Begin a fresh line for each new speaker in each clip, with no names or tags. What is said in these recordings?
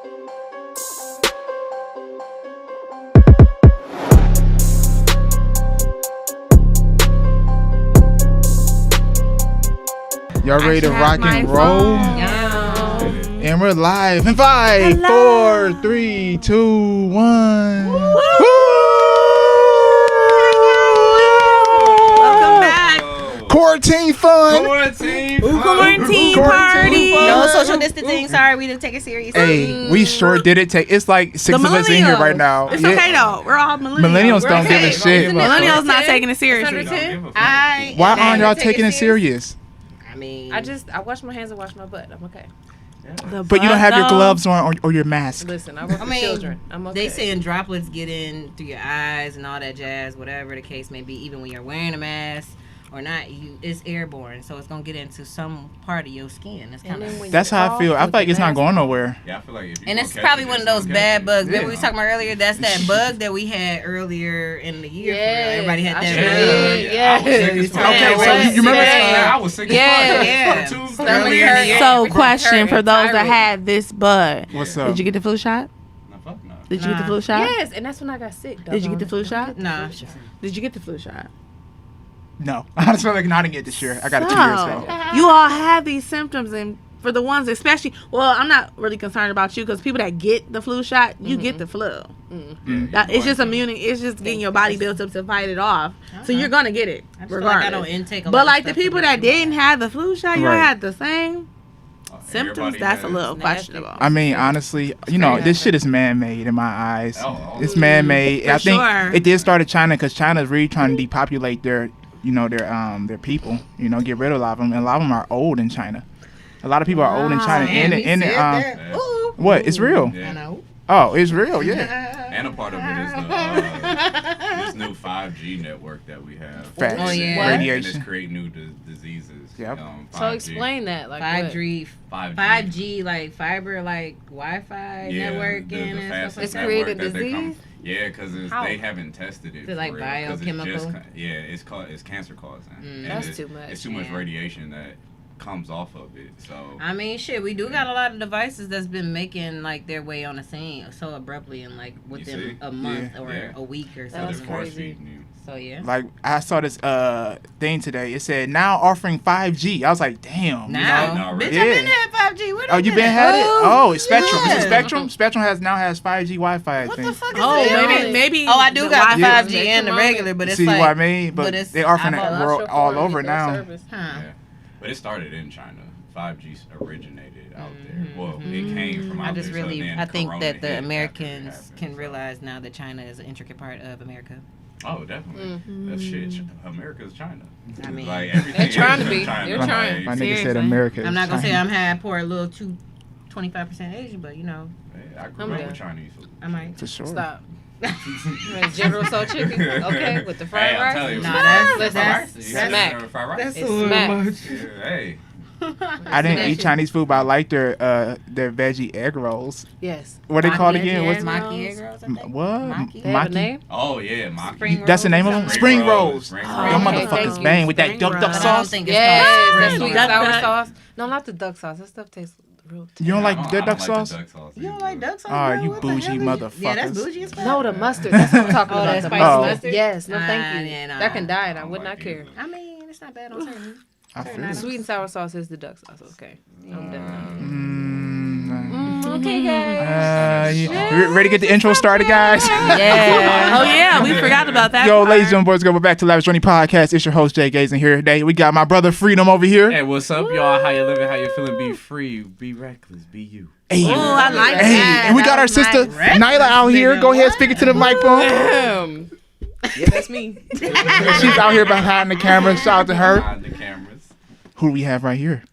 Y'all ready to rock and roll?
Yeah.
And we're live in 5, 4, 3, 2, 1.
Welcome back.
Quarantine fun.
Quarantine
party.
No social distancing. Sorry, we didn't take it seriously.
Hey, we sure did it take. It's like 6 of us in here right now.
It's okay though. We're all millennials.
Millennials don't give a shit.
Millennials not taking it seriously.
Why aren't y'all taking it serious?
I mean,
I wash my hands and wash my butt. I'm okay.
But you don't have your gloves on or your mask.
Listen, I work with children. I'm okay.
They saying droplets get in through your eyes and all that jazz, whatever the case may be. Even when you're wearing a mask or not, it's airborne, so it's gonna get into some part of your skin.
That's how I feel. I feel like it's not going nowhere.
Yeah, I feel like
and it's probably one of those bad bugs. Remember we was talking about earlier? That's that bug that we had earlier in the year. Everybody had that bug.
Okay, so you remember?
I was sick as fuck.
So, question for those that had this bug.
What's up?
Did you get the flu shot?
No, fuck no.
Did you get the flu shot?
Yes, and that's when I got sick.
Did you get the flu shot?
Nah.
Did you get the flu shot?
No. I just feel like I didn't get this year. I got it 2 years ago.
You all have these symptoms, and for the ones especially, well, I'm not really concerned about you because people that get the flu shot, you get the flu. It's just immunity. It's just getting your body built up to fight it off. So you're gonna get it regardless.
I don't intake a lot
but
of
like the
stuff
people
for
that didn't have the flu shot, you all had the same symptoms. That's a little questionable.
I mean, honestly, this shit is man-made in my eyes. It's man-made. I think it did start in China because China's really trying to depopulate their people. Get rid of a lot of them. And a lot of them are old in China. A lot of people are old in China. What? It's real.
I know.
Oh, it's real. Yeah.
And a part of it is this new 5G network that we have.
Facts.
Oh, yeah.
Radiation.
And it's creating new diseases.
Yep.
5G.
So explain that, like
5G, like fiber, like Wi-Fi network, and stuff like
It's
that.
creating disease.
Yeah, because they haven't tested it.
Is it like biochemical?
It's cancer causing. And
That's too much.
It's too much radiation that comes off of it. So
I mean, shit, we do got a lot of devices that's been making like their way on the scene so abruptly and like within a month or a week or so.
That's crazy.
So yeah.
Like I saw this thing today. It said now offering 5G. I was like, damn.
Now,
really?
bitch, I've been had 5G. What
you been had it? Oh, it's Spectrum. Is it Spectrum? Spectrum now has 5G Wi-Fi.
What the fuck is
maybe.
Oh, I do got the 5G and the regular, but it's
see
like.
what I mean? But they offering it all over now.
Yeah. But it started in China. 5G originated out there. Well, it came from out there.
I think that the Americans can realize now that China is an intricate part of America.
Oh, definitely. That shit. America's China.
I mean,
like everything.
They're trying to be.
China.
They're trying.
My nigga said America.
I'm not gonna say I'm half poor, a little 25% Asian, but
I grew up with Chinese food.
I might.
For sure.
Stop. General Soul Chicken, okay, with the fried rice.
Tell you,
that's
smack.
That's
a little much.
Hey.
I didn't eat Chinese food, but I like their veggie egg rolls.
Yes.
What are they called again? What's
Maki egg rolls?
what?
They have a name?
Oh yeah, Maki.
That's the name of them. Spring rolls.
Spring
Them
rolls.
motherfuckers bang with that duck sauce.
Yes, that sweet sour sauce. No, not the duck sauce. That stuff tastes real.
You don't like their duck
like
sauce?
the duck sauce?
You don't like duck sauce?
Oh,
bro?
you
What the
bougie
hell
motherfuckers.
Yeah, that's bougie as fuck.
No, the mustard. That's what I'm talking about.
that
The
spicy
mustard? Yes. No, thank you.
Yeah,
That can die, and I
I
would
don't
not
like
care.
either.
I mean, it's not bad on certain.
I feel it.
Sweet and sour sauce is the duck sauce. Okay. I'm done.
Okay, guys.
You ready to get the intro started, guys?
Yeah. Oh yeah, we forgot about that.
Yo, ladies and boys, welcome back to Lavish Journey podcast. It's your host Jay Gazen here today. We got my brother Freedom over here.
Hey, what's up, y'all? How you living? How you feeling? Be free, be reckless, be you.
Hey,
Oh, I like
hey,
that.
and we got our sister Nyla out here. Go ahead, speak it to the microphone.
Yeah, that's me.
She's out here behind the camera. Shout out to her.
Behind the cameras.
Who do we have right here?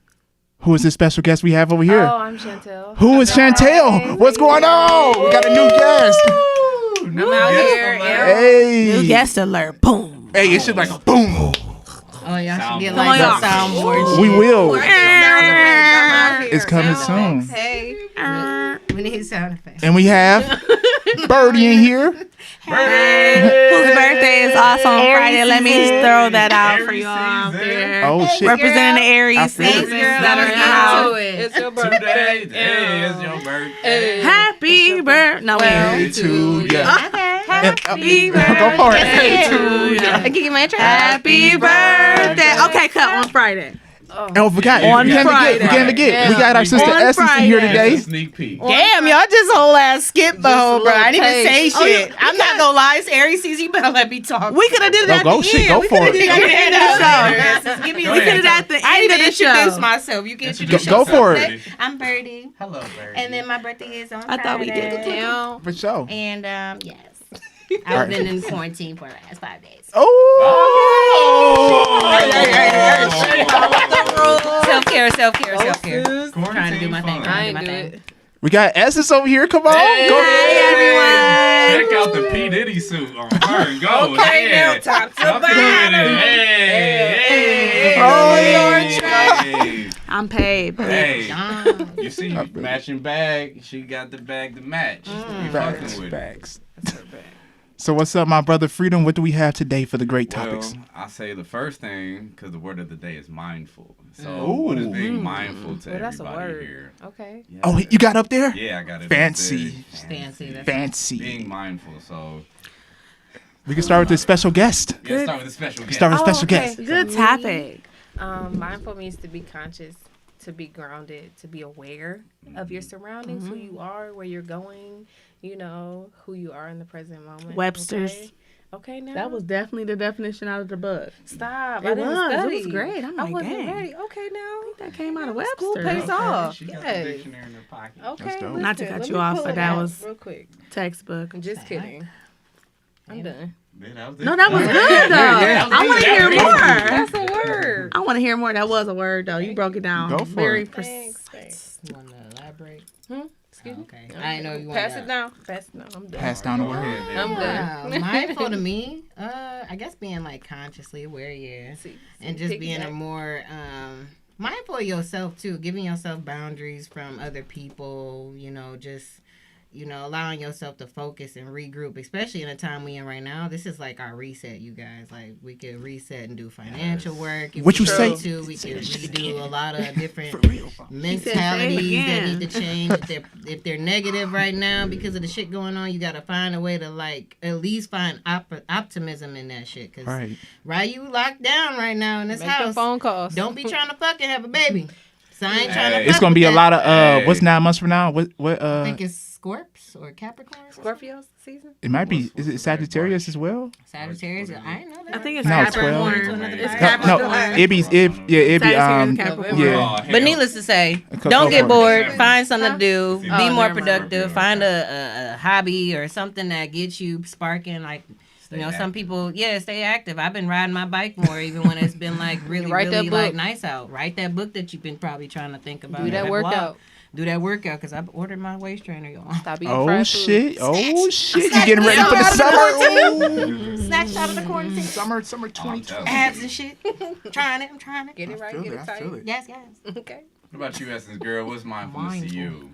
Who is this special guest we have over here?
Oh, I'm Chantel.
Who is Chantel? What's going on? We got a new guest.
I'm out here.
Hey.
New guest alert. Boom.
Hey, it should like a boom.
Oh, y'all should get
Soundboard.
like a soundboard.
We will.
It's
It's coming soon.
Hey, we need sound effects.
And we have Birdie in here.
Whose birthday is also on Friday. Let me throw that out for you all out there.
Oh, shit.
Representing the Aries seasons that are in the house.
It's your birthday.
Today is your birthday.
Happy birthday. No, wait.
To ya.
Happy birthday.
Go for it.
to ya.
I give you my intro.
Happy birthday. Okay, cut on Friday.
Oh, we forgot.
On
We can't
Friday.
forget. We got our sister
On
Essence in here
Friday.
today.
That's a sneak peek.
Damn, y'all just whole ass skip the whole, bro. I didn't even say
taste.
shit. I'm not gonna lie. It's Aries season. You better let me talk.
We could have did it at
Go
the
shit.
end.
Go
We
for
could have
it.
did it at the end of the show.
Give me
Go
We
ahead.
could have did it at the
I
end
didn't
of the
introduce
show.
myself. You can introduce
Go
yourself.
for it.
I'm Birdie.
Hello, Bird.
And then my birthday is on
I thought we did it
Friday.
too.
For sure.
And yes.
All
I've
right.
been in quarantine for the last 5 days.
Oh.
Self-care.
Trying
to do my thing.
I ain't do it.
We got Essence over here. Come on.
Hey,
Go.
Check out the P. Diddy suit on her. Go.
Okay,
yeah.
now top to
Up in
bottom.
it. Hey.
I'm paid.
Hey.
John.
You see, matching bag. She got the bag to match. You fucking with it.
Facts. So what's up, my brother Freedom? What do we have today for the great topics?
Well, I say the first thing, because the word of the day is mindful. So
Ooh.
what is being mindful to
Well, that's a
everybody
word.
here?
Okay.
Yeah.
Oh, you got up there?
Yeah, I got it.
Fancy.
Fancy. That's
Fancy.
Being mindful. So
We can start with this special guest.
let's start with a special guest.
Start with a special
okay.
guest.
Good topic.
Mindful means to be conscious, to be grounded, to be aware of your surroundings, who you are, where you're going, you know, who you are in the present moment.
Webster's.
Okay now.
That was definitely the definition out of the book.
Stop.
It
I didn't
was.
study.
It was great. I'm
I
like,
wasn't
dang.
ready. Okay now.
That came out of
School
Webster.
pays off.
She got the
Yes.
dictionary in her pocket.
Okay.
That's dope.
Not to
listen,
cut
let
you
me
off,
pull
but
it
that
out
was
real quick.
Textbook.
I'm just kidding. I'm done.
Man, that was it.
No, that was
Yeah.
good though.
Yeah.
I want to hear
That was
more.
That's a word.
I want to hear more. That was a word though. You broke it down.
Go for
very
it.
Thanks.
You want to elaborate?
Excuse me.
Okay. I didn't know you
Pass
wanted
it down. Pass it down. I'm done.
Pass down the word.
I'm done.
Mindful to me, I guess being like consciously aware,
See,
and just being a
piggyback.
more mindful of yourself too, giving yourself boundaries from other people. You know, just allowing yourself to focus and regroup, especially in a time we in right now. This is like our reset, you guys. Like we could reset and do financial work. If
What
we
you say?
need to, we could redo a lot of different
Say it
mentalities that
again.
need to change. If they're negative right now because of the shit going on, you gotta find a way to like at least find optimism in that shit. Cause
Right.
you locked down right now in this
Make
house.
the phone calls.
Don't be trying to fucking have a baby. So I ain't trying to.
Hey.
It's
fuck
gonna be
with
a
that.
lot of what's 9 months from now? What
I think it's Scorps or Capricorn.
Scorpio season?
it might be is it Sagittarius as well?
Sagittarius. I didn't know that.
I think it's
No, it's
Capricorn.
12.
It's
No,
Capricorn.
it'd be
Sagittarius, Capricorn.
yeah.
Oh,
But needless to say,
Go
don't
for
get
it.
bored. Find something to do. Be
Oh,
more
never mind.
productive. Find a hobby or something that gets you sparking. Like, some people, stay active. I've been riding my bike more even when it's been like really,
Write that
really like
book.
nice out. Write that book that you've been probably trying to think about.
Do that
Like,
workout.
wow. Do that workout because I've ordered my waist trainer, y'all.
Stop eating
Oh
fried
shit!
food.
Oh shit! You getting ready for the summer? Ooh.
Snatched out of the quarantine.
Summer
Oh,
2020.
Abs and shit. I'm trying it.
Get it right, get it tight.
Yes.
Okay.
What about you, Essence Girl? What's mindfulness to you?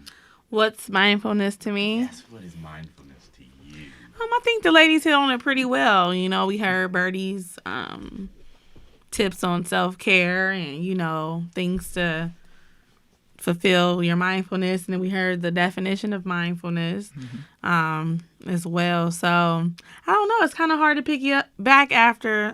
What's mindfulness to me?
Yes, what is mindfulness to you?
I think the ladies hit on it pretty well. You know, we heard Birdie's tips on self-care and, things to fulfill your mindfulness. And then we heard the definition of mindfulness as well. So, I don't know. It's kind of hard to piggyback after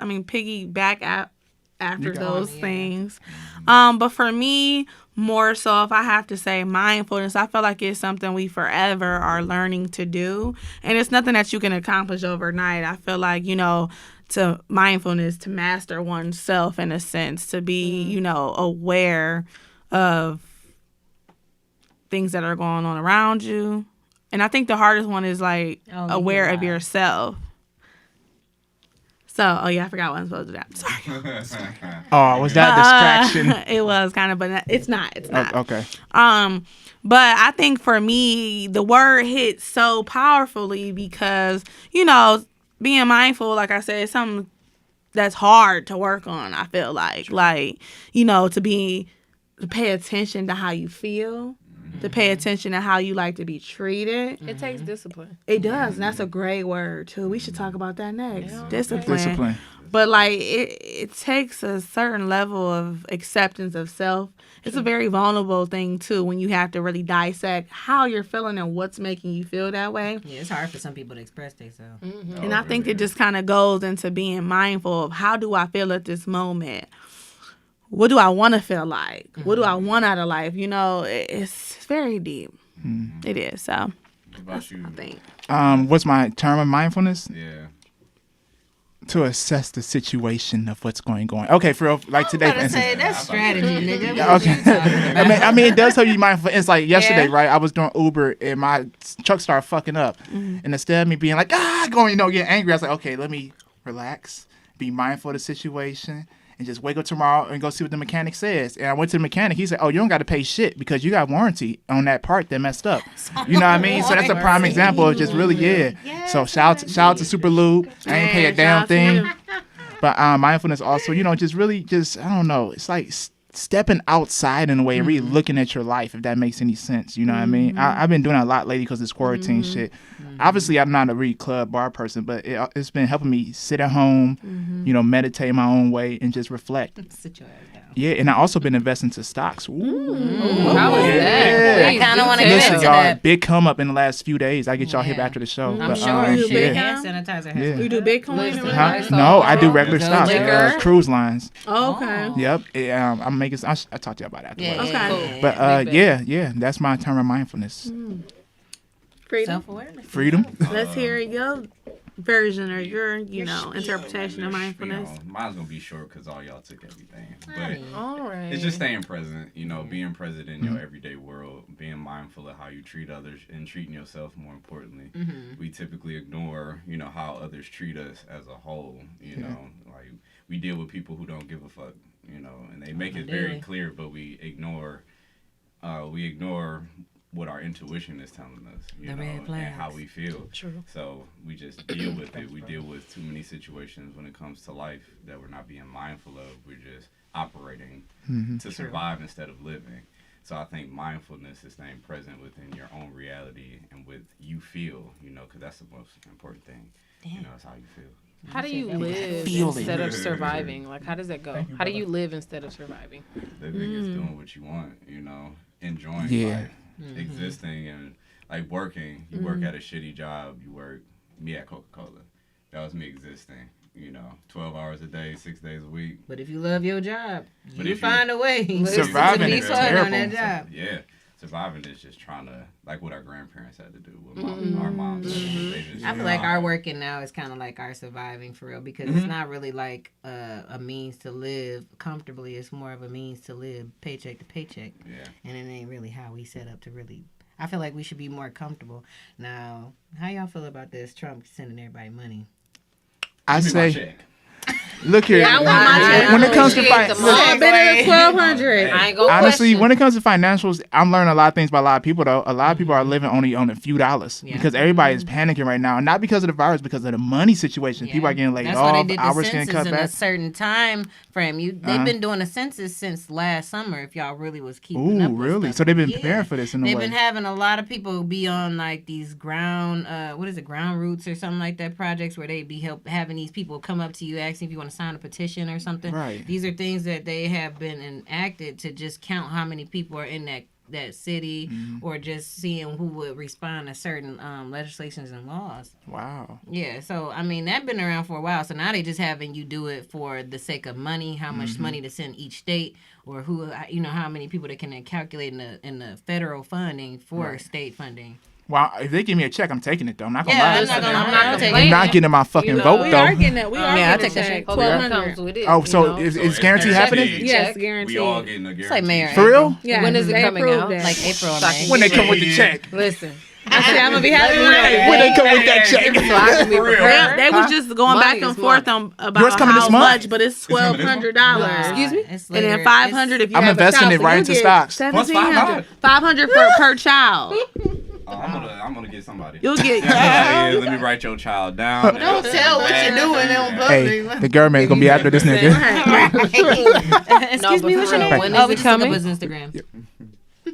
those things. But for me, more so, if I have to say mindfulness, I feel like it's something we forever are learning to do. And it's nothing that you can accomplish overnight. I feel like, to mindfulness, to master oneself in a sense, to be, aware of things that are going on around you. And I think the hardest one is like aware of yourself. So, I forgot what I'm supposed to do. Sorry.
Oh, was that a distraction?
It was kind of, but it's not. It's not.
Okay.
But I think for me, the word hits so powerfully because, being mindful, like I said, is something that's hard to work on, I feel like. Like, to pay attention to how you feel. to pay attention to how you like to be treated.
It takes discipline.
It does, and that's a great word too. We should talk about that next.
Yeah.
Discipline. But like it takes a certain level of acceptance of self. It's a very vulnerable thing too when you have to really dissect how you're feeling and what's making you feel that way.
Yeah, it's hard for some people to express themselves.
And I think it just kind of goes into being mindful of how do I feel at this moment? What do I want to feel like? What do I want out of life? You know, it's very deep. It is. So,
what about you?
I think.
What's my term of mindfulness?
Yeah.
To assess the situation of what's going on. Okay, for real, like today, for instance.
Say, that's strategy, nigga.
Yeah, okay. I mean, it does help you mindful. It's like yesterday, right? I was doing Uber and my truck started fucking up, and instead of me being like going, getting angry, I was like, okay, let me relax, be mindful of the situation, and just wake up tomorrow and go see what the mechanic says. And I went to the mechanic. He said, oh, you don't got to pay shit because you got warranty on that part that messed up. You know what I mean? So that's a prime example of just really, So shout out to Super Lube. I ain't pay a damn thing. But mindfulness also, just really I don't know. It's like stepping outside in a way, really looking at your life, if that makes any sense. You know what I mean? I've been doing that a lot lately because this quarantine shit. Obviously, I'm not a really club bar person, but it's been helping me sit at home, meditate my own way and just reflect.
Sit your ass down.
Yeah, and I also been investing to stocks.
How was that?
I kind of want to get
Listen,
into
y'all,
that.
big come up in the last few days. I get y'all here after the show.
I'm
but,
sure.
You do big
Hand sanitizer.
Yeah.
You do Bitcoin?
No, I do regular
Good
stocks,
liquor.
cruise lines.
Okay.
Yep. I'm making. I'll talk to you about that afterwards.
Okay.
But yeah, that's my term of mindfulness.
Freedom.
Self-awareness.
Freedom.
Let's hear your version or your, interpretation of mindfulness.
Mine's gonna be short because all y'all took everything. But
All right.
it's just staying present. Being present in your everyday world, being mindful of how you treat others and treating yourself. More importantly, we typically ignore, how others treat us as a whole. Like we deal with people who don't give a fuck. And they make it very clear, but we ignore what our intuition is telling us, and how we feel.
True.
So we just deal with it. We deal with too many situations when it comes to life that we're not being mindful of. We're just operating to survive instead of living. So I think mindfulness is staying present within your own reality and with you feel, because that's the most important thing. It's how you feel.
How do you live instead of surviving? Like, how does that go? How do you live instead of surviving?
Living is doing what you want, enjoying life. Existing and like working. You work at a shitty job. You work me at Coca-Cola. That was me existing. 12 hours a day, 6 days a week.
But if you love your job, you find a way.
Surviving
to be
is
fun
terrible.
on that job.
Yeah. Surviving is just trying to, like what our grandparents had to do, what our moms did. They just,
I feel like our working now is kind of like our surviving for real because it's not really like a means to live comfortably. It's more of a means to live paycheck to paycheck.
Yeah.
And it ain't really how we set up to really. I feel like we should be more comfortable. Now, how y'all feel about this? Trump sending everybody money.
I
Give me my
say,
check.
look here.
Yeah, I want my check.
When it comes to
Appreciate the
Better than 1,200.
I ain't gonna
honestly,
question.
when it comes to financials, I'm learning a lot of things by a lot of people, though. A lot of people are living only on a few dollars because everybody is panicking right now. Not because of the virus, because of the money situation. People are getting laid
That's why
off,
they did the
hours getting
census
cut
in a
back.
certain time frame. They've been doing a census since last summer. If y'all really was keeping up
Ooh,
with
really?
stuff.
So they've been
Yeah.
preparing for this in a
They've
way.
been having a lot of people be on like these ground roots or something like that projects where they be having these people come up to you asking if you want to sign a petition or something.
Right.
These are things that they have been enacted to just count how many people are in that city or just seeing who would respond to certain legislations and laws.
Wow.
Yeah, so I mean that been around for a while. So now they just having you do it for the sake of money, how much money to send each state, or who how many people they can calculate in the federal funding for state funding.
Wow, if they give me a check, I'm taking it though. I'm not gonna
Yeah,
lie.
I'm not gonna take
I'm
it.
not getting my fucking vote
We
though.
are getting that. We are
yeah, I
getting
take that
check.
shit.
Hopefully it
1,200.
comes with it,
Oh, so
you know?
is guaranteed happening?
Yes,
We
guaranteed.
all getting a guarantee.
It's like Mayor.
For real?
Yeah.
When is it
they
coming
approved
out?
that.
Like April or
So I
May.
can
When they
get
come with
ready.
the check.
Listen.
I said I'm gonna be happy when
When they come with that check.
So I can be prepared.
They was just going
Money
back and
is
forth
money.
about
Yours coming
how
this month?
much, but it's $1,200.
Excuse me?
It's
And then
later.
500 if you
I'm
have a
investing
child.
it
So
right
you'll
into
get
stocks.
1,700. 500 per child.
I'm gonna get somebody.
You'll get.
Yeah, let me write your child down.
Don't tell what you're doing on
Hey,
public.
the government gonna be after this nigga.
Excuse me, what's your name?
When
Oh,
is
we
it
just look up
coming?
his Instagram.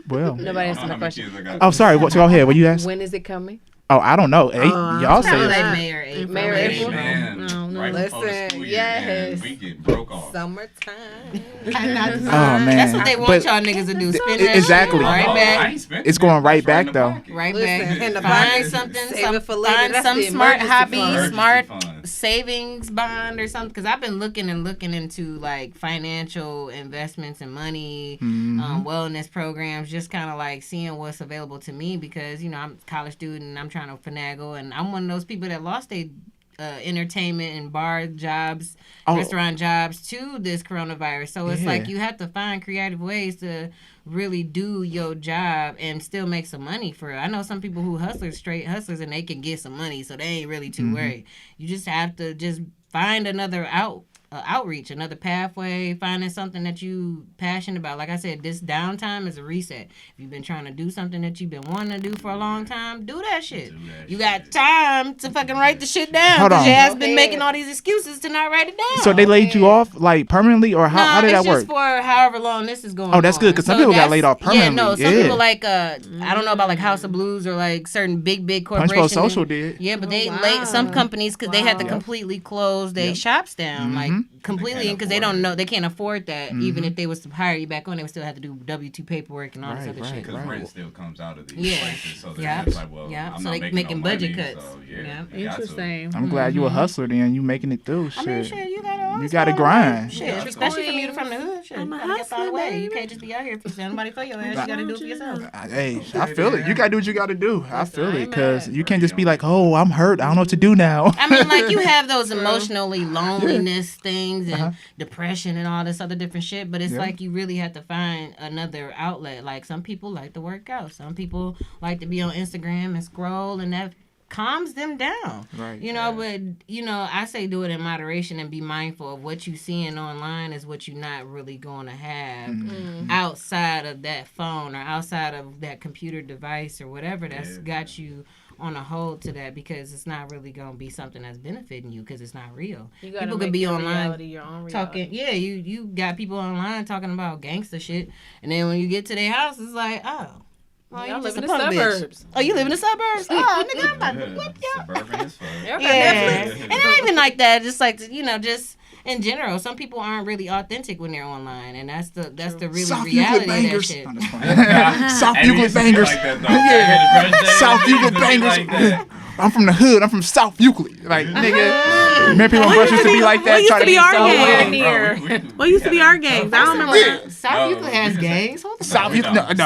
Well.
Nobody answered the question.
Oh, sorry. What? Go ahead. What you asked?
When is it coming?
Oh, I don't know. Y'all say
like
it.
May or April.
May or April?
Right before the school year,
yes.
and we get broke off.
Summertime.
Oh man,
That's what they want y'all niggas to do. Spend that
exactly.
shit right back.
I ain't spent
It's
it.
going right
That's
back
in the
though.
pocket.
Right
Listen,
back.
in the
Find
pocket.
something.
Save it for later.
Find
That's
some
the
smart
emergency
hobby,
fund.
smart
Emergency fund.
savings bond or something. Because I've been looking into like financial investments and money, wellness programs, just kind of like seeing what's available to me. Because I'm a college student and I'm trying to finagle, and I'm one of those people that lost their entertainment and bar jobs, restaurant jobs to this coronavirus. So it's like you have to find creative ways to really do your job and still make some money for it. I know some people who straight hustlers, and they can get some money, so they ain't really too worried. You just have to just find another outreach, another pathway, finding something that you passionate about. Like I said, this downtime is a reset. If you've been trying to do something that you've been wanting to do for a long time, do that shit. You got time to fucking write the shit down, because your ass been making all these excuses to not write it down.
So they laid you off like permanently, or how did that work?
It's just for however long this is going on.
Oh, that's good, because some people got laid off permanently.
Some people like I don't know about like House of Blues or like certain big corporations.
Punch Bowl Social did.
Yeah, but they laid some companies because they had to completely close their shops down, like completely, because they don't know, they can't afford that. Even if they was to hire you back on, they would still have to do W-2 paperwork and all this other shit.
Because rent still comes out of these places, so they're like, well, I'm
so
not
they
making no
budget
money,
cuts.
so
Interesting.
I'm glad you a hustler then. You making it through. Shit.
I mean, shit, you
gotta grind.
Shit, especially from you from the hood. Shit,
I'm a
you gotta get out of the way.
hustler,
You can't just be out here for somebody for your ass. You gotta do it for yourself.
Hey, I feel it. You gotta do what you gotta do. I feel it, because you can't just be like, oh, I'm hurt, I don't know what to do now.
I mean, like, you have those emotionally loneliness things and depression and all this other different shit, but it's like you really have to find another outlet. Like, some people like to work out, some people like to be on Instagram and scroll, and that calms them down.
Right.
But I say do it in moderation and be mindful of what you seeing online is what you're not really going to have outside of that phone or outside of that computer device or whatever that's got you on a hold to that, because it's not really going to be something that's benefiting you, because it's not real. People could be online
your own reality.
talking. Yeah, you got people online talking about gangster shit, and then when you get to their house, it's like, oh, you live in the suburbs. Oh, you live in the suburbs? Oh, nigga, I'm about to whip you.
Suburban as fuck.
Yeah. And not even like that. Just like, just in general, some people aren't really authentic when they're online, and that's the really
South
reality
Euclid
of that shit.
South Euclid bangers. South Euclid bangers. I'm from the hood. I'm from South Euclid. Like, nigga, remember people Rush used to be like that?
What used to be our gang?
near.
What used to be our gangs? I don't remember.
South Euclid has gangs.
South Euclid, no.
when?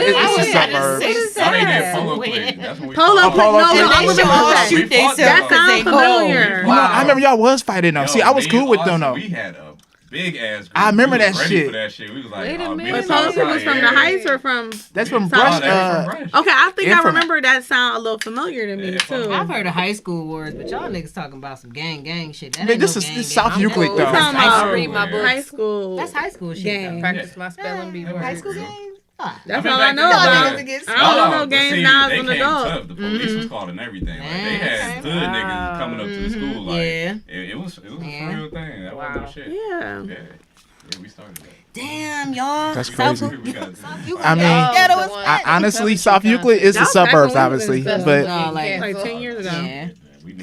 It's a suburb.
What is
I mean,
that?
Polo Click. That's when we
Polo
fought.
Click. No,
Click.
I remember that.
shoot themselves
That sounds familiar.
You know, I remember y'all was fighting them. See, I was cool with them though.
We had a big ass group.
I remember
We was
that
ready
shit.
for that shit. We was like,
Wait a
oh,
minute.
man,
Wait, Polo Click was from the Heights or from?
That's from
South
Brush.
Euclid? Okay, I think
Yeah,
I
from-
remember that sound a little familiar to me too.
I've heard of high school wars, but y'all niggas talking about some gang shit. That
Man,
ain't
this
no
is
gang,
this
gang.
South
I'm
Euclid
cool.
though.
Talking
I
about
read my books.
high school.
That's high school shit.
Gang.
Practice my spelling bee words.
High school gangs?
That's
I mean,
all I
back
know
then,
about.
niggas
I don't know
but
games
see,
now as
they
an
came
adult.
tough. The police was called and everything. Like, they had hood niggas coming up to the school. Like,
Yeah.
it was a real thing. That wasn't no shit.
Yeah.
Yeah, we started that.
Damn, y'all.
That's
South
crazy.
We got
I mean, honestly, South Euclid is the
That was back
suburbs,
when we was
obviously,
in
but
No,
Like 10 years ago.
yeah.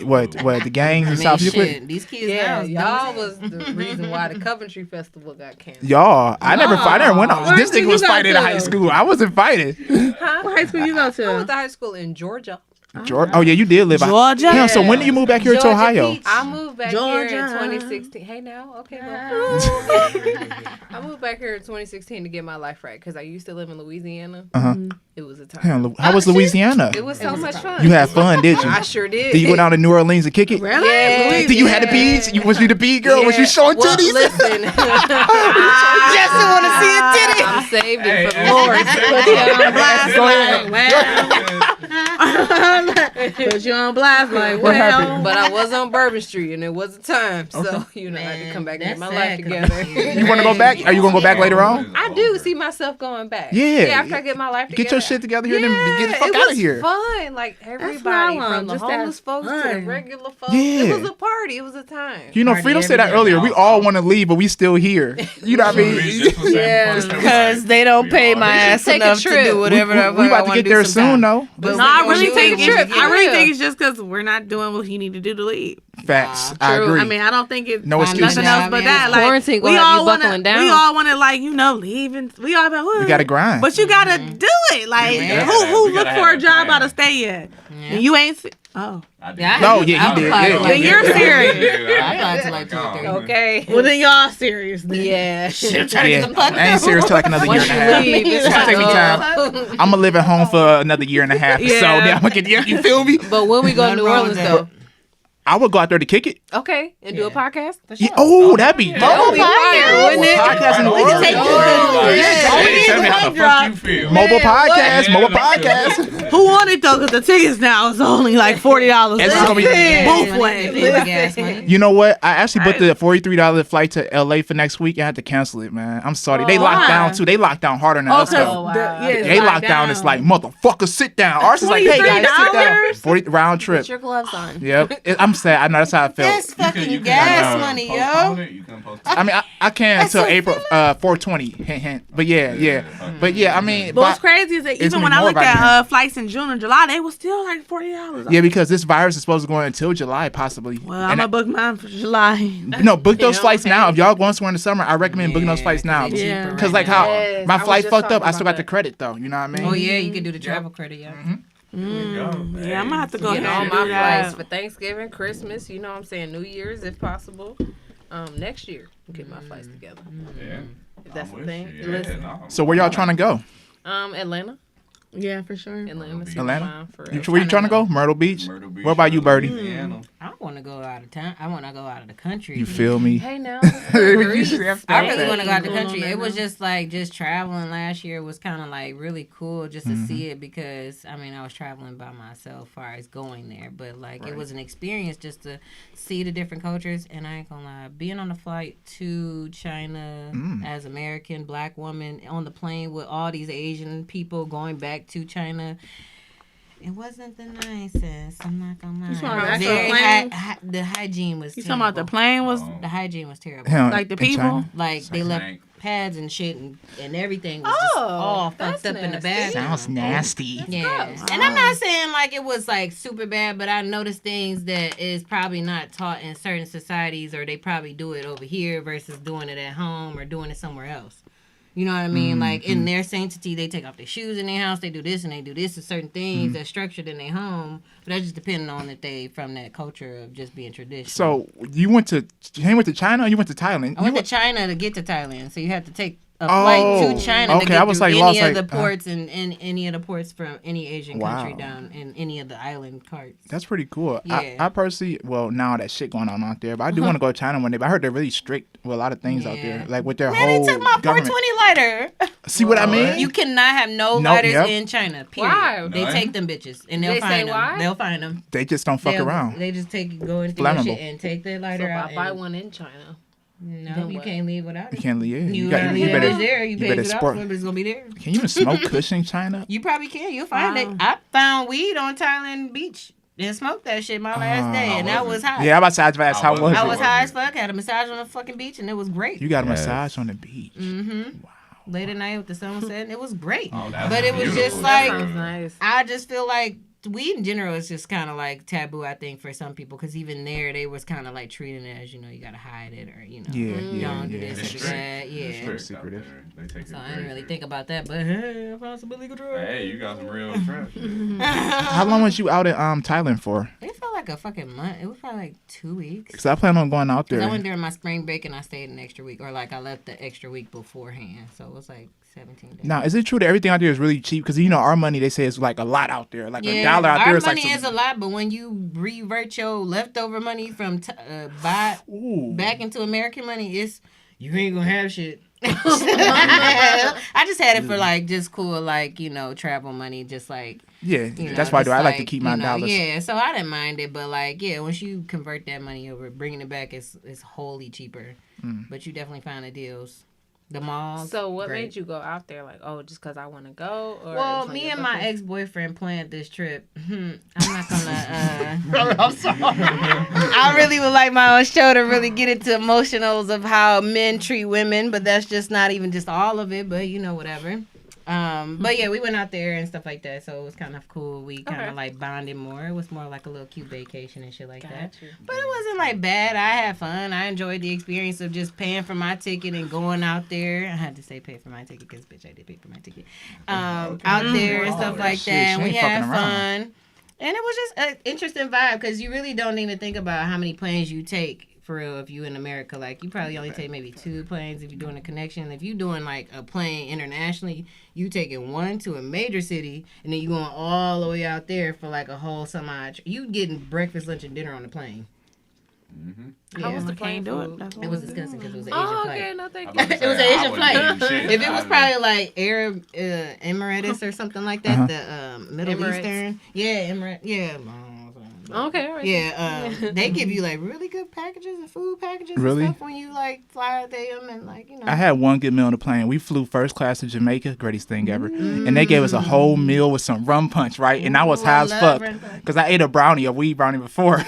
what the gangs
I
in
mean,
South Euclid?
shit, these kids
Yeah,
now.
y'all was the reason why the Coventry Festival got canceled.
Y'all, I never went on.
Where
This
did
nigga
you
was
go
fighting in
to?
high school. I wasn't fighting.
What high school you go
I went
to?
to high school in Georgia.
Georgia. Oh yeah, you did live out.
Georgia?
Damn, so when did you move back here to
Georgia
Ohio?
Peach.
I moved back here in
Georgia.
2016. Hey now, okay. I moved back here in 2016 to get my life right because I used to live in Louisiana. It was a time.
Damn, how was Louisiana?
It was so much fun.
You had fun, did you?
I sure did.
Did you go down to New Orleans and kick it?
Really?
Yeah.
Did you have the beads? Was you the bead girl? Was you showing
well,
titties?
Listen.
Jesse want to see a titty.
I'm saved it for the Lord.
Put you on blast.
Go ahead.
Put you on blast, like,
What
well.
happened?
But I was on Bourbon Street and it wasn't time. So, you know, I had to come back and get my life together.
You want to go back? Are you going to go back later on?
I do see myself going back.
Yeah.
After I get my life together.
Get your shit together here and then get the fuck out of here.
It was fun. Like, everybody from the homeless folks to the regular folks.
Yeah.
It was a party. It was a time.
You know, Freedom said that earlier. We all want to leave, but we still here. You know what I mean?
Yeah, because they don't pay my ass
take a
enough to
trip.
do whatever the
We
fuck I
about to
want
get
to
there
do sometime.
soon, though.
No, I really
you
think
take a trip.
I really
Yeah.
think it's just because we're not doing what you need to do to leave.
Facts. I
True.
agree.
I mean, I don't think it's
No excuses.
nothing else but that. Like,
Quarantine gonna have you buckling down.
We all want to, like, you know, leave and we all
We got to grind.
But you gotta do it. Like,
Yeah.
who
We
look
gotta
for
have
a
a
job
plan.
out of state yet? And you ain't. Oh,
I did.
Yeah,
No, yeah, he did. Yeah.
Then you're serious.
I applied to like 2 or 3.
Okay.
Well, then y'all serious. Then.
Yeah.
Yeah. I ain't serious till like another year and a half.
leave,
It's gonna take me time. I'm gonna live at home for another year and a half. So
Yeah.
then I'm gonna get you feel me?
But when we go to New
Nothing wrong
Orleans,
with
though.
I would go out there to kick it.
Okay. And do a podcast?
Yeah. Oh, that'd be
That would
dope.
be fire, wouldn't it?
Podcast in the
We can take
Hey, tell me how the fuck you feel.
Mobile podcast.
Yeah.
Mobile podcast.
Who won it though? Because the tickets now is only like $40.
It's gonna be-
both ways.
Gas money.
You know what? I actually booked the $43 flight to LA for next week. I had to cancel it, man. I'm sorry. They locked down too. They locked down harder than us.
Okay.
though.
Yeah,
They locked down. It's like, motherfucker, sit down. Ours is like, hey guys, sit down.
$43?
40 round trip.
Put your gloves on.
Yep. I'm sad. I know that's how I felt.
That's fucking gas money, yo.
You can postpone
I mean, I can until April 420. Hint, hint. But yeah. But yeah, I mean,
But what's crazy is that
it's
even
gonna
when
be
I
more
looked
about
at flights in June and July, they were still like $40.
yeah, because this virus is supposed to go until July, possibly.
Well, I'm gonna book mine for July.
No, book those flights now. If y'all going somewhere in the summer, I recommend booking those flights now.
Yeah.
Because like how
Yes,
my
I was
flight
just
fucked up,
talking
I still
about
got the credit though. You know what I mean?
Oh yeah, you can do the travel credit, yeah.
Yeah, I'm gonna have to go
Get
ahead
all
and
my
do that.
flights for Thanksgiving, Christmas, you know what I'm saying, New Year's if possible. Next year, get my flights together.
Yeah.
If that's
I'm
the
with
thing.
you. Yeah,
Listen.
no.
So where y'all trying to go?
Atlanta.
Yeah, for sure.
Atlanta's
Atlanta?
mine for
Where you trying to go? Myrtle Beach?
Myrtle Beach,
What about you, Birdie?
Louisiana.
I want to go out of town. I want to go out of the country.
You feel me?
Hey now.
You should have
I
that.
really want to go out the
Going on
country.
right
It was
now.
just like traveling last year was kind of like really cool just to see it because I mean I was traveling by myself as far as going there, but like it was an experience just to see the different cultures. And I ain't gonna lie, being on a flight to China as American black woman on the plane with all these Asian people going back to China. It wasn't the nicest. I'm not gonna lie.
You talking about the
Very
plane?
the hygiene was.
You talking about the
terrible.
plane was
The hygiene was terrible.
Hell,
like the
in
people?
China?
Like they left pads and shit and everything was just all fucked up in the bathroom.
Sounds nasty.
Yeah, and I'm not saying like it was like super bad, but I noticed things that is probably not taught in certain societies, or they probably do it over here versus doing it at home or doing it somewhere else. You know what I mean? Like in their sanctity, they take off their shoes in their house. They do this and they do this and certain things that's structured in their home. But that's just depending on if they from that culture of just being traditional.
So you went to China or you went to Thailand?
I went to China to get to Thailand, so you have to take a flight to China to
okay,
get
I was
through
like
any
lost,
of
like,
the ports and any of the ports from any Asian country
Wow.
down in any of the island carts.
That's pretty cool.
Yeah.
I personally, well, now that shit going on out there, but I do want to go to China one day. But I heard they're really strict with a lot of things out there, like with their
Man,
whole
they took my
government.
420 lighter.
See what I mean?
You cannot have no
Nope,
lighters
yep.
in China. Period.
Why?
They
None?
take them bitches and they'll
They
find
say
them.
why?
They'll find them.
They just don't fuck around.
They just go into your
Flammable.
shit and take their
So
lighter
if
out.
I buy
and-
one in China.
No,
then
you
what?
can't leave without
You
it.
can't leave.
You
got-
already
you better.
it's there. You paid
better
it out
sport.
for it, but it's gonna be there.
Can you even smoke kush in China?
You probably can. You'll find
Wow.
it. I found weed on Thailand Beach and smoked that shit my last day, and that was hot.
Yeah, I'm about to ask how was
I
it?
was high as fuck. Had a massage on the fucking beach, and it was great.
You got a massage on the beach.
Late at night with the sun setting, it was great.
Oh, that's
But it was
beautiful.
just
That
like
sounds nice.
I just feel like weed in general is just kind of like taboo. I think for some people, because even there they was kind of like treating it as you gotta hide it or
Yeah,
you
yeah,
don't do
yeah.
this
It's
or
strict.
that. Yeah.
Strict
Secretive.
out there. They take it
So I
very
didn't really
serious.
think about that, but hey, I found some illegal drugs.
Hey, you got some real trash.
How long was you out in Thailand for?
It felt like a fucking month. It was probably like 2 weeks.
Because I plan on going out
'Cause I
there.
went during my spring break and I stayed an extra week, or like I left the extra week beforehand, so it was like 17 days.
Now, is it true that everything out there is really cheap? Because our money, they say is like a lot out there. Like $1 out there
our
is like
money is a lot, but when you revert your leftover money from
Ooh.
back into American money, you ain't gonna have shit. I just had it for like just cool, like travel money, just like
Yeah,
You know,
that's why I do.
just
I like to keep my dollars.
Yeah, so I didn't mind it, but like, yeah, once you convert that money over, bringing it back is wholly cheaper. But you definitely find the deals. The malls.
So what
great.
made you go out there? Like, oh, just because I want to go? Or
Well, me and my ex-boyfriend planned this trip. I'm not gonna.
I'm sorry.
I really would like my own show to really get into emotionals of how men treat women, but that's just not even just all of it. But whatever. But yeah, we went out there and stuff like that, so it was kind of cool. We kind of like bonded more. It was more like a little cute vacation and shit like that. But it wasn't like bad. I had fun. I enjoyed the experience of just paying for my ticket and going out there. I had to say pay for my ticket because bitch, I did pay for my ticket. Out there and stuff like that. And we had fun, and it was just an interesting vibe because you really don't even think about how many planes you take. For real, if you in America, like you probably only take maybe 2 planes if you're doing a connection. If you're doing like a plane internationally, you taking one to a major city and then you going all the way out there for like a whole you getting breakfast, lunch, and dinner on the plane.
Yeah, how was the plane doing?
It was disgusting because it was an Asian flight.
Okay, no, thank
you. It was an Asian flight. If it was probably like Arab Emirates or something like that, the Middle Eastern,
Okay, all right.
Yeah, they give you like really good packages and food packages and stuff when you like fly out them and like
I had one good meal on the plane. We flew first class to Jamaica, greatest thing ever, and they gave us a whole meal with some rum punch, right? And I was high as fuck because I ate a weed brownie before.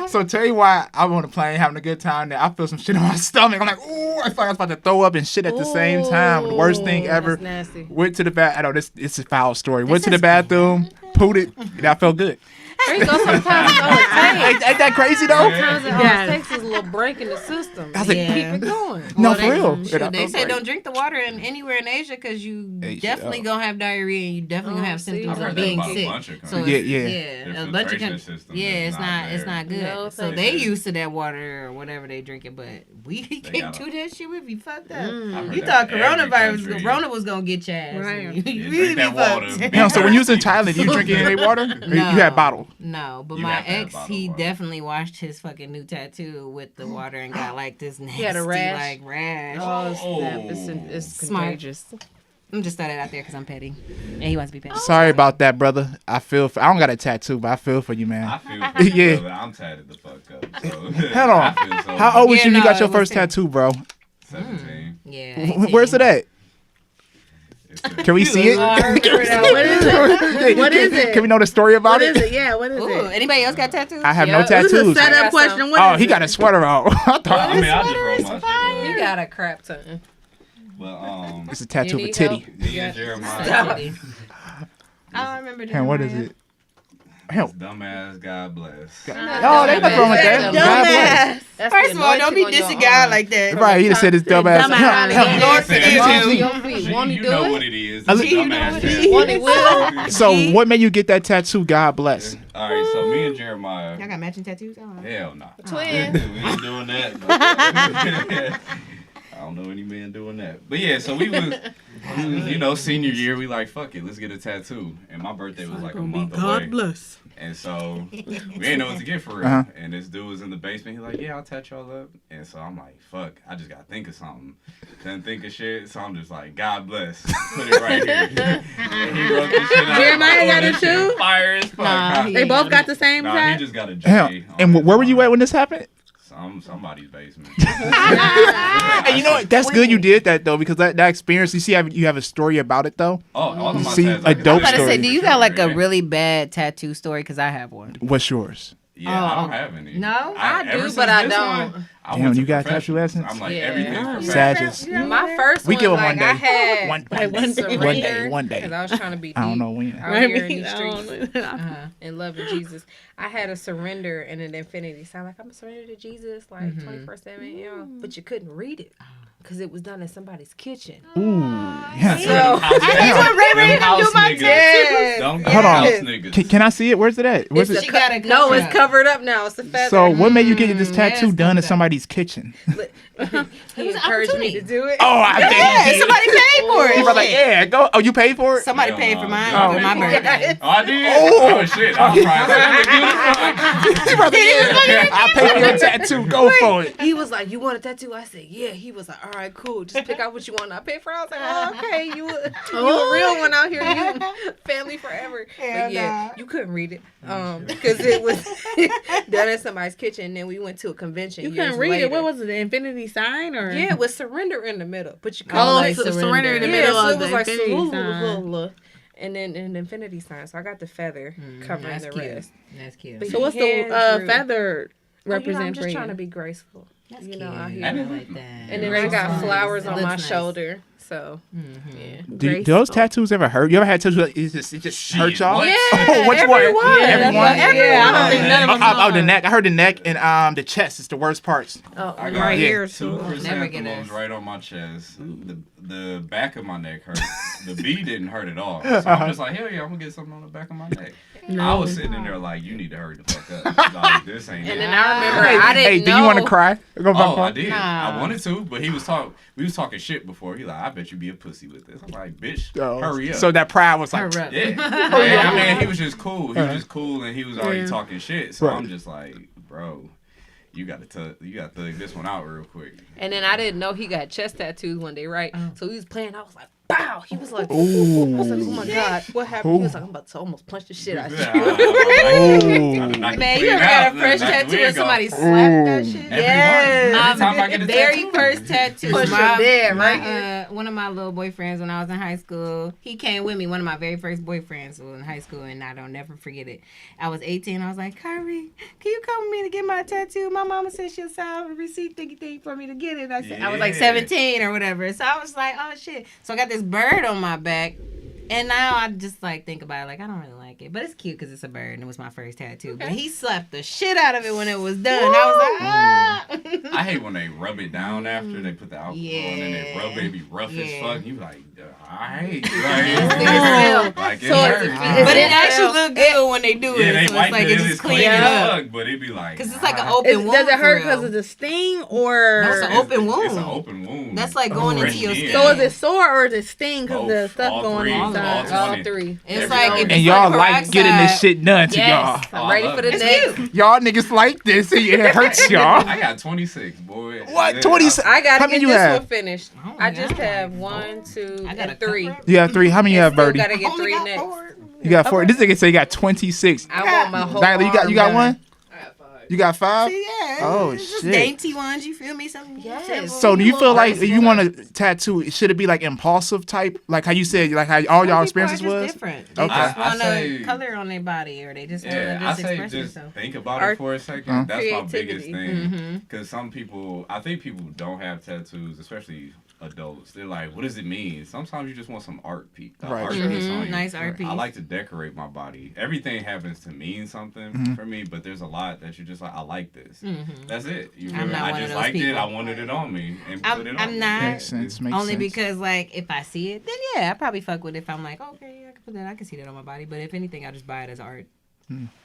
So tell you why I'm on the plane having a good time. There, I feel some shit on my stomach. I'm like, ooh, I feel like I was about to throw up and shit at the same time. The worst thing ever.
That's nasty.
Went to the bath. I know it's a foul story. Went to the bathroom, pooed it, and I felt good.
There you go. Sometimes it only takes.
Ain't that crazy though?
Sometimes it only takes a little break in the system.
I was like,
keep it going.
No, for real.
They say don't drink the water anywhere in Asia because you definitely gonna have diarrhea and you definitely gonna have symptoms of being sick.
So
a bunch of countries. It's not good.
No,
so they used to that water or whatever they drink it, but we can't do that shit. We'd be fucked up. You thought Corona was gonna get your ass.
Right.
You really be fucked.
So when you was in Thailand, you drink any water? Or you had bottled?
No, but my ex, he definitely washed his fucking new tattoo with the water and got like this nasty rash.
Oh, snap. It's contagious.
I'm just throwing that out there because I'm petty. And he wants to be petty.
Sorry about that, brother. I don't got a tattoo, but I feel for you, man.
I feel for you, brother. I'm tatted the fuck up. So.
Hold on. How old was you when you got your first tattoo, bro?
17.
Yeah. 18.
Where's it at? Can we see it?
What is it?
Can we know the story about
it? What is it? Yeah, what is it?
Anybody else got tattoos?
I have no tattoos.
This is a setup question.
What he got a sweater on.
I just rolled my shit.
You got a crap ton.
Well,
it's a tattoo of a titty.
Me and Jeremiah.
I don't remember.
And what is it?
Dumbass, God bless.
They not wrong with that. God bless.
First of all, don't be dissing God like that.
Right, he just said it's dumbass.
Lord forgive you.
You know what it is. Dumbass.
So what made you get that tattoo? God bless.
All right, so me and Jeremiah.
Y'all got matching tattoos?
Hell no.
Twin.
We ain't doing that. I don't know any man doing that. But yeah, so we was senior year, we like, fuck it, let's get a tattoo. And my birthday was like a month away.
God bless.
And so we didn't know what to get for real. And this dude was in the basement. He's like, yeah, I'll touch y'all up. And so I'm like, fuck, I just got to think of something. Couldn't think of shit. So I'm just like, God bless. Put it right here. And he wrote this shit out.
Jeremiah got it too?
Fire as fuck.
They both got the same
he just got a J.
And where were you at when this happened?
Somebody's basement.
And you know what? That's good you did that though, because that experience. You see, you have a story about it though.
Oh,
a dope story.
Say, do you got like a really bad tattoo story? Because I have one.
What's yours?
Yeah, I don't have any.
No,
I do, but I don't.
Damn, you got tattoo lessons?
I'm like everything for
Sages.
My first
we
one,
give them
like,
one day.
I had
One day.
Because I was trying to be
I don't know when.
out here in these streets and loving Jesus. I had a surrender and an infinity sign. Like, I'm a surrender to Jesus, like 24/7. But you couldn't read it because it was done in somebody's kitchen.
Ooh. Yeah.
So
Hold on. Can I see it? Where's it at? Where's it?
No, it's covered up now. It's a feather.
So what made you get this tattoo done in somebody's kitchen?
He encouraged me to do it.
Oh, I think
somebody paid for it.
He was like, yeah, go. Oh, you paid for it?
Somebody paid for mine for my birthday.
Oh, I did? Oh, shit. I was
I paid for your tattoo. Go for it.
He was like, you want a tattoo? I said, yeah. He was like, all all right, cool. Just pick out what you want. I pay for it. I was like, oh, okay, you a real one out here. You family forever. But yeah, you couldn't read it because it was done in somebody's kitchen. And then we went to a convention.
You couldn't read it. What was it? The infinity sign or?
Yeah, it was surrender in the middle. But you couldn't
surrender in the middle of
the
infinity sign.
And then an infinity sign. So I got the feather covering the rest.
That's cute.
But
so what's the feather represent
I'm
for
just
you?
trying to be graceful.
That's
you
cute.
know, out here.
I like that.
And then I got flowers on my shoulder. So, yeah.
Do those tattoos ever hurt? You ever had tattoos? It just hurt y'all?
Yeah.
Oh, which one? Everyone.
Yeah, I don't think none of them.
Oh, the neck. I heard the neck and the chest is the worst parts.
Oh,
I got
right here.
2% right on my chest. The back of my neck hurt. The B didn't hurt at all. So I'm just like, hell yeah, I'm gonna get something on the back of my neck. I was sitting in there like, you need to hurry the fuck up. Like, this ain't it.
And then I remember I didn't know.
Hey, do you want to cry?
I did. I wanted to, but we was talking shit before. He like, I bet you be a pussy with this. I'm like, bitch, hurry up.
So that pride was like,
yeah. I mean, he was just cool. He was just cool, and he was already talking shit. So I'm just like, bro, you got to thug this one out real quick.
And then I didn't know he got chest tattoos one day, right? So he was playing. I was like, bow. He was like, I was like, oh my God, what happened? He was like, I'm about to almost punch the shit out of you.
Man, you ever got a fresh tattoo and somebody slapped that shit?
Yes.
My very first tattoo.
Push your bed, right?
One of my little boyfriends when I was in high school, he came with me. One of my very first boyfriends was in high school, and I don't never forget it. I was 18. I was like, Kyrie, can you come with me to get my tattoo? My mama said she'll sign a receipt thingy thing for me to get it. I said I was like 17 or whatever. So I was like, oh shit. So I got this bird on my back, and now I just like think about it like I don't really like it, but it's cute because it's a bird and it was my first tattoo. But he slapped the shit out of it when it was done. I was like, ah.
I hate when they rub it down after they put the alcohol on and they rub it, be rough as fuck. You like, alright, like it hurts.
But it actually look good when they do it.
Yeah, they
so
wipe
it's like
it.
it just
It's
clean
clean
it
as
up.
fuck, but it be like,
because it's like an open wound.
Does it hurt because of the sting or?
No, it's an open wound.
It's an open wound.
That's like going into your skin.
So is it sore or is it sting because the stuff going inside?
All three.
It's like
and y'all like getting this shit done to y'all.
I'm ready for the next.
Y'all niggas like this. It hurts y'all.
I got 26, boy.
What? 26?
I gotta get this
have?
one finished. I just have 1, 2, and 3.
You have 3. How many you have, Birdie?
Gotta get 3 next.
You got 4. This nigga say you got 26.
I want my whole.
Nyla, you got 1? You got 5?
See, yeah.
Oh,
it's
shit.
Just dainty ones, you feel me? Something simple.
So do you feel like if you want to tattoo, should it be like impulsive type? Like how you said, like how all y'all experiences was?
Different. They just want a color on their body, or they just want to just express themselves.
Think about it for a second. That's my biggest thing. Because some people, I think people who don't have tattoos, especially adults, they're like, what does it mean? Sometimes you just want some art piece. Art piece on you.
Nice art piece.
I like to decorate my body. Everything happens to mean something for me, but there's a lot that you're just like, I like this. That's it. I just liked it. I wanted it on me and put it on.
I'm not.
Makes sense.
Only because like if I see it, then yeah, I probably fuck with it. If I'm like, okay, I can put that. I can see that on my body. But if anything, I just buy it as art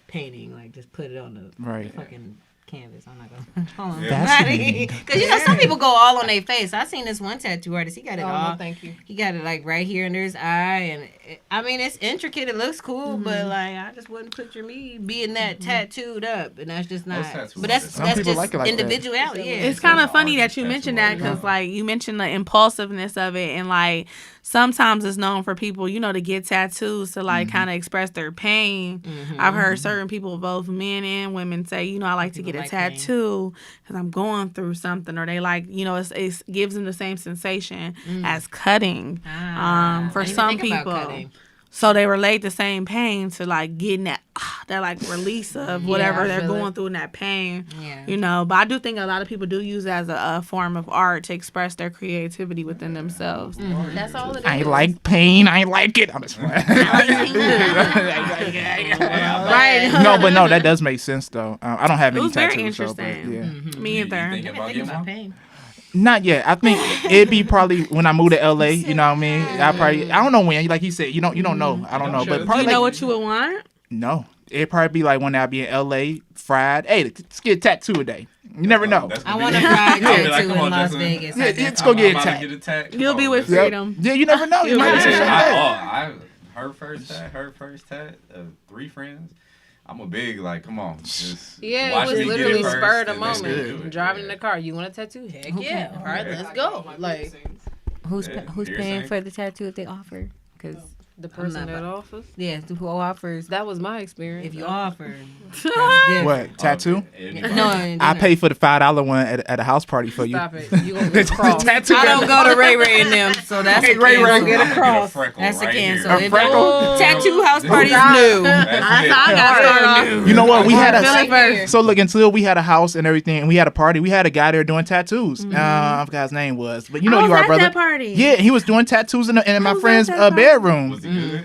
painting. Like just put it on the fucking canvas. I'm not gonna hold on body because you know some people go all on their face. I seen this one tattoo artist. He got it all.
No, thank you.
He got it like right here under his eye, and I mean it's intricate. It looks cool, but like I just wouldn't picture me being that tattooed up, and that's just not. But that's just
like it like
individuality.
that.
Yeah,
It's kind of funny that you mentioned that because like you mentioned the impulsiveness of it, and like sometimes it's known for people, you know, to get tattoos to like kind of express their pain. I've heard certain people, both men and women, say, you know, I like to get a tattoo because I'm going through something, or they like, you know, it gives them the same sensation as cutting. For some people, so they relate the same pain to like getting that like release of whatever they're going through in that pain. You know, but I do think a lot of people do use it as a form of art to express their creativity within themselves.
That's all it is.
I like pain. I like it. I'm just
Right.
No, but no, that does make sense though. I don't have any tattoos.
It was very interesting.
So,
Me either.
You thinking about pain?
Not yet. I think it'd be probably when I move to LA. You know what I mean? I don't know when. Like he said, you don't know. I don't know. But probably
do you know what you would want?
No, it'd probably be like when I'll be in LA, fried. Hey, let's get a tattoo a day. You never know.
I want a fried tattoo in Las Vegas.
Yeah, let's go get a tattoo.
You'll be with freedom.
Yeah, you never know. You might
her first tat of 3 friends. I'm a big, like, come on. Just
it
watch
was
me get
literally
it first,
spur of the
and let's
moment.
do it.
Driving in the car, you want a tattoo? Heck yeah! All right, let's go. Like,
Who's
Piercing.
paying for the tattoo if they offer? Because
the person that offers.
yeah, who offers?
That was my experience.
If you offer,
What tattoo?
no,
I pay for the $5 one at a house party for you.
Stop it. You gonna get a cross.
Tattoo.
I don't go to Ray Ray and them, so that's
Hey,
a
Ray
cancel.
Ray.
Get a cross.
freckle
That's a
right
cancel.
here.
A
If
freckle?
tattoo house parties new.
I got
You know what? We had
Right here.
a so look until we had a house and everything, and we had a party. We had a guy there doing tattoos. I forgot his name was, but you know
I was
you are,
at
brother.
that party.
Yeah, he was doing tattoos in my
was
friend's
at that party.
bedroom.
Was it good?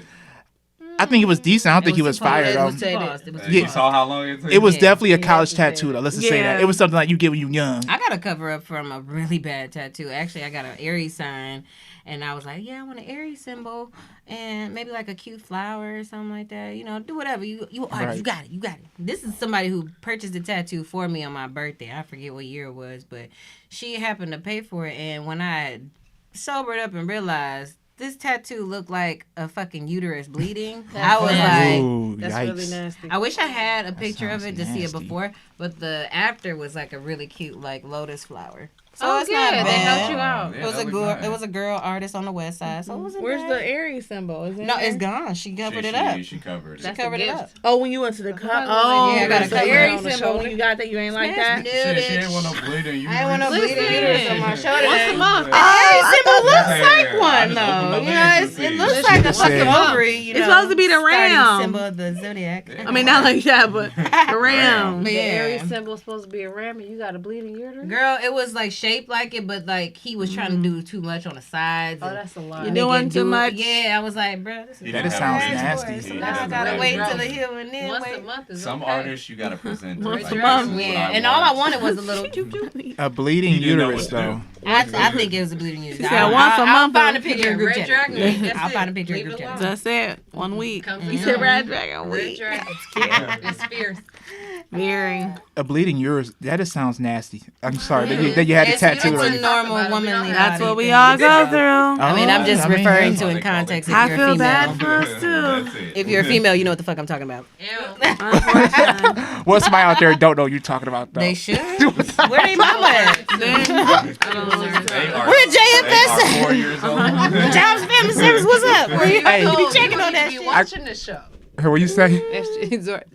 I think it was decent. I don't think he was fired though.
Yeah.
Yeah.
You saw how long it took?
It was
Yeah,
definitely a
you
college
have to say
tattoo
it.
though. Let's just say
Yeah.
that. It was something like you get when you young.
I got a cover up from a really bad tattoo. Actually, I got an Aries sign, and I was like, yeah, I want an Aries symbol, and maybe like a cute flower or something like that. You know, do whatever you all right,
Right.
you got it, you got it. This is somebody who purchased the tattoo for me on my birthday. I forget what year it was, but she happened to pay for it, and when I sobered up and realized this tattoo looked like a fucking uterus bleeding, I was like,
Ooh,
That's
yikes.
really nasty.
I wish I had a picture of
sounds
it to see it
nasty.
before, but the after was like a really cute like lotus flower. So
Oh,
it's
yeah,
not
they
bad.
helped you out.
It was a girl. It was a girl artist on the west side. So it wasn't
Where's
bad.
the Aries symbol? Is it
No,
there?
it's gone. She covered it up.
She covered it.
That's
She covered
a
it
gift.
up.
Oh, when you went to the cut.
Yeah,
Oh,
I got a
the
cover
Aries
on the
symbol. When
shoulder.
you got that, you ain't like that.
She said she didn't want no bleeding. You
I ain't want no
really-
bleeding uterus on my shoulder.
Once a month.
Aries symbol looks
Yeah,
like
I
one
just
though.
opened my
You know,
legs
it
and
looks
see.
like a
She
fucking
said-
ovary. You know,
It's supposed to be the
starting
ram.
symbol of the zodiac.
I mean, not like that, but the ram.
The
Yeah.
Aries symbol is supposed to be a ram, and you got a bleeding uterus.
Girl, it was like shaped like it, but like he was trying to do too much on the sides.
Oh,
and
that's a lot.
You're
make
doing
it
too
do-
much.
Yeah, I was like, bro, this is
He
That
didn't
sounds
have
nasty.
braces.
So
He
now I
has
gotta
the
wait
braces.
till the hill and then
Once
wait.
a month is
Some
okay.
artists you gotta present.
Once
like,
a
this
month.
is what
Yeah,
I
and all I
want.
wanted was a little choo choo.
A bleeding
You didn't know
uterus
what to
though.
I think it was a bleeding uterus.
She said once a month.
I'll find a picture in group
Red
chat.
Dragon Week, that's
I'll
it.
find a picture in
Leave
group
it
chat.
alone.
That's it. 1 week.
Comes
You
in
said
now.
Red Dragon
Red
week.
Dragon. It's fierce.
Very.
A bleeding uterus. That just sounds nasty. I'm sorry that you had the tattoo.
It's a
already.
normal womanly
That's
body
what we
thing.
all go through.
I mean, I'm just
I mean,
referring
hey.
to in context if
I
you're a
feel
female.
bad for us too.
That's it.
If you're a female, you know what the fuck I'm talking about.
Unfortunately.
Well, somebody out there don't know what you're talking about though.
They should. Where they mama at?
They are-
Where JFS
they are 4 years old.
Jobs Family Service, what's up? Where you,
Hey.
you be checking on that
You
shit?
watching the show.
What you say?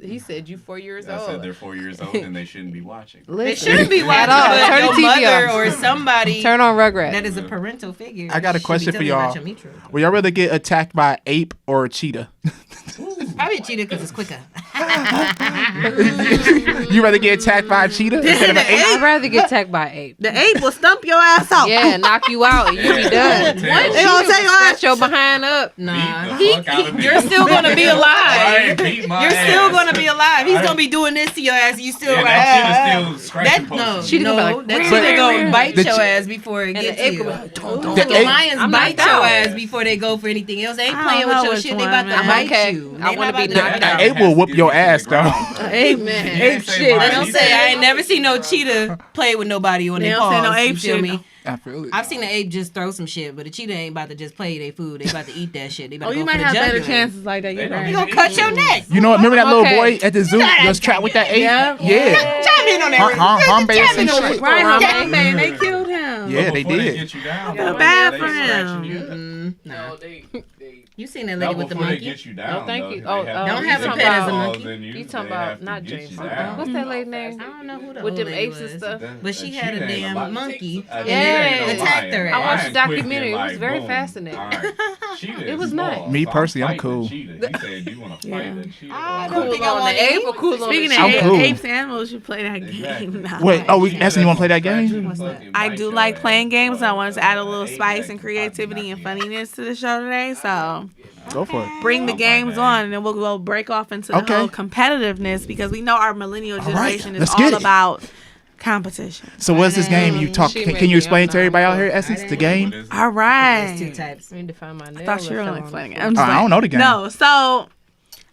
He said you 4 years
I said
old.
they're 4 years old and they shouldn't be watching.
They shouldn't be watching,
At all.
but
Turn
your
the TV
mother
off.
or somebody
Turn on Rugrats.
that is a parental figure.
I got a
should be
question for
telling you about
y'all.
your mitral.
Would y'all rather get attacked by an ape or a cheetah?
Probably a cheetah because it's quicker.
You rather get attacked by a cheetah instead of an ape?
I'd rather get attacked by an ape.
The ape will stump your ass out.
Yeah, knock you out. You be done.
Tail.
They gonna take your
Snatch
ass.
your behind up.
Nah,
Beat the fuck out of me.
you're still gonna be
I
alive.
ain't beat my
You're
ass.
still gonna be alive. He's
I-
gonna be doing this to your ass. You still
Yeah,
like,
that shit is still scratching
that no,
posters.
Cheetah gonna be
no,
like,
that
But-
cheetah gonna bite
The
your
che-
ass before it
And
gets
the
to
ape
you.
gonna be like,
The
The
ape-
lions
I'm
bite
knocked
your
out.
ass before they go for anything else. They ain't
I
playing
don't
with
know
your
which
shit. They
one,
about to
man.
bite
Okay.
you.
I
They
wanna
not
be
about to
knocked
knock
The
you out.
ape will whoop your ass though.
Ape,
He
ape
didn't say
shit.
mine.
They don't
He
say
said-
I ain't never seen no cheetah play with nobody on
They
their
don't say
paws.
no ape
you feel
shit,
me?
no.
I feel it.
I've seen an ape just throw some shit, but a cheetah ain't about to just play their food. They about to eat that shit. They about
Oh,
to
you
go
might
for the
have better
jugular.
chances like that. You're
They don't
right.
You gonna cut your neck.
You know, remember that little
Okay.
boy at the zoo that was trapped with that ape?
Yeah.
Yeah.
Chime in on that.
Harambe or some
Chime in on
shit.
Right,
Harambe.
Harambe, and they killed him.
Yeah, they
Before
did.
get you down,
feel
though,
bad
they
for
scratching
him.
you.
No.
they
You seen that
no,
lady with the
before they
monkey?
get you down.
Oh, thank
though,
you.
they
Oh,
Don't
you
have a
talking
pet as a
about-
monkey.
You talking about not Jane Fonda. What's that lady name?
I don't know who the
With
old
them
lady
apes and
was.
stuff.
But she had a damn monkey.
Yeah.
Attacked her
I watched
ass.
the documentary. It was very fascinating.
It
was nice.
Me personally, I'm cool.
He said, "You want to fight the cheetah?"
I
or
don't
what?"
think I
on
want
the
to
ape or cool on
Speaking
the
of
I'm
apes,
cool.
apes and animals, you play that
Exactly.
game now.
Wait, oh, we
Yeah,
asking you want to play that
that's
game?
gonna fucking
I
bite
do
your
like
ass.
playing games. I wanted to add a little
Ape
spice
that
and
can fucking
creativity and
knock you out.
funniness to the show today. So
Go for it.
bring the
I'll
games
fight that
on,
ape.
and then we'll go break off into the
Okay.
whole competitiveness because we know our millennial
All right,
generation is
let's
all
get it.
about competition.
So what's this game you talk?
She
Can
made
you
me
explain to
up
everybody
now.
out here, Essence, the
What
game?
is it?
All
There's two
right.
types.
I need to find my nail.
I thought you were
that
only
fell
playing it.
on
I'm
the
just
I don't know the game.
No, so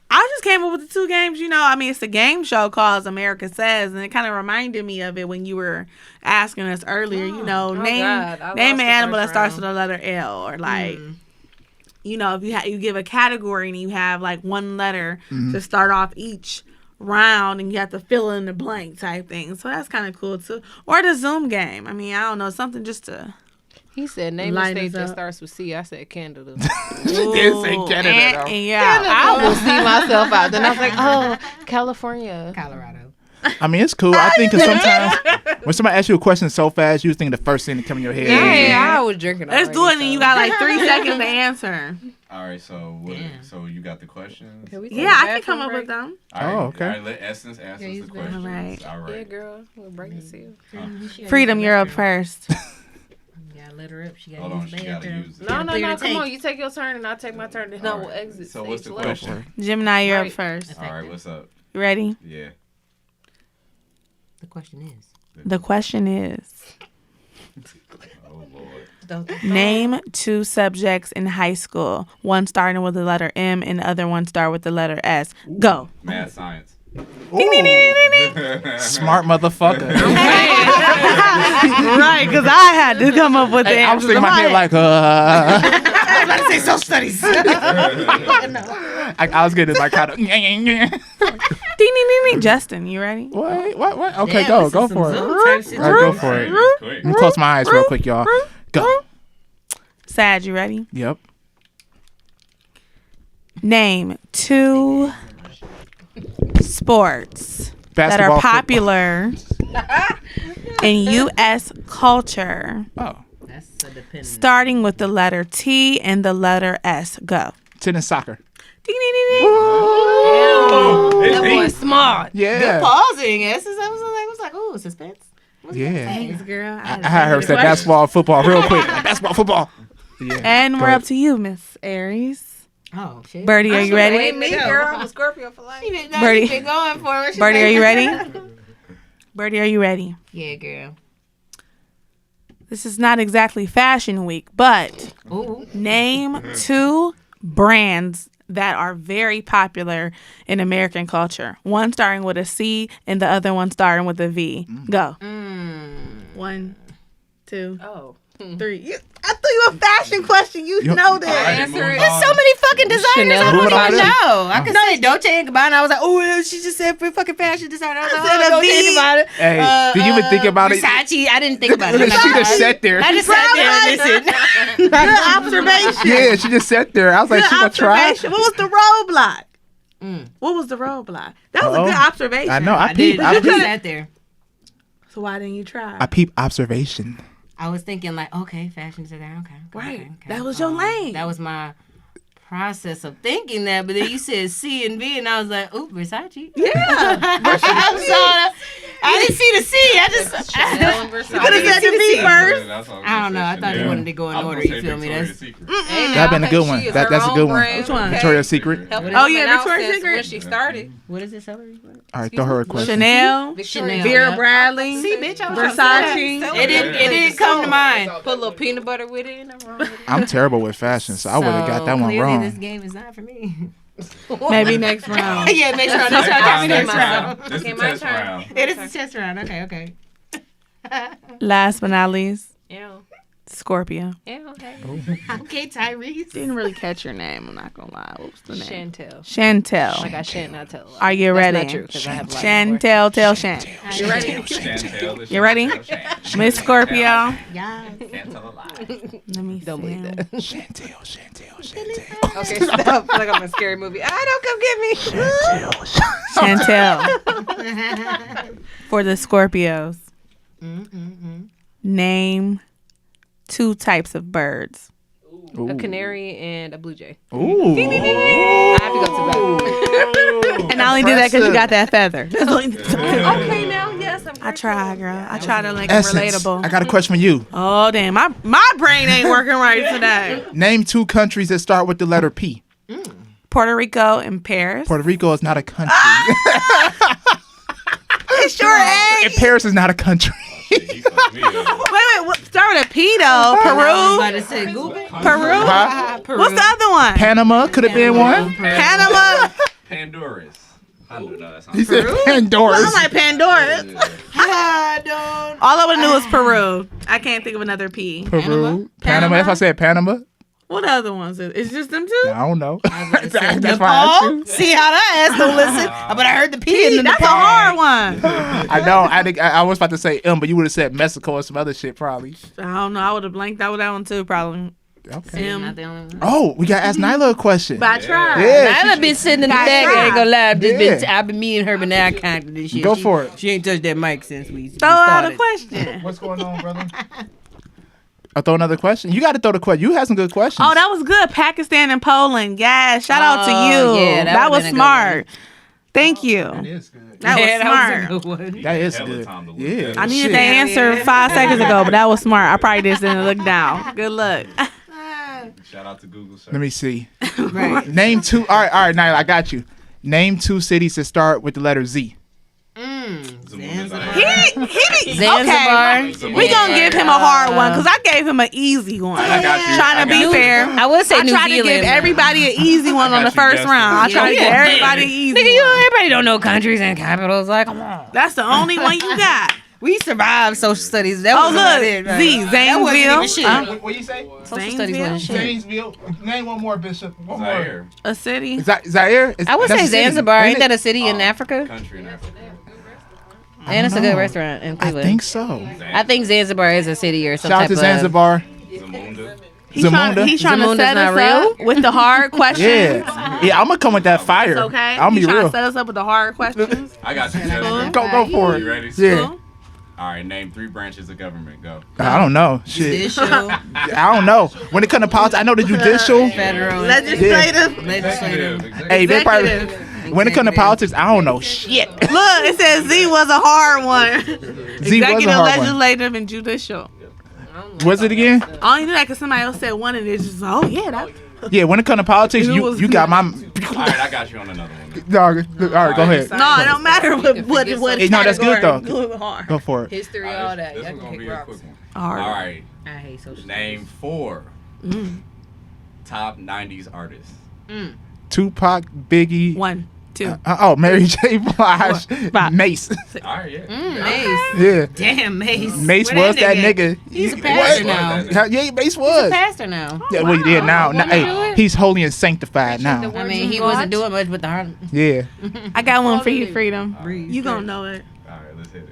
I just came up with the two games. You know, I mean, it's a game show called America Says, and it kind of reminded me of it when you were asking us earlier. You know,
Oh,
name
God. I
name
lost
an
the
animal that
first
starts
round.
with a letter L, or like. You know, if you give a category and you have like one letter to start off each round and you have to fill in the blank type thing. So that's kind of cool too. Or the Zoom game. I mean, I don't know, something just to.
He said, name a state that starts with C. I said Canada.
She did say Canada, though.
And yeah,
I will see myself out. Then I was like, oh, California.
Colorado.
I mean, it's cool. I think 'cause sometimes when somebody asks you a question so fast, you just think the first thing that come in your head.
Yeah, I was drinking.
let's do it, and you got like 3 seconds to answer.
All right, so so you got the questions?
Yeah, I can come up with them.
All right,
okay.
All right, let Essence answer the questions.
All right.
All right.
Yeah, girl. We'll break the seal.
Freedom, you're up first.
Yeah, let her up. She got
Hold on, she got to use it.
No. Come on. You take your turn, and I'll take my turn, and I will exit.
So what's the question?
Gemini, you're up first.
All right, what's up?
You ready?
Yeah.
The question is.
The question is,
Oh, Lord.
name 2 subjects in high school. One starting with the letter M and the other one start with the letter S. Go.
Math, science.
Smart motherfucker.
Right, because I had to come up with the
I was
answers.
thinking in my head like,
I was about to say social studies.
I was getting like kind of.
Ding, ding, ding, ding. Justin, you ready?
What? Okay,
Damn,
go
this is
for it.
some
All
Zoom type
right,
shit.
go for it.
Quick.
Let me close my eyes real quick, y'all. Go.
Sad, you ready?
Yep.
Name 2 sports that
Basketball,
are popular in U.S. culture,
Oh,
That's a dependent.
starting with the letter T and the letter S. Go.
tennis, soccer.
Ding, ding, ding, ding.
That boy smart.
Yeah.
Pausing. I was like, ooh, suspense.
Yeah.
Thanks, girl.
I heard her say basketball, football, real quick. Basketball, football. Yeah.
And we're
Go.
up to you, Miss Aries.
Oh, shit.
Birdie, are you ready?
Ain't me, girl. I'm a Scorpio for life.
Birdie.
Been going for it.
Birdie, are you ready? Birdie, are you ready?
Yeah, girl.
This is not exactly Fashion Week, but
Ooh.
name 2 brands that are very popular in American culture. One starting with a C and the other one starting with a V. Go. 1, 2,
Oh.
3. I threw you a fashion question. You know that.
Answer it.
There's so many fucking designers.
Chanel.
I don't
Moving on
even
to-
know. I could say Dolce and Gabbana. I was like, oh, she just said for fucking fashion designer. I was like,
said
oh,
a
Dolce
V.
and Gabbana.
Hey, did you even think about it?
Versace. I didn't think about it.
She just sat there.
I just sat there and listened.
Good observation.
Yeah, she just sat there. I was like,
Good
she gonna try.
observation. What was the roadblock? What was the roadblock? That was a good observation.
I know. I
I did.
peep.
I
I
just
peep.
sat there.
So why didn't you try?
I peep observation.
I was thinking like, okay, fashion designer. Okay.
Right.
Okay.
That was your lane.
That was my process of thinking that, but then you said C and V, and I was like, ooh, Versace.
Yeah.
I didn't see the C. I just.
Chanel and Versace.
You could have said the V first.
I don't know. I thought you wanted to go in order. You feel me? That's.
That'd been a good one. That's a good one.
Which one?
Victoria's Secret.
Oh, yeah, Victoria's Secret.
When she started.
What is it, celery?
All right, throw her a question.
Chanel,
Chanel.
Vera
yeah.
Bradley,
See, bitch, I was
Versace.
It didn't come to mind.
Put a little peanut butter with it. Nothing wrong with it.
I'm terrible with fashion, so I would have got that one
clearly
wrong.
This game is not for me.
Maybe next round.
Yeah, next round. Next round. Next round.
This is
Okay,
the
my
test
turn.
round.
It is a test round. Okay.
Last but not least,
Ew.
Scorpio.
Ew, hey.
Okay, Tyrese.
Didn't really catch your name. I'm not gonna lie. What was the name?
Chantel.
Chantel.
Like I shan't not tell.
Are you
That's
ready?
not true, 'cause I have a lot of
Chantel, tell Shan.
You ready?
Chantel,
You ready? Miss Scorpio.
Yeah.
Can't tell a lie.
Let me
Don't
see.
believe that.
Chantel.
Okay, stop. Like I'm a scary movie. Don't come get me.
Chantel. For the Scorpios. Name 2 types of birds.
A canary and a blue jay.
Ooh.
I have to go to bed.
And I only did that because you got that feather.
Okay, now, yes. I'm
I try, girl. I try to make it
Essence.
relatable.
I got a question for you.
Oh, damn. My brain ain't working right today.
Name 2 countries that start with the letter P.
Puerto Rico and Paris.
Puerto Rico is not a country.
It sure ain't.
And Paris is not a country.
Wait, what? Start with a P, though.
I was
Peru.
about to say Google.
Peru.
Huh?
What's the other one?
Panama could have been one.
Panama.
Pandora's. I don't know. That's not
He said Pandora's.
I'm like Pandora.
don't.
All I would have knew was Peru. I can't think of another P.
Peru. Panama. If I said Panama.
What other ones? It's just them two?
I don't know.
That's why I asked you. See how that ass don't listen. But I heard the P in the
That's a hard one.
I know. I was about to say but you would have said Mexico or some other shit probably.
I don't know. I would have blanked out with that one too, probably.
Okay.
Not the only one.
Oh, we gotta ask Nyla a question.
But I tried.
Yeah,
Nyla been sitting in the back. I ain't gonna lie. I've been me and her been now kind of this shit.
Go for it.
She ain't touched that mic since we
Throw out
started.
a question.
What's going on, brother? I'll throw another question. You got to throw the question. You had some good questions.
Oh, that was good. Pakistan and Poland. Yes. Shout out to you.
Yeah,
that was smart. Thank you.
That is good.
That was smart.
That was a good one.
That is
Hella
good.
time to look
Yeah.
at
I
it.
needed the answer 5 seconds ago, but that was smart. I probably just didn't look down. Good luck.
Shout out to Google search.
Let me see.
Right.
Name 2. All right, Nyla, I got you. Name 2 cities that start with the letter Z.
Zanzibar.
Zanzibar.
Okay. We gonna give him a hard one because I gave him an easy one.
I got you.
Trying to be fair.
I would say
I
New
tried to give
Zealand.
everybody an easy one
I
on
got
the
you,
first
Justin.
round. I tried to give
Yeah.
everybody an easy
Nigga,
one.
everybody don't know countries and capitals. Like, come on.
That's the only one you got.
We survived social studies. That
Oh,
was about
look.
it, right?
Z,
That wasn't even
Zanesville.
shit.
What you say?
Social studies wasn't shit.
Zanesville. Name one more, Bishop. One
Zaire.
A city.
Zaire?
I would
That's
say
a city.
Zanzibar. Ain't that
it?
a city in Africa?
Country in Africa.
And it's a
know.
good restaurant in
I
Cleveland.
think so.
I think Zanzibar is a city or some
Shout out
type
to
of.
Zanzibar.
Zamunda.
He's trying
Zamunda?
to set
Zamunda's
us
not
up with the hard questions.
Yeah. Yeah, I'm going to come with that fire.
Okay.
I'll be
He's trying
real.
to set us up with the hard questions.
I got you, Justin.
Go for
You
it.
ready?
Yeah.
Cool.
All right, name 3 branches of government. Go.
I don't know. Shit.
Judicial,
I don't know. When it comes to politics, I know the judicial.
federal,
Legislative.
legislative.
Hey, they probably,
Executive.
when it comes to politics, I don't know shit.
Look, it says Z was a hard one.
Z was
Executive,
a hard one.
legislative, and judicial.
Was it again?
I only knew that because somebody else said one, and it's just, oh yeah, that.
Yeah, when it comes to politics,
It
you
was-
got my.
All right, I got you on another one.
Dog, all right, go ahead.
No, it don't matter what
Hey, no, that's good, though.
Good hard.
Go for it.
History,
All
all
right,
that.
this
Y'all
one's
can
gonna
kick
be a
rocks.
quick one.
Hard.
All right,
I hate social.
name 4 top 90s artists.
Tupac, Biggie.
1, 2.
Mary J. Blige,
5.
Mace.
All right, yeah.
Mace.
Yeah,
Damn, Mace.
Mace
Where
was that nigga.
He's a pastor
What?
now.
Yeah, Mace
He's a
was.
pastor now.
Yeah, well, yeah, now,
wanna do
hey,
it?
he's holy and sanctified now.
I mean, he wasn't doing much with the heart.
Yeah.
I got one for you, Freedom.
Breathe.
You gonna know it.
All right, let's hit it.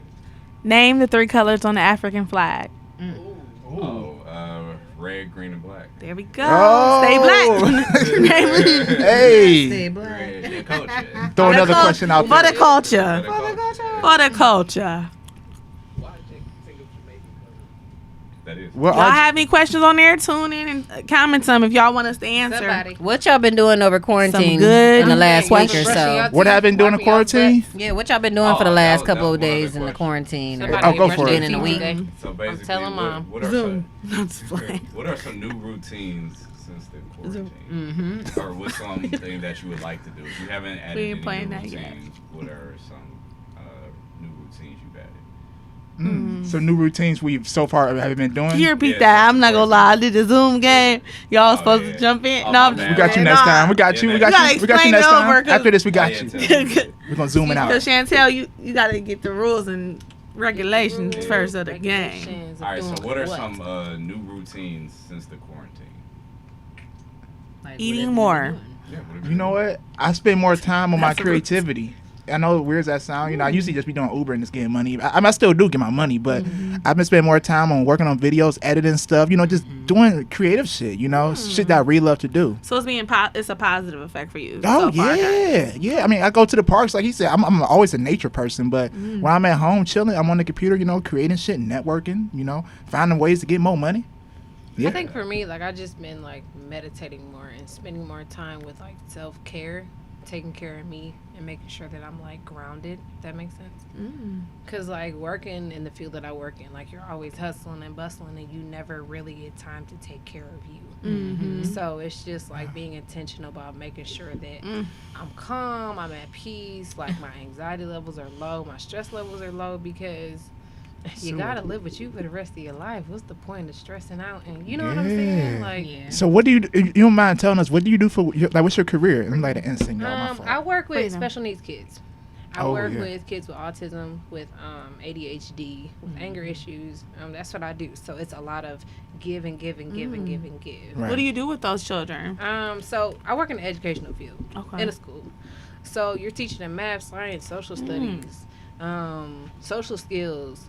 Name the 3 colors on the African flag.
Oh, red, green, and black.
There we go.
Oh.
Stay black. Name-
Hey,
Stay black.
Red, yeah, culture.
throw another question out
For
there.
the culture.
For
For the culture.
That is.
What
Y'all
are
have any questions on there? Tune in and comment some if y'all want us to answer.
Somebody.
What y'all been doing over quarantine
good
in the last week or
Brushing
so?
your
What
teeth,
have been doing in
wiping y'all's
quarantine?
butts.
Yeah, what y'all been doing for the
Oh,
last
that
couple
was
of
one of the
days in the
questions.
quarantine?
Somebody
Oh, go
brushed
for
their
it.
In a
teeth
week.
today.
So basically,
telling Mom.
what are
Zoom.
some,
That's fine.
what are some new routines since the quarantine?
Mm-hmm.
Or what's something that you would like to do? If you haven't added
We ain't
any
playing
new
that yet.
routines, what are some new routines you've added?
So new routines we've so far have been doing.
Can you repeat
Yeah,
that?
that's
I'm not
the
gonna lie. I did the Zoom game. Y'all supposed
yeah.
to jump in.
Oh,
No,
my
I'm
bad.
We got you
playing.
next
Nah.
time. We got you. We got
gotta
you. We got you
explain
next
it over,
time.
'cause-
After this, we
Oh,
got
yeah,
you.
tell me.
We're gonna zoom it out.
Because Chantel, you gotta get the rules and regulations first of the game.
Regulations of
All right, so
doing
what are some new routines since the quarantine?
Like,
Eating
whatever
more.
you're doing.
Yeah, what have
You know what? I spend more time on my
That's a
creativity. I know it weird as that sound. You know, I usually just be doing Uber and just getting money. I still do get my money, but I've been spending more time on working on videos, editing stuff. You know, just doing creative shit. You know, shit that I really love to do.
So it's a positive effect for you.
Oh
so far,
yeah, yeah. I mean, I go to the parks like he said. I'm always a nature person, but when I'm at home chilling, I'm on the computer. You know, creating shit, networking. You know, finding ways to get more money. Yeah.
I think for me, like I just been like meditating more and spending more time with like self care, taking care of me and making sure that I'm like grounded. If that makes sense. Cause like working in the field that I work in, like you're always hustling and bustling, and you never really get time to take care of you. So it's just like being intentional about making sure that I'm calm, I'm at peace, like my anxiety levels are low, my stress levels are low, because you gotta live with you for the rest of your life. What's the point of stressing out? And you know what I'm saying?
Yeah.
Like,
Yeah.
So what do you don't mind telling us what do you do for like what's your career? I'm like an instinct. Y'all, my fault.
I work with
Freedom.
special needs kids. I work with kids with autism, with ADHD, with anger issues. That's what I do. So it's a lot of give and give and give and give and give.
Right. What do you do with those children?
So I work in the educational field in a school. So you're teaching them math, science, social studies, social skills.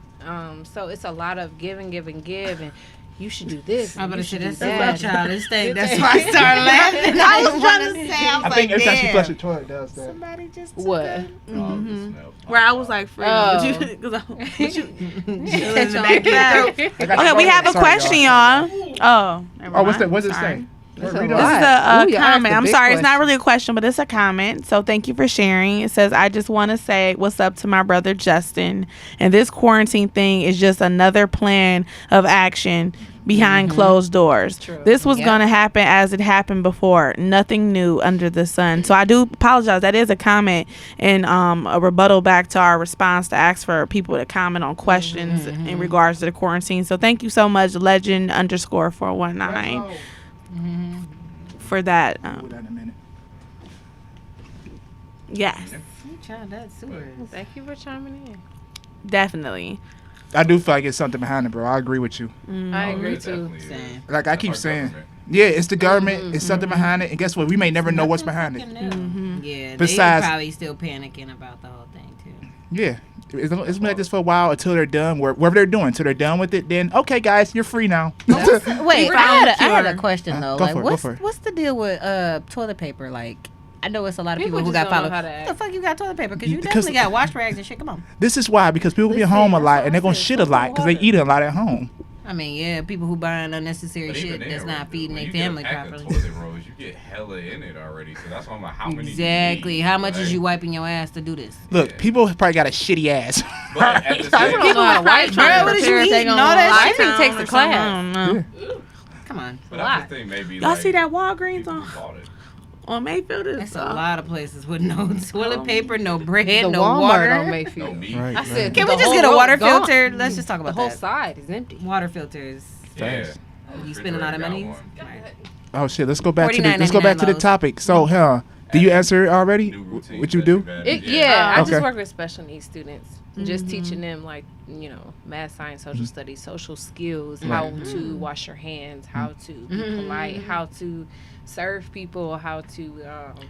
So it's a lot of give and give and give, and you should do this.
I'm gonna say that's a childish thing. That's why I started laughing. I was trying to say, I think every time she flushes the toilet does that. Somebody just took
what?
Where I was like, freedom.
Okay,
we have a question, y'all. Oh,
what's that? What's it say?
This is a comment. I'm sorry, it's not really a question, but it's a comment. So thank you for sharing. It says, I just want to say what's up to my brother Justin. And this quarantine thing is just another plan of action behind closed doors. True. This was going to happen as it happened before. Nothing new under the sun. So I do apologize. That is a comment and a rebuttal back to our response to ask for people to comment on questions in regards to the quarantine. So thank you so much, legend_419. For that. Yes.
Thank you for chiming in.
Definitely.
I do feel like it's something behind it, bro. I agree with you.
I agree too.
Like I keep saying, yeah, it's the government. It's something behind it, and guess what? We may never know what's behind it.
Yeah,
besides,
they probably still panicking about the whole thing too.
Yeah, it's gonna be like this for a while until they're done. Whatever they're doing, until they're done with it, then okay, guys, you're free now.
Wait, I had a question though.
Go
Like,
for it.
what's the deal with toilet paper? Like, I know it's a lot of people who got followed. What the fuck you got toilet paper? Because you definitely got wash rags and shit. Come on.
This is why, because people be home a lot and they're gonna shit a lot because they eat a lot at home.
I mean, yeah, people who buying unnecessary shit that's not feeding their family properly.
Toilet rolls, you get hella in it already, so that's why I'm like, how many?
Exactly. How much is you wiping your ass to do this?
Look, people probably got a shitty ass.
But at the same
People wipe, bro. What did you eat? All that shit
takes a class.
Come on.
But I think maybe
y'all see that Walgreens on Mayfield?
That's a lot of places with no toilet paper, no bread, no
Walmart
water.
On Mayfield.
No meat.
Right,
I said,
can we just get a water filter? Let's just talk about
the whole
that.
side is empty.
Water filters.
Yeah.
You spending a lot of money?
Oh shit! Let's go back to the topic. So, do you answer it already? What you do?
I just work with special needs students. Just teaching them math, science, social studies, social skills, how to wash your hands, how to be polite, how to serve people, how to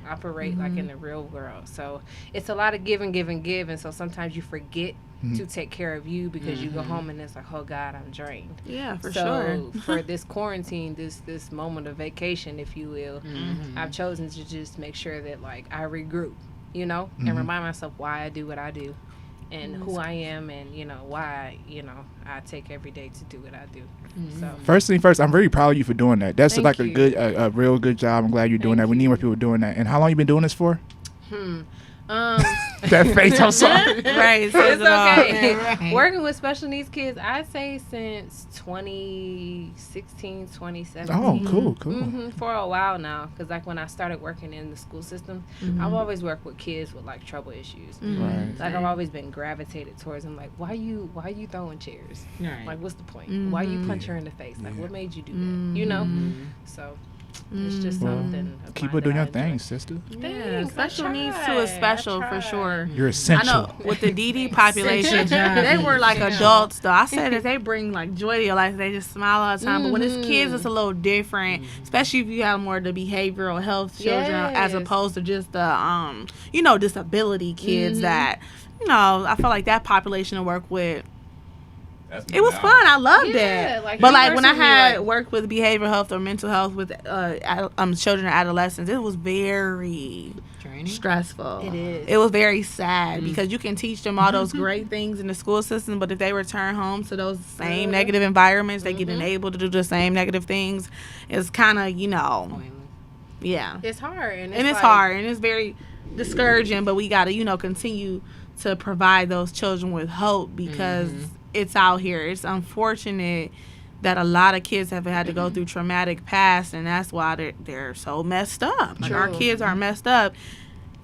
operate like in the real world. So it's a lot of give and give and give, and so sometimes you forget to take care of you because you go home and it's like, oh God, I'm drained.
Yeah, for
sure. For this quarantine, this moment of vacation, if you will, I've chosen to just make sure that like I regroup, and remind myself why I do what I do. And who I am, and why I take every day to do what I do. So
first thing first, I'm very proud of you for doing that. That's like a real good job. I'm glad you're doing that. We need more people doing that. And how long you been doing this for? That face, I'm sorry.
Right, so it's okay. Right. Working with special needs kids, I'd say since 2016, 2017.
Oh, cool.
For a while now, because like when I started working in the school system, I've always worked with kids with like trouble issues.
Right.
Like I've always been gravitated towards them. Like, why you throwing chairs?
Right.
Like, what's the point? Why you punch her in the face? Like, what made you do that? So. It's just something.
Keep doing your thing, sister.
Yeah, special needs too is special for sure.
You're essential.
I know with the DD population, they were like adults though. I said that they bring like joy to your life. They just smile all the time. But when it's kids, it's a little different. Especially if you have more of the behavioral health children as opposed to just the disability kids that I feel like that population to work with. It was fun. I loved it. But like when I had worked with behavioral health or mental health with children and adolescents, it was very stressful.
It is.
It was very sad because you can teach them all those great things in the school system, but if they return home to those same negative environments, they get enabled to do the same negative things. It's kind of yeah.
It's hard and
it's hard and it's very discouraging. But we got to continue to provide those children with hope because. It's out here. It's unfortunate that a lot of kids have had to go through traumatic past, and that's why they're so messed up. Like our kids are messed up,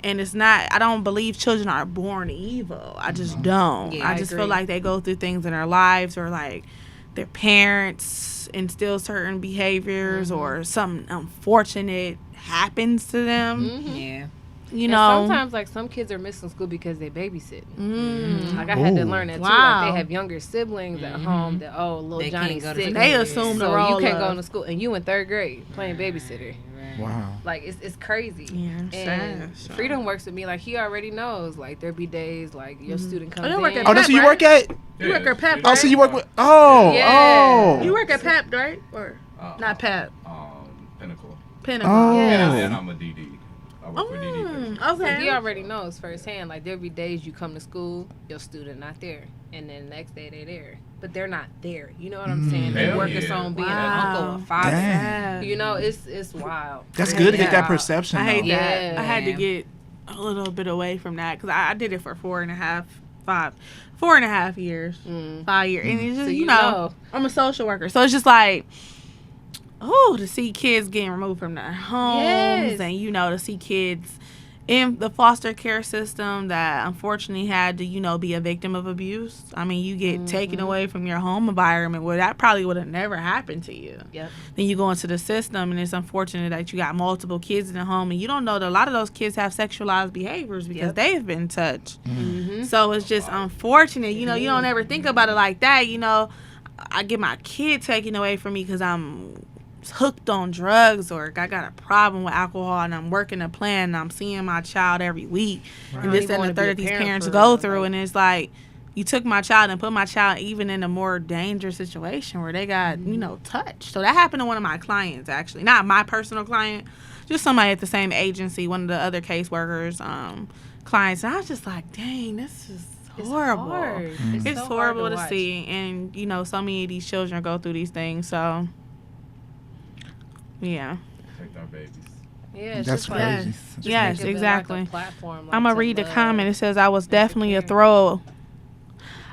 and it's not. I don't believe children are born evil. I just don't.
Yeah,
I just feel like they go through things in their lives, or like their parents instill certain behaviors, or something unfortunate happens to them.
Yeah.
you know.
And sometimes, like, some kids are missing school because they babysitting. Like, I had to learn that, too. Like, they have younger siblings at home that, little
they
Johnny's
can't go to
sick.
school.
They assume the
So
role
you can't
of-
go to school. And you in 3rd grade playing babysitter.
Wow.
Like, it's crazy.
Yeah,
And
sad.
Freedom works with me. Like, he already knows. Like, there be days, like, your student comes
you work
in.
at
Oh, that's who you work at?
You work at PEP,
Oh,
right?
so you work with? Oh,
Yeah.
You work at PEP, right? Or not PEP?
Pinnacle.
Pinnacle.
Oh.
Yeah.
And I'm a DD. I work for DD.
So
Okay.
he already knows firsthand. Like, there be days you come to school, your student not there. And then the next day they there. But they're not there. You know what I'm saying? They
Hell
working
yeah.
on being
Wow.
an uncle or father.
Dang.
You know, it's wild.
That's
I
good to
hate
get that
that.
perception.
I hate
though.
that.
Yeah.
I had to get a little bit away from that because I did it for 4.5 years, 5 years, and it's just
So
you
you
know,
know.
I'm a social worker, so it's just like, to see kids getting removed from their homes,
Yes.
and to see kids in the foster care system that unfortunately had to be a victim of abuse. I mean, you get taken away from your home environment where that probably would have never happened to you.
Yep.
Then you go into the system, and it's unfortunate that you got multiple kids in the home, and you don't know that a lot of those kids have sexualized behaviors because they've been touched. So it's just unfortunate. You don't ever think about it like that. I get my kid taken away from me because I'm hooked on drugs, or I got a problem with alcohol, and I'm working a plan, and I'm seeing my child every week, and this and the third that these parents go through, and it's like, you took my child and put my child even in a more dangerous situation where they got touched. So that happened to one of my clients, actually, not my personal client, just somebody at the same agency, one of the other caseworkers clients, and I was just like, dang, this is horrible. It's
so
horrible
hard
to
watch.
see, and so many of these children go through these things. So yeah.
Protect our babies.
Yeah, it's
That's
just like,
crazy.
Yes,
make it
exactly.
Like a platform, like,
I'm gonna
to
read the
love.
comment. It says, I was definitely a throw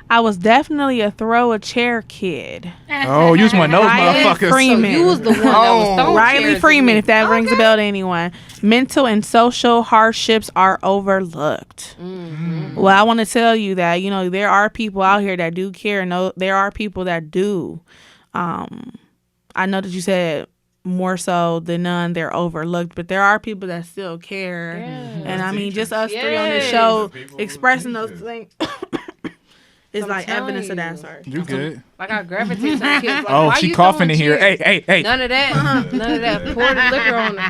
a chair kid.
Oh, you was one of those
Riley
motherfuckers.
Freeman.
So you was the one that was throwing
Riley
chairs
Freeman,
at me.
if that rings a bell to anyone. Mental and social hardships are overlooked. Well, I want to tell you that, there are people out here that do care, and there are people that do. I know that you said more so than none, they're overlooked, but there are people that still care. And I mean, just us three on this
Yes.
show
People
expressing those
teachers.
things is
I'm
like
telling
evidence of that,
you.
sorry.
You good?
Like, I gravitate to the kids. Like,
Oh,
why
she
you
coughing
throwing
in here.
chairs?
Hey.
None of that. None of that. Pour the liquor on them.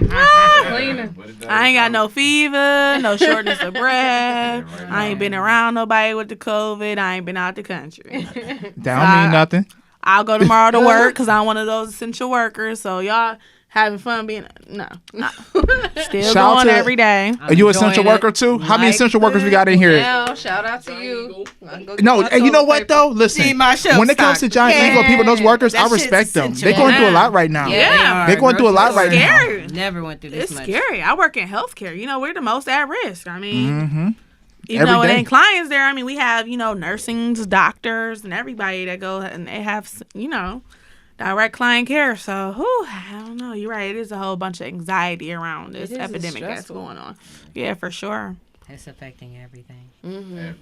Clean it.
But it does
I ain't got
sound-
no fever, no shortness of breath.
right
I ain't
now.
been around nobody with the COVID. I ain't been out the country.
That don't mean nothing.
I'll go tomorrow to work because I'm one of those essential workers. So y'all having fun being still
Shout
going
to-
every day.
Are you an essential
enjoying
worker
it.
too? How many
Like
essential workers we got in here?
Yeah, shout out to you.
No, and you know what though? Listen,
See, my shelf
when it comes to
stock.
giant ego people, those workers,
That
I respect
shit's
them.
essential.
They're going through a lot right now.
Yeah.
They're going through a lot right now.
Scary.
Never went through this
It's
much.
scary. I work in healthcare. We're the most at risk. I mean,
Mm-hmm.
even though
Every
it
day.
ain't clients there, I mean, we have, nursings, doctors, and everybody that go and they have, direct client care. So, I don't know. You're right. It is a whole bunch of anxiety around this
It is. It's
epidemic that's
stressful.
going on. Yeah, for sure.
It's affecting everything.
Everything.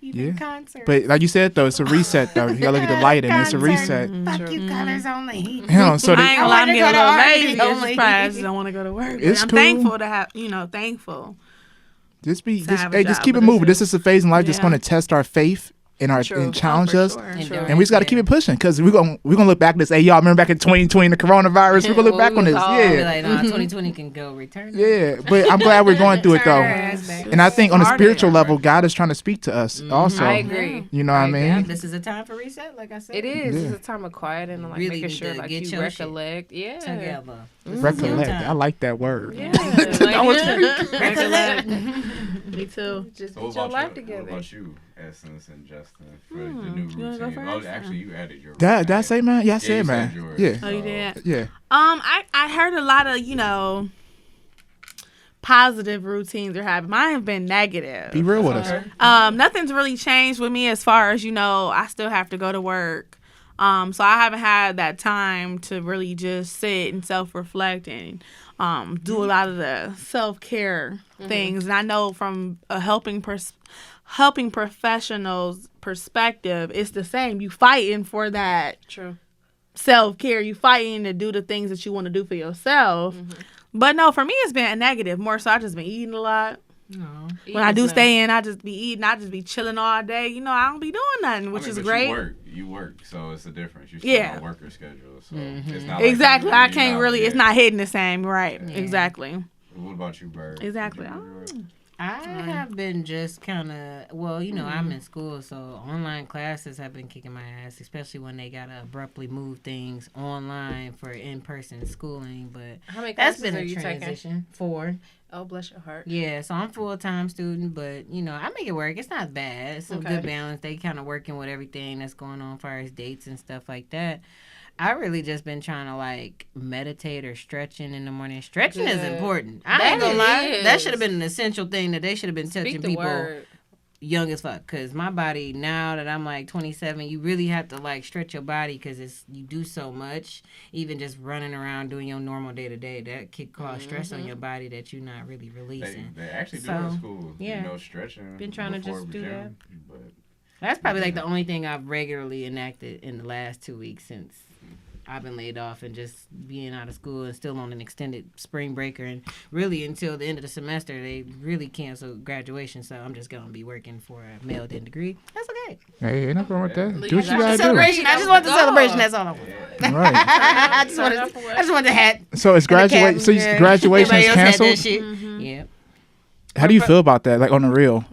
Yeah.
Concert.
But like you said though, it's a reset though. You gotta look at the light and it's a reset.
Fuck you, colors only.
So
I ain't gonna lie, I'm
wanna
getting a
go to
little
R&B
lazy. It's
only.
just probably I just don't want to go to work.
It's
I'm
cool.
thankful to have, thankful.
just
have a
just
job,
keep it
but
moving.
it's
This is a phase in life that's
yeah.
going to test our faith and
True.
challenge
For
us.
sure.
And we just got to keep it pushing because we're gonna look back at this. Hey, y'all remember back in 2020, the coronavirus? We're gonna look back on this.
I'll be
Yeah,
like, nah, 2020 can go. Return.
yeah. But I'm glad we're going through it though.
Ass back.
And I think on a
Started.
spiritual level, God is trying to speak to us also.
I agree.
You know what I
Yeah,
mean?
this is a time for reset, like I said.
It is.
Yeah.
It's a time of quiet and like
Really
making
need
sure
to
like
get
you
your shit
recollect. Yeah.
Together.
Recollect. I like that word.
Yeah.
That was-
Recollect.
Me too.
Just
So
get your life
What
together.
about you, Essence and Justin, for the new
you wanna go
routine?
first?
Oh, actually, you added your.
Did I say man? Yeah, I
you
said man.
yours.
Yeah,
Oh, you did?
yeah.
I heard a lot of, positive routines are happening. Mine have been negative.
Be real with us.
Nothing's really changed with me as far as, I still have to go to work. So I haven't had that time to really just sit and self-reflect and do a lot of the self-care things. And I know from a helping professionals perspective, it's the same. You fighting for that
True.
self-care. You fighting to do the things that you want to do for yourself. But no, for me, it's been a negative. More so, I just been eating a lot.
No.
When I do stay in, I just be eating. I just be chilling all day. You know, I don't be doing nothing, which is great.
You work, so it's a difference. You're still on a worker schedule, so it's not
exactly.
Like
I can't really. It's not hitting the same, right? Yeah. Exactly.
What about you, Bird?
Exactly.
I have been just kind of, well, you know, I'm in school, so online classes have been kicking my ass, especially when they got to abruptly move things online for in-person schooling. But
how many
that's
classes
been
are you
transition.
Taking?
4.
Oh, bless your heart.
Yeah, so I'm a full-time student, but, you know, I make it work. It's not bad. It's a good balance. They kind of working with everything that's going on as far as dates and stuff like that. I really just been trying to like meditate or stretching in the morning. Stretching is important. I ain't gonna lie. That should have been an essential thing that they should have been touching people young as fuck. Cause my body, now that I'm like 27, you really have to like stretch your body because you do so much. Even just running around doing your normal day to day, that could cause stress on your body that you're not really releasing.
They actually do in school. Yeah. You know, stretching.
Been trying to just do that. But that's probably like the only thing I've regularly enacted in the last 2 weeks since I've been laid off and just being out of school and still on an extended spring breaker. And really until the end of the semester, they really canceled graduation. So I'm just going to be working for a mailed-in degree. That's okay.
Hey, ain't nothing wrong with that. Do what you got to do.
Celebration. I just want the celebration. That's all I want. Right. I just want the hat.
So it's graduation. So graduation is canceled?
Yeah.
How do you feel about that? Like on the real?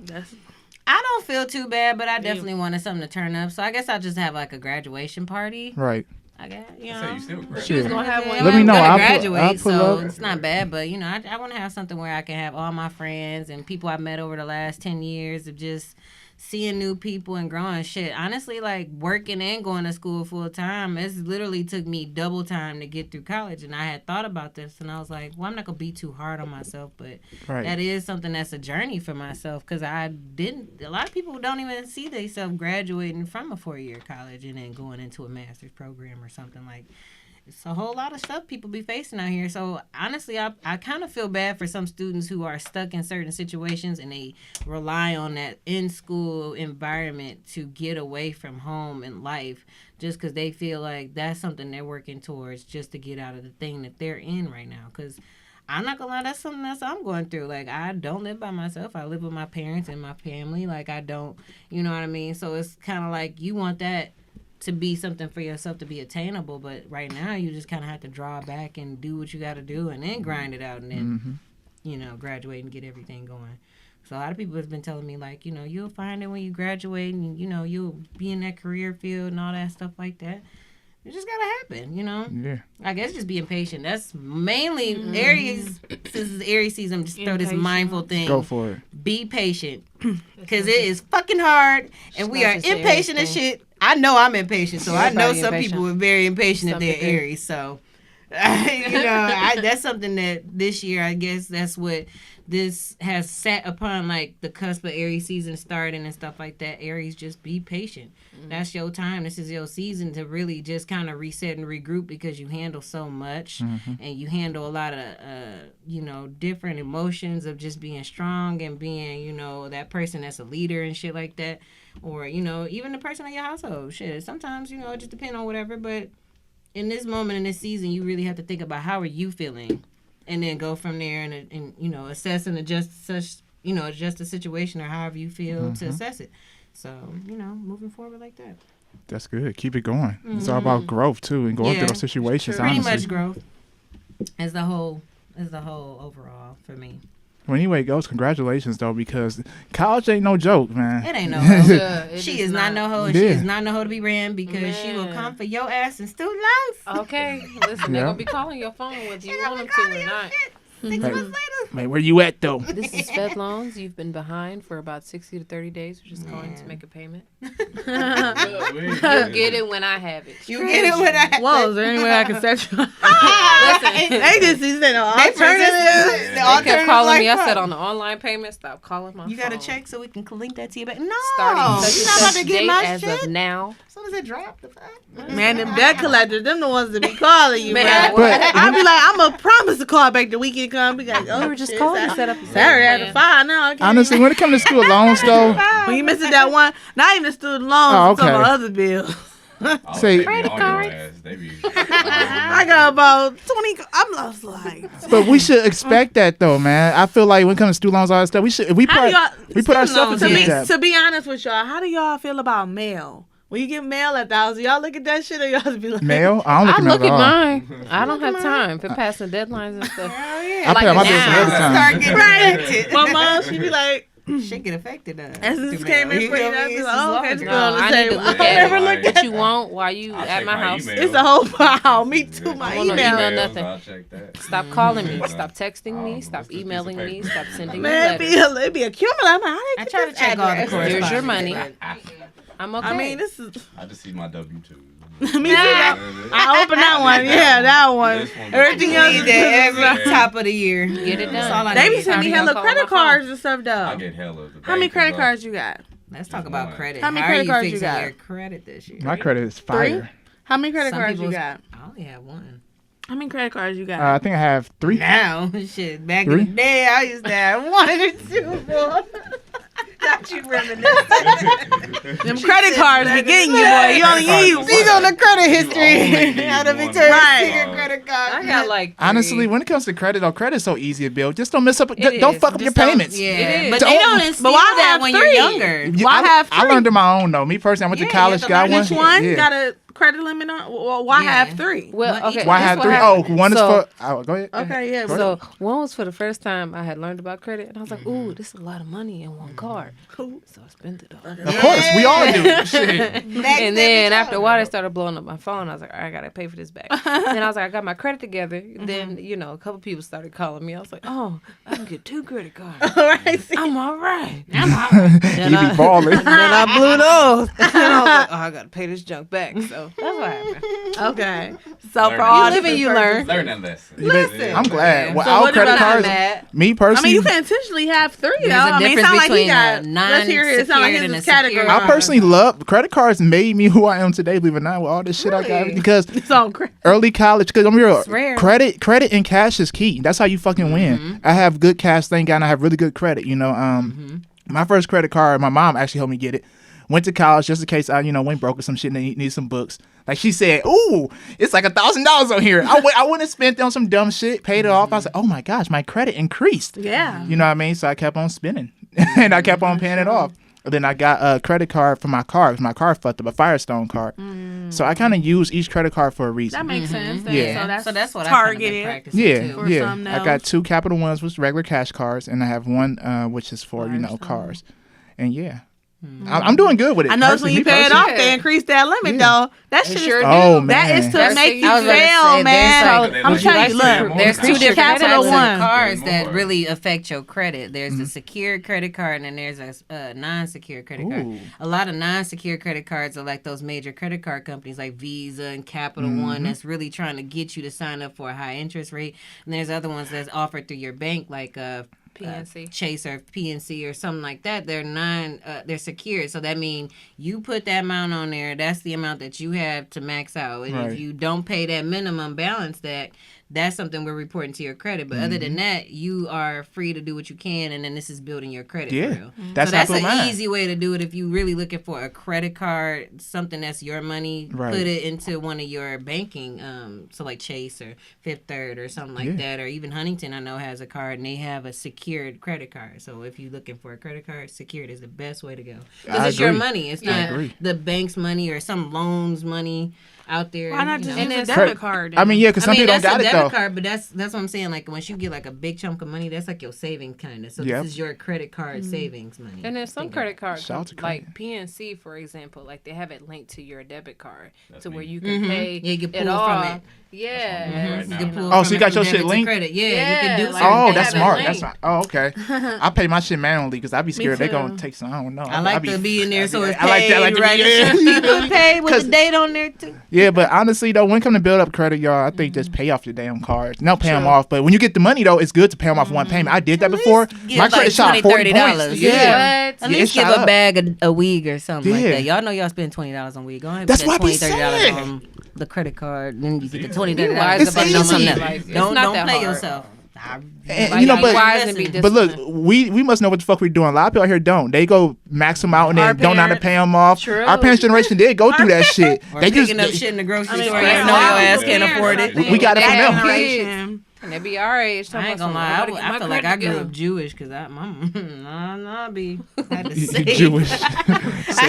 I don't feel too bad, but I definitely wanted something to turn up. So I guess I'll just have like a graduation party.
Right.
I guess, you know.
She was gonna have one.
Let me know.
I'll graduate,
so
it's not bad. But you know, I want to have something where I can have all my friends and people I've met over the last 10 years of just seeing new people and growing. Shit, honestly, like working and going to school full time, it's literally took me double time to get through college. And I had thought about this, and I was like, well, I'm not gonna be too hard on myself, but that is something that's a journey for myself because a lot of people don't even see themselves graduating from a 4-year college and then going into a master's program or something. Like, it's a whole lot of stuff people be facing out here. So honestly, I kind of feel bad for some students who are stuck in certain situations and they rely on that in-school environment to get away from home and life just because they feel like that's something they're working towards just to get out of the thing that they're in right now. Because I'm not gonna lie, that's something that I'm going through. Like, I don't live by myself. I live with my parents and my family. Like, I don't, you know what I mean? So it's kind of like you want that to be something for yourself to be attainable, but right now you just kind of have to draw back and do what you got to do and then grind it out and then you know, graduate and get everything going. So a lot of people have been telling me like, you know, you'll find it when you graduate and you know, you'll be in that career field and all that stuff like that. It just gotta happen, you know. Yeah. I guess just being patient. That's mainly Aries. Since it's Aries season, just throw this mindful thing.
Go for it.
Be patient, because it is fucking hard, and we are impatient as shit. I know I'm impatient, so I know some people are very impatient if they're Aries. So, you know, that's something that this year, I guess that's what this has sat upon, like the cusp of Aries season starting and stuff like that. Aries, just be patient. That's your time. This is your season to really just kind of reset and regroup because you handle so much and you handle a lot of, you know, different emotions of just being strong and being, you know, that person that's a leader and shit like that. Or, you know, even the person in your household. Shit, sometimes, you know, it just depends on whatever. But in this moment, in this season, you really have to think about how are you feeling and then go from there and you know, assess and adjust the situation or however you feel to assess it. So, you know, moving forward like that.
That's good. Keep it going. It's all about growth too, and going through those situations.
Pretty much growth is the whole overall for me.
Well, anyway, it goes. Congratulations though, because college ain't no joke, man.
It ain't no hoe. She is not no hoe, and she is not no hoe to be ran because she will come for your ass in student loans.
Okay, listen, they're gonna be calling your phone whether you want them to or not.
6 months later.
Man, where you at though?
This is Fed Loans. You've been behind for about 60 to 30 days. We're just calling to make a payment. You'll get it when I have it.
You get it when I have it.
Whoa, is there any way I can set you up? Listen, agencies said no alternative.
They kept calling me. I said on the online payment, stop calling my phone.
You got to check so we can link that to you back. No,
starting
she's not about to get my
as
shit.
Of now.
As soon as it dropped,
man, them debt collectors, them the ones that be calling you, man.
But
I be like, I'm gonna promise to call back the weekend come. Be like, oh,
we were just calling to set up
Saturday after 5 now. Okay.
Honestly, when it comes to student loans though,
when you missing that one, not even the student loans, some other bills.
Say
credit cards.
I got about 20. I'm just like.
But we should expect that though, man. I feel like when it comes to student loans, all that stuff, we should. We put ourselves into that.
To be honest with y'all, how do y'all feel about mail? When you get mail at the house, y'all look at that shit or y'all just be like...
Mail? I don't look at mail at all.
Mine. I don't have time for passing deadlines and stuff.
Hell yeah.
I pay my bills all the time.
Start getting affected.
My mom, she be like...
Shit get affected.
As this came in for you, I be like, oh, okay, just
No,
go on the
I need
table.
to look
I never
at
looked
what
at
you want while you at my house.
It's a whole pile. Me too, my
I don't
email.
email nothing. Stop calling me. Stop texting me. Stop emailing me. Stop sending me
Man,
letters.
it be accumulating. I'm like, how
I
they
try
get
to check all the
this
correspondence.
There's your money. I'm okay.
I mean, this is...
I just see my W-2.
Me too. I open that one. Yeah, that one. Everything else is
every top of the year.
Get it
That's all I
done.
They be
need.
sending me hella credit cards and stuff,
I
though.
get hella.
How many credit cards you got?
Let's talk about credit.
How many
How
credit
are you
cards you
fixing
got?
your credit this year?
My credit is fire.
How many credit
Some
cards you
people's-
got?
I only have one.
How many credit cards you got?
I think I have 3.
Now, shit, back
Three?
in the day, I used to have 1 or 2 more. Got you reminiscing.
Them credit cards be getting you, boy. You only need
These on the credit history. Out of Victoria's Secret credit card.
I got like 3.
Honestly, when it comes to credit, credit's so easy to build. Just don't mess up. Don't
is.
fuck up your payments.
Yeah,
It is.
but they don't instill
why
that
have
when
3?
you're younger.
Why have
I
3?
learned on my own though. Me personally, I went to
Yeah,
college,
you
got
have to
one.
learn
Each one
Yeah.
got a credit limit on. Well, why
Yeah.
have 3?
Well,
Well,
okay.
Why
this
have
what
3?
happened.
Oh, one is
So-
for. Oh, go ahead.
Okay, yeah.
So one was for the first time I had learned about credit, and I was like, "Ooh, this is a lot of money in one card." So I spent it all.
Of course, we all do. Shit.
And then after a while, they started blowing up my phone. I was like, all right, I gotta pay for this back. Then I was like, I got my credit together. Then a couple people started calling me. I was like, oh, I can get 2 credit cards.
All right. See,
I'm all right.
You be balling.
Then I blew those. And I was like, oh, I gotta pay this junk back. So that's what happened.
okay. So
Learn
for
it.
all
You live and you learn.
Learn that lesson.
Listen.
I'm glad.
So
Without
what
credit
about
cards,
that?
me
I
personally,
mean, you can intentionally have 3, though.
There's a
I mean, it
difference
sound like he
between
got.
a
Let's hear it. It sound like
non-secured
his
and a
is category.
secured.
I personally love credit cards. Made me who I am today. Believe it or not, with all this shit I got,
Really?
because
It's on credit.
early college. Because I'm real.
rare.
Credit and cash is key. That's how you fucking win. I have good cash, thank God, and I have really good credit. My first credit card, my mom actually helped me get it. Went to college just in case I, went broke or some shit and they need some books. Like she said, ooh, it's like $1,000 on here. I wouldn't have spent it on some dumb shit, paid it off. I was like, oh my gosh, my credit increased.
Yeah.
You know what I mean? So I kept on spending and I kept on paying it off. And then I got a credit card for my car because my car fucked up, a Firestone card. So I kind of use each credit card for a reason.
That makes sense. Then.
Yeah.
So that's
what I've
targeted.
been practicing
Yeah,
too.
For
yeah.
some
I got 2 Capital Ones, which is regular cash cards, and I have one which is for cars. And yeah, I'm doing good with it.
I noticed when you pay it off,
Yeah.
they increase that limit, though. That shit
sure
is.
do.
Oh,
That
man.
is to
That's
make
the-
you
I was about to
fail,
say,
man.
there's
I'm
like-
telling you, look.
There's 2 different
Capital
types of
One.
cards
More.
that really affect your credit. There's the secured credit card and then there's a non-secured credit card.
Ooh.
A lot of non-secured credit cards are like those major credit card companies like Visa and Capital One that's really trying to get you to sign up for a high interest rate. And there's other ones that's offered through your bank like
PNC.
Chase or PNC or something like that. They're secured. So that means you put that amount on there. That's the amount that you have to max out. And
Right.
if you don't pay that minimum balance, that's something we're reporting to your credit. But other than that, you are free to do what you can, and then this is building your credit.
Yeah.
For real.
That's
so that's
how I put
an
mine.
easy way to do it if you really looking for a credit card, something that's your money.
Right.
Put it into one of your banking, so like Chase or Fifth Third or something like that, or even Huntington. I know has a card, and they have a secured credit card. So if you're looking for a credit card, secured is the best way to go because
I
it's your
agree.
money. It's
I
not
agree.
the bank's money or some loans money out there.
Why not
you
just
know.
use a
And
debit
Credit-
card?
I mean, yeah, because some people don't
that's
got
a
it
debit
though.
card, but that's what I'm saying. Like once you get like a big chunk of money, that's like your saving kind of. So
Yep.
this is your credit card savings money.
And then some credit cards,
Shout out to
like PNC, for example, like they have it linked to your debit card
That's
to where
me.
you can pay
Yeah, you can
it
pull
off.
from it.
Yeah.
Right now.
You can pull
Oh,
from
so you
it
got
from
your
debit
shit
to
linked?
credit. Yeah,
Yeah,
you can do
like-
certain
Oh,
things
that's
that
smart.
link.
That's smart. Oh, okay. I pay my shit manually because I be scared they gonna
too.
take some. I don't know.
I like to be in there so it's
I like that. I like
paid,
to
right?
be
It's
yeah.
paid with
'Cause-
the date on there too.
Yeah, but honestly though, when it comes to build up credit, y'all, I think just pay off your damn cards. No, pay them off. But when you get the money though, it's good to pay them off one payment. I did that before.
give
My
like
credit shot
$20,
40
$30.
points.
Yeah.
What?
At
Yeah,
least
it
give
shot
a
up.
bag a week or something like
Yeah.
that. Y'all know y'all spend $20 on week. Go ahead and
That's
put that
what I be
$20, $30
saying.
on the credit card. Then you get the $20,
You
$30.
wise
It's
about
easy.
doing something
Like,
like it's
Don't
not that
play
hard.
yourself.
And, but look, we must know what the fuck we're doing. A lot of people out here don't. They go max them out and then don't know how to pay them off.
True.
Our parents' generation did go through that shit.
Or
They
picking
just
up shit in the grocery store.
yeah.
You know your ass can't afford it.
we got it from them.
Generation.
And they be our age.
I ain't gonna lie. I feel like I grew up Jewish because I had to save.
Jewish.
I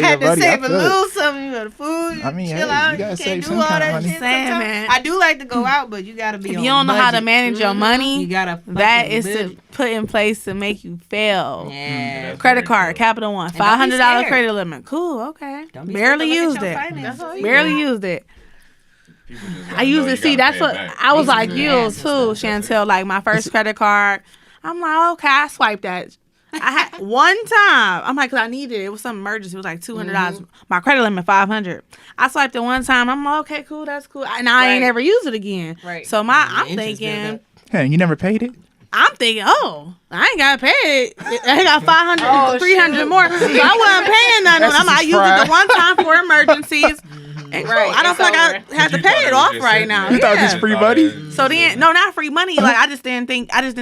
had to save a little something for the food.
I mean,
chill
hey,
out.
you gotta
can't
save
do
some
all
kind of
that
money.
shit
Saying,
sometimes.
man.
I do like to go out, but you gotta be
If
on
you don't know how to
budget.
manage your money,
You gotta
that
fucking
is
live.
to put in place to make you fail.
Yeah.
Credit card, Capital One,
And don't be
$500
scared.
credit limit. Cool, okay.
Don't be
Barely
scared to look
used
at your
it.
finances.
Barely used it. I used to see. That's what I was like you too, Chantel. Like my first credit card, I'm like, okay, I swiped that. I had one time. I'm like, cause I needed it. It was some emergency. It was like $200. My credit limit $500. I swiped it one time. I'm like, okay, cool, that's cool. And I ain't ever used it again.
Right.
So I'm thinking.
Hey, you never paid it?
I'm thinking, oh, I ain't got to pay it. I got 500, 300 more. So I wasn't paying nothing.
That's
I used it the one time for emergencies. And cool.
Right,
I don't
it's
feel like I
over.
have to pay it off right now.
You thought it was
Yeah.
free money?
So then, no, not free money. Like I just didn't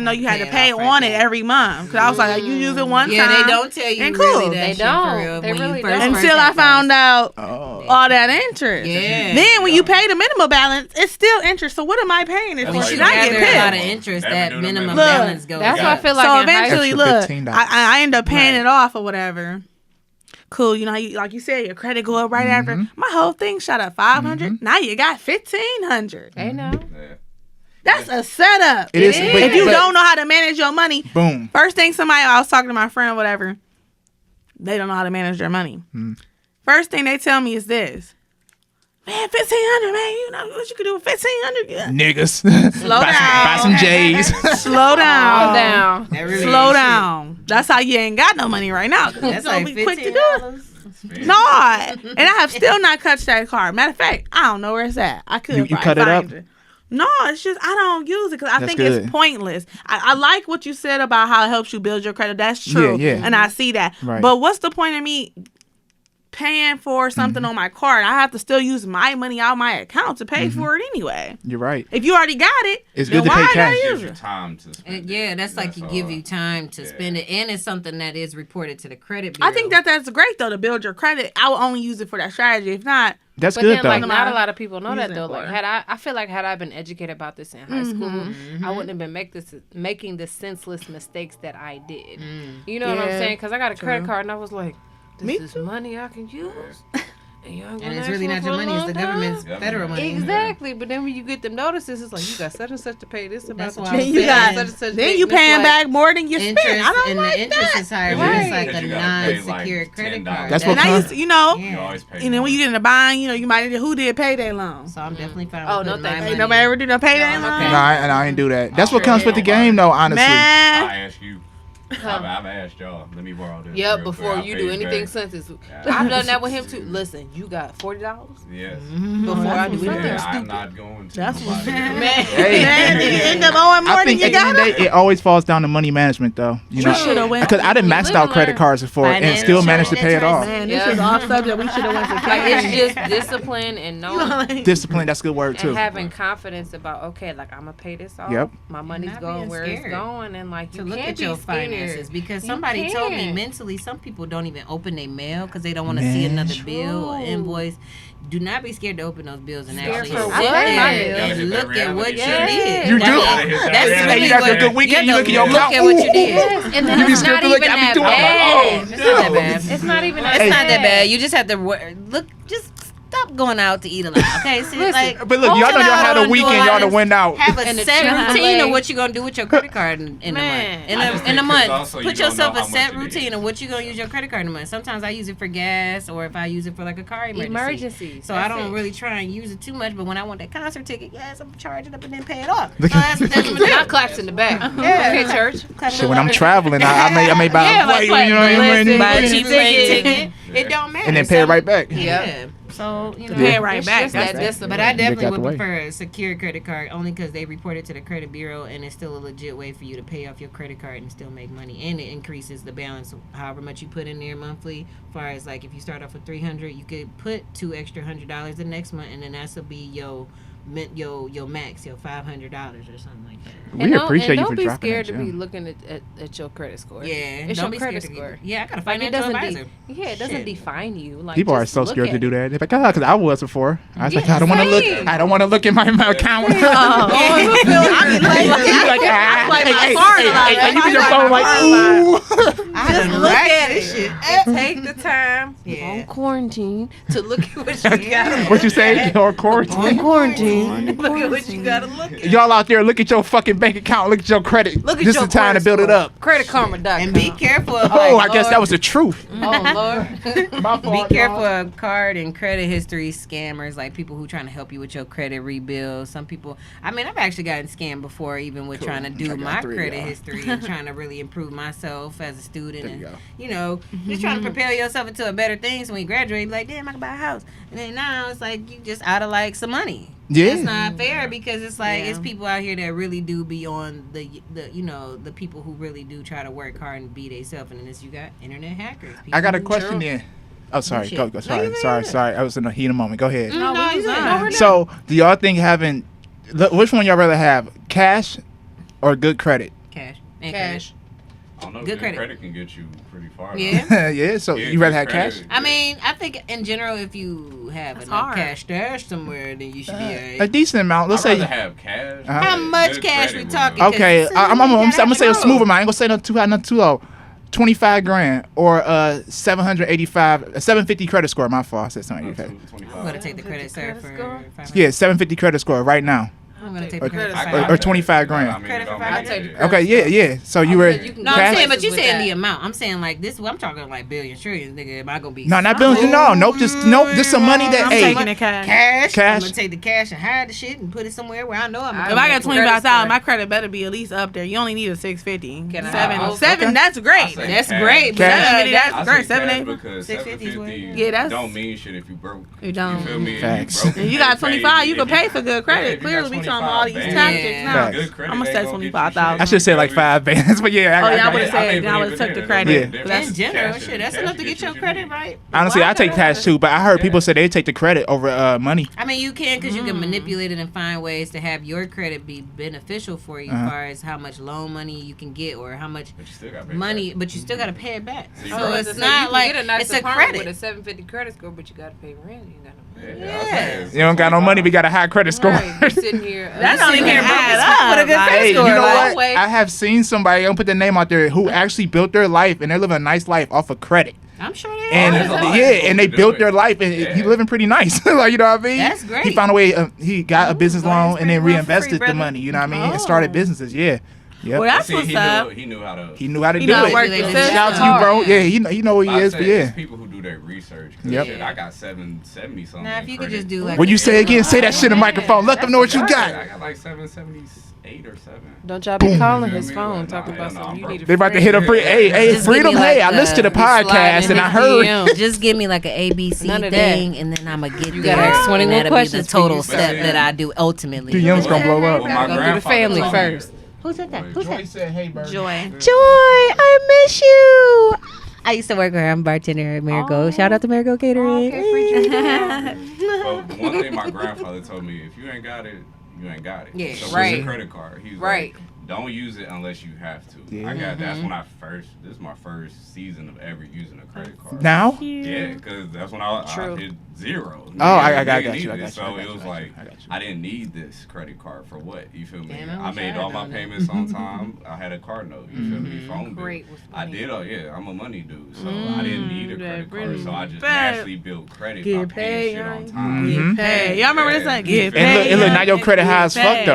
know you had to pay on it every month. Cause I was like, you use it one
Yeah,
time.
they don't tell you
and
really
cool.
that
They
shit
don't.
for real.
They
when
really
you first
don't.
Until I found out all that interest.
Yeah.
Then when you pay the minimum balance, it's still interest. So what am I paying it
At
for?
least
Should
you
I
gather
get
a lot of
paid?
interest.
Never
That
do the
minimum
Look,
balance goes.
That's
up.
what I feel like.
So
in high
eventually,
school.
look,
$15.
I end up paying it off or whatever. Cool, you know, like you said, your credit go up right after. My whole thing shot up 500. Now you got 1,500.
They know.
That's a setup.
It is.
If you don't know how to manage your money,
Boom.
first thing I was talking to my friend or whatever, they don't know how to manage their money. First thing they tell me is this. Man, 1,500, man. You know what you could do with 1,500?
Niggas.
Slow down.
Buy some J's.
Slow down.
Calm down.
That really
Slow
ain't
down. That's how you ain't got no money right now.
shit. That's like
be quick to do it.
$15.
No, and I have still not touched that card. Matter of fact, I don't know where it's at. I could.
You
probably
cut it
find
up?
No, it's just I don't use it because I
That's
think
good.
it's pointless. I like what you said about how it helps you build your credit. That's true,
Yeah.
and I see that.
Right.
But what's the point of me paying for something on my card? I have to still use my money out of my account to pay for it anyway.
You're right.
If you already got it,
It's
then
good to
why
pay
I gotta
cash.
use
Gives you
it?
time to spend.
Yeah, that's like you
all.
give you time to spend it, and it's something that is reported to the credit bureau.
I think that's great though to build your credit. I will only use it for that strategy. If not,
That's
But
good
then,
though.
like, not a lot of people know that
Using
though.
it
Like,
for.
I feel like had I been educated about this in high school, I wouldn't have been making the senseless mistakes that I did. You know what I'm
Yeah,
saying? Because I got a credit
true.
card and I was like, this
Me
is money I can use. And, y'all gonna
and it's
ask
really
for
not
it
your
for a
money; it's
long
the
time?
government's
Government.
federal money.
Exactly, but then when you get them notices, it's like you got such and such to pay this amount.
That's why
that
I'm
then you
saying
got
such and such
then
date,
you
and it's
paying
like,
back more than you spent.
Interest
I don't
and
like
the interest
that.
is higher.
Right.
It's like
Because
a
you gotta pay,
non-secured
like,
credit
$10.
card.
That's what
And I used to, you know,
You
Yeah.
always pay
and then when you get in a bind, you know, you might who did payday loan.
So I'm definitely fine.
Oh,
with
no
putting my
thank you.
money.
Ain't nobody ever do no payday
No,
loan.
okay.
No, I ain't do that. That's what comes with the game, though. Honestly.
Man,
I ask you. I've asked y'all. Let me borrow this.
Yep,
real
before
quick.
you
I'll
do
pay it
anything
back.
senseless.
Yeah.
I've done that with him too. Listen, you got $40
Yes.
before I do anything
Yeah, I'm
stupid.
not going to.
That's what-
nobody.
Hey.
man, you end up owing more
I
than
think
you
at the end
got.
of the day, it always falls down to money management, though. You know,
shoulda went-
because I didn't maxed out credit cards before and still managed to pay it off.
Man, this
Yeah.
is off subject. We should have went to
Like,
cash.
it's just discipline and knowing.
Discipline, that's a good word
And
too.
having confidence about, okay, like I'm gonna pay this off.
Yep.
My money's
Not
going
being
where it's
scared
going, and like
to
you
look
can't
at
be
your
scared.
finances because
You
somebody told me
can't.
mentally some people don't even open their mail because they don't want to see another bill or
True.
invoice. Do not be scared to open those bills and
Scared
actually
for
sit
what?
there
Gotta
and
hit that
look at what you
reality
did.
check.
You do?
That's
Hey,
really
you got
what,
a good weekend,
you
you
have
look
to
at your
look
account.
at what you
Ooh.
did.
Yes, and then
You be
it's
scared
not
to look
even
at me
that
too. I'm like,
bad.
oh,
It's not that bad.
It's not even that
It's not that
bad.
bad. You just have to look. Just stop going out to eat a lot. Okay, see, like.
But look, y'all know y'all had a weekend, y'all to win out.
Have a
And the
set
Chick-fil-A.
routine of what you're gonna do with your credit card in a
Man.
month.
I just
In
think
a
'cause
month,
also you
put
don't
yourself
know
a
how
set
much it
routine
is.
of what you're gonna use your credit card in a month. Sometimes I use it for gas, or if I use it for like a car emergency.
Emergencies.
So I
That's
don't
it.
really try and use it too much. But when I want that concert ticket, yes, I'm charge it up and then pay it off. So that's what I'm
Not
doing.
claps in the back.
Yeah.
Okay, church.
Shit, when I'm traveling, I may buy
Yeah,
a
like,
flight, you know what I mean?
Buy a
Listen,
cheap plane ticket. It don't matter.
And then pay it
So-
right back.
Yeah. So you know.
Pay it right
It's
back.
just
That's
that
it.
discipline.
But I definitely
out
would
the way.
prefer a secure credit card only because they report it to the credit bureau and it's still a legit way for you to pay off your credit card and still make money. And it increases the balance of however much you put in there monthly. As far as like if you start off with $300, you could put $200 extra the next month, and then that's will be your your max, your $500 or something like that.
We appreciate you for dropping that.
Don't be scared to be
gem.
looking at your credit score.
Yeah,
it's
don't
your
be
credit
scared
score.
Yeah, I got a
Like,
financial advisor.
it doesn't define you. Like,
People are
just
so
look
scared to
at
do
it.
that. They're like, because I was before. I was like,
Yeah,
I don't want to look.
same.
I don't want to look in my account.
Like
You use your phone like, ooh.
I just look at it.
And take the time on quarantine to look at what you got.
What you say? Or quarantine.
Quarantine.
Look at what you gotta look at.
Y'all out there, look at your fucking bank account. Look at your credit.
Look at
This
your
is the time to
credit
build it
score.
up.
CreditKarma.com.
And be careful of
Oh, I guess that was the truth.
Oh Lord.
My
Be
fault,
careful
y'all.
of card and credit history scammers, like people who trying to help you with your credit rebuild. Some people, I mean, I've actually gotten scammed before, even with trying to do
I got
my
3,
credit
y'all.
history and trying to really improve myself as a student.
There you
And,
go.
you know, just trying to prepare yourself into a better thing. So when you graduate, you be like, damn, I can buy a house. And then now it's like you just out of like some money.
Yeah.
It's not fair because it's like it's people out here that really do be on the you know, the people who really do try to work hard and be themselves, and then you got internet hackers.
I got a
People-
question then. Oh, sorry.
Shit.
Go.
No,
Sorry.
you
Sorry.
good.
Sorry. I was in a heat of moment. Go ahead.
No,
we done.
So, do y'all think having, which one y'all rather have, cash or good credit?
Cash. And
Cash.
I don't know.
Good
Good
credit.
credit can get you pretty far.
Yeah.
Yeah. So
Yeah,
you rather
good
have cash?
credit.
I mean, I think in general, if you have
That's
enough
hard.
cash stashed somewhere, then you should be
A
alright.
decent amount. Let's
I'd
say.
rather have cash.
How
How
but
much
good
cash
credit
we
would
talking?
go.
Okay, I'm gonna say a
smooth
smooth amount. I ain't gonna say not too high, not too low. 25 grand or 750 credit score. My fault. I said 785.
25.
I'm gonna take the credit, sir,
Credit
for
score?
500.
Yeah, 750 credit score right now.
I'm gonna take
Or-
the credit.
I
for
got
or
that.
25 grand.
I mean,
Credit
it
for
don't
500?
matter.
I'll take
Okay, yeah. So you were
you can
No, I'm
cash?
saying, but you
with
saying
that.
the amount. I'm saying like this. I'm talking like billions, trillions, nigga. Am I gonna be?
No, not billions. No, nope. Just some money that.
I'm
Hey,
taking the cash.
Cash.
Cash.
I'm gonna take the cash and hide the shit and put it somewhere where I know I'm.
If I got 25,000, my credit better be at least up there. You only need a 650.
Can I
Seven,
have-
seven.
Okay.
That's great.
I say
That's
cash.
great, but
Cash.
That's
I
great.
say
7,
cash
8.
because
650
750
Yeah, that's-
don't mean shit if you broke.
You don't.
You feel me? If
Facts.
broke,
And you got
pay
25, you
if
can pay for good credit.
if you got
Clearly, we talking about all these
25
tactics
bands,
now.
Facts.
good credit
I'ma
ain't
say
gonna get you
25,000.
shit.
I should say like 5 bands, but yeah.
Oh, yeah, I
got
would've
it.
said-
I mean,
I would've
even
took the
then,
credit.
Yeah.
that's-
In
that's
general,
cash
shit,
and
that's
cash
enough to
gets
get your
what you
credit
need.
right.
Honestly, I take cash too, but I heard people say they take the credit over money.
I mean, you can because you can manipulate it and find ways to have your credit be beneficial for you, as far as how much loan money you can get or how much
But you still got
money, but you still got to pay it back.
So you
So
gotta-
it's
you
not
can
like
get a nice
it's a
apartment
credit.
with a 750 credit score, but you gotta pay rent. You gotta.
Yes.
You don't got no money, but got a high credit score.
Right, you're sitting here.
That don't even add up.
With a good
Like,
credit
Hey, you
score,
know
like,
what? I have seen somebody, I'm gonna put their name out there, who actually built their life and they're living a nice life off of credit.
I'm sure they
And
are.
there's a lot of
yeah,
people
and they
who do
built
it.
their life, and
Yeah.
he living pretty nice. Like, you know what I mean?
That's great.
He found a way. He got a business
go ahead and
loan and then
spread the wealth for free,
reinvested the
brother.
money. You know what I mean? And started businesses. Yeah. Yep.
Well, that's
See,
what's
he
up.
knew how to.
He knew how to
He
do
know
it.
work
the
Shout
system.
out to you, bro. Yeah, he know who he
I
is.
say
But
it's
yeah.
people who do their research. 'Cause
Yep.
shit, I got 770 something.
Now, if you could
credit.
just do like.
What you say again? Say that shit in the microphone. Let them know what you
I
got.
got like 778 or 7.
Don't y'all be calling
You
his
feel me?
phone
Like,
talking
nah,
about
hell no,
something you
I'm
need.
They about to hit a free. Hey,
Just give
freedom.
me
Hey,
like
I listened to the
slide
podcast
in
and I
his
heard.
DM. Just give me like an ABC
None of
thing, and then I'ma get
You
there.
gotta ask 21
and that'll be the
questions for
total
you.
step
Yeah.
that I do ultimately.
The young's gonna blow up.
Well, my
Gotta go through the
grandfather
family
told me-
first.
Who said that? Who said?
said, "Hey, bird."
Joy.
Joy, I miss you. I used to work with her. I'm a bartender at Marigold. Shout out to Marigold Catering.
Well, the one thing my grandfather told me: if you ain't got it, you ain't got it.
Yeah,
so
right.
With a credit card, he's
Right.
like, don't use it unless you have to.
Yeah.
That's when I first. This is my first season of ever using a credit card.
Now?
Yeah, because that's when I
True.
hit zero.
Oh, I got
Nigga
you. I
needed
got
it.
you. I
So
got
it
you.
was
I got
like
you. I got you.
I didn't need this credit card for what? You feel me?
Damn, I
I
wish I
made
had
all my
done that.
payments on time. I had a card note. You feel me? Phone bill.
Great with
I
money.
did. Oh yeah, I'm a money dude, so I didn't need a credit
that
card.
really
So I just
bad.
naturally built credit
Get
by
paid,
paying shit on
young.
time.
Mhm.
Hey, y'all remember this song? Get
And
paid.
look, now your credit high as
Get
fuck
paid.